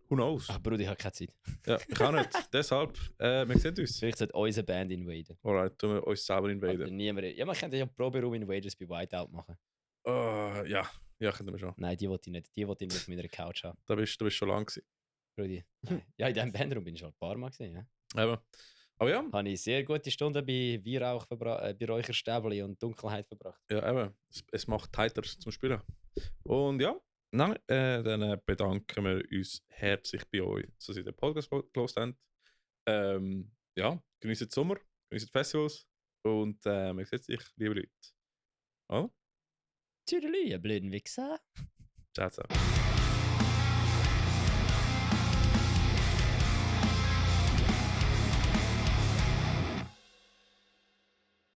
who knows? Ach, Bruder, ich habe keine Zeit. Ja, ich auch nicht. Deshalb, wir sehen uns. Vielleicht sollte unsere Band invaden. Alright, tun wir uns selber Aber invaden. niemand. Ja, man könnte ja Proberaum Invaders bei Whiteout machen. Ja, können wir schon. Nein, die wollte ich nicht. Die wollte ich nicht auf meiner Couch haben. Du bist schon lang gewesen. Brudi. Ja, in diesem Bandraum bin ich schon ein paar Mal gesehen. Ja. Eben. Aber ja, Habe ich sehr gute Stunden bei Weihrauch, bei Räucherstäbli und Dunkelheit verbracht. ja, eben. Es macht tighter zum Spielen. Und ja, dann bedanken wir uns herzlich bei euch, dass ihr den Podcast gehört habt. Ja, genießt den Sommer, genießt die Festivals und wir sehen sich, liebe Leute. Oh, Tüdelü, ihr blöden Wichser. ciao, ciao.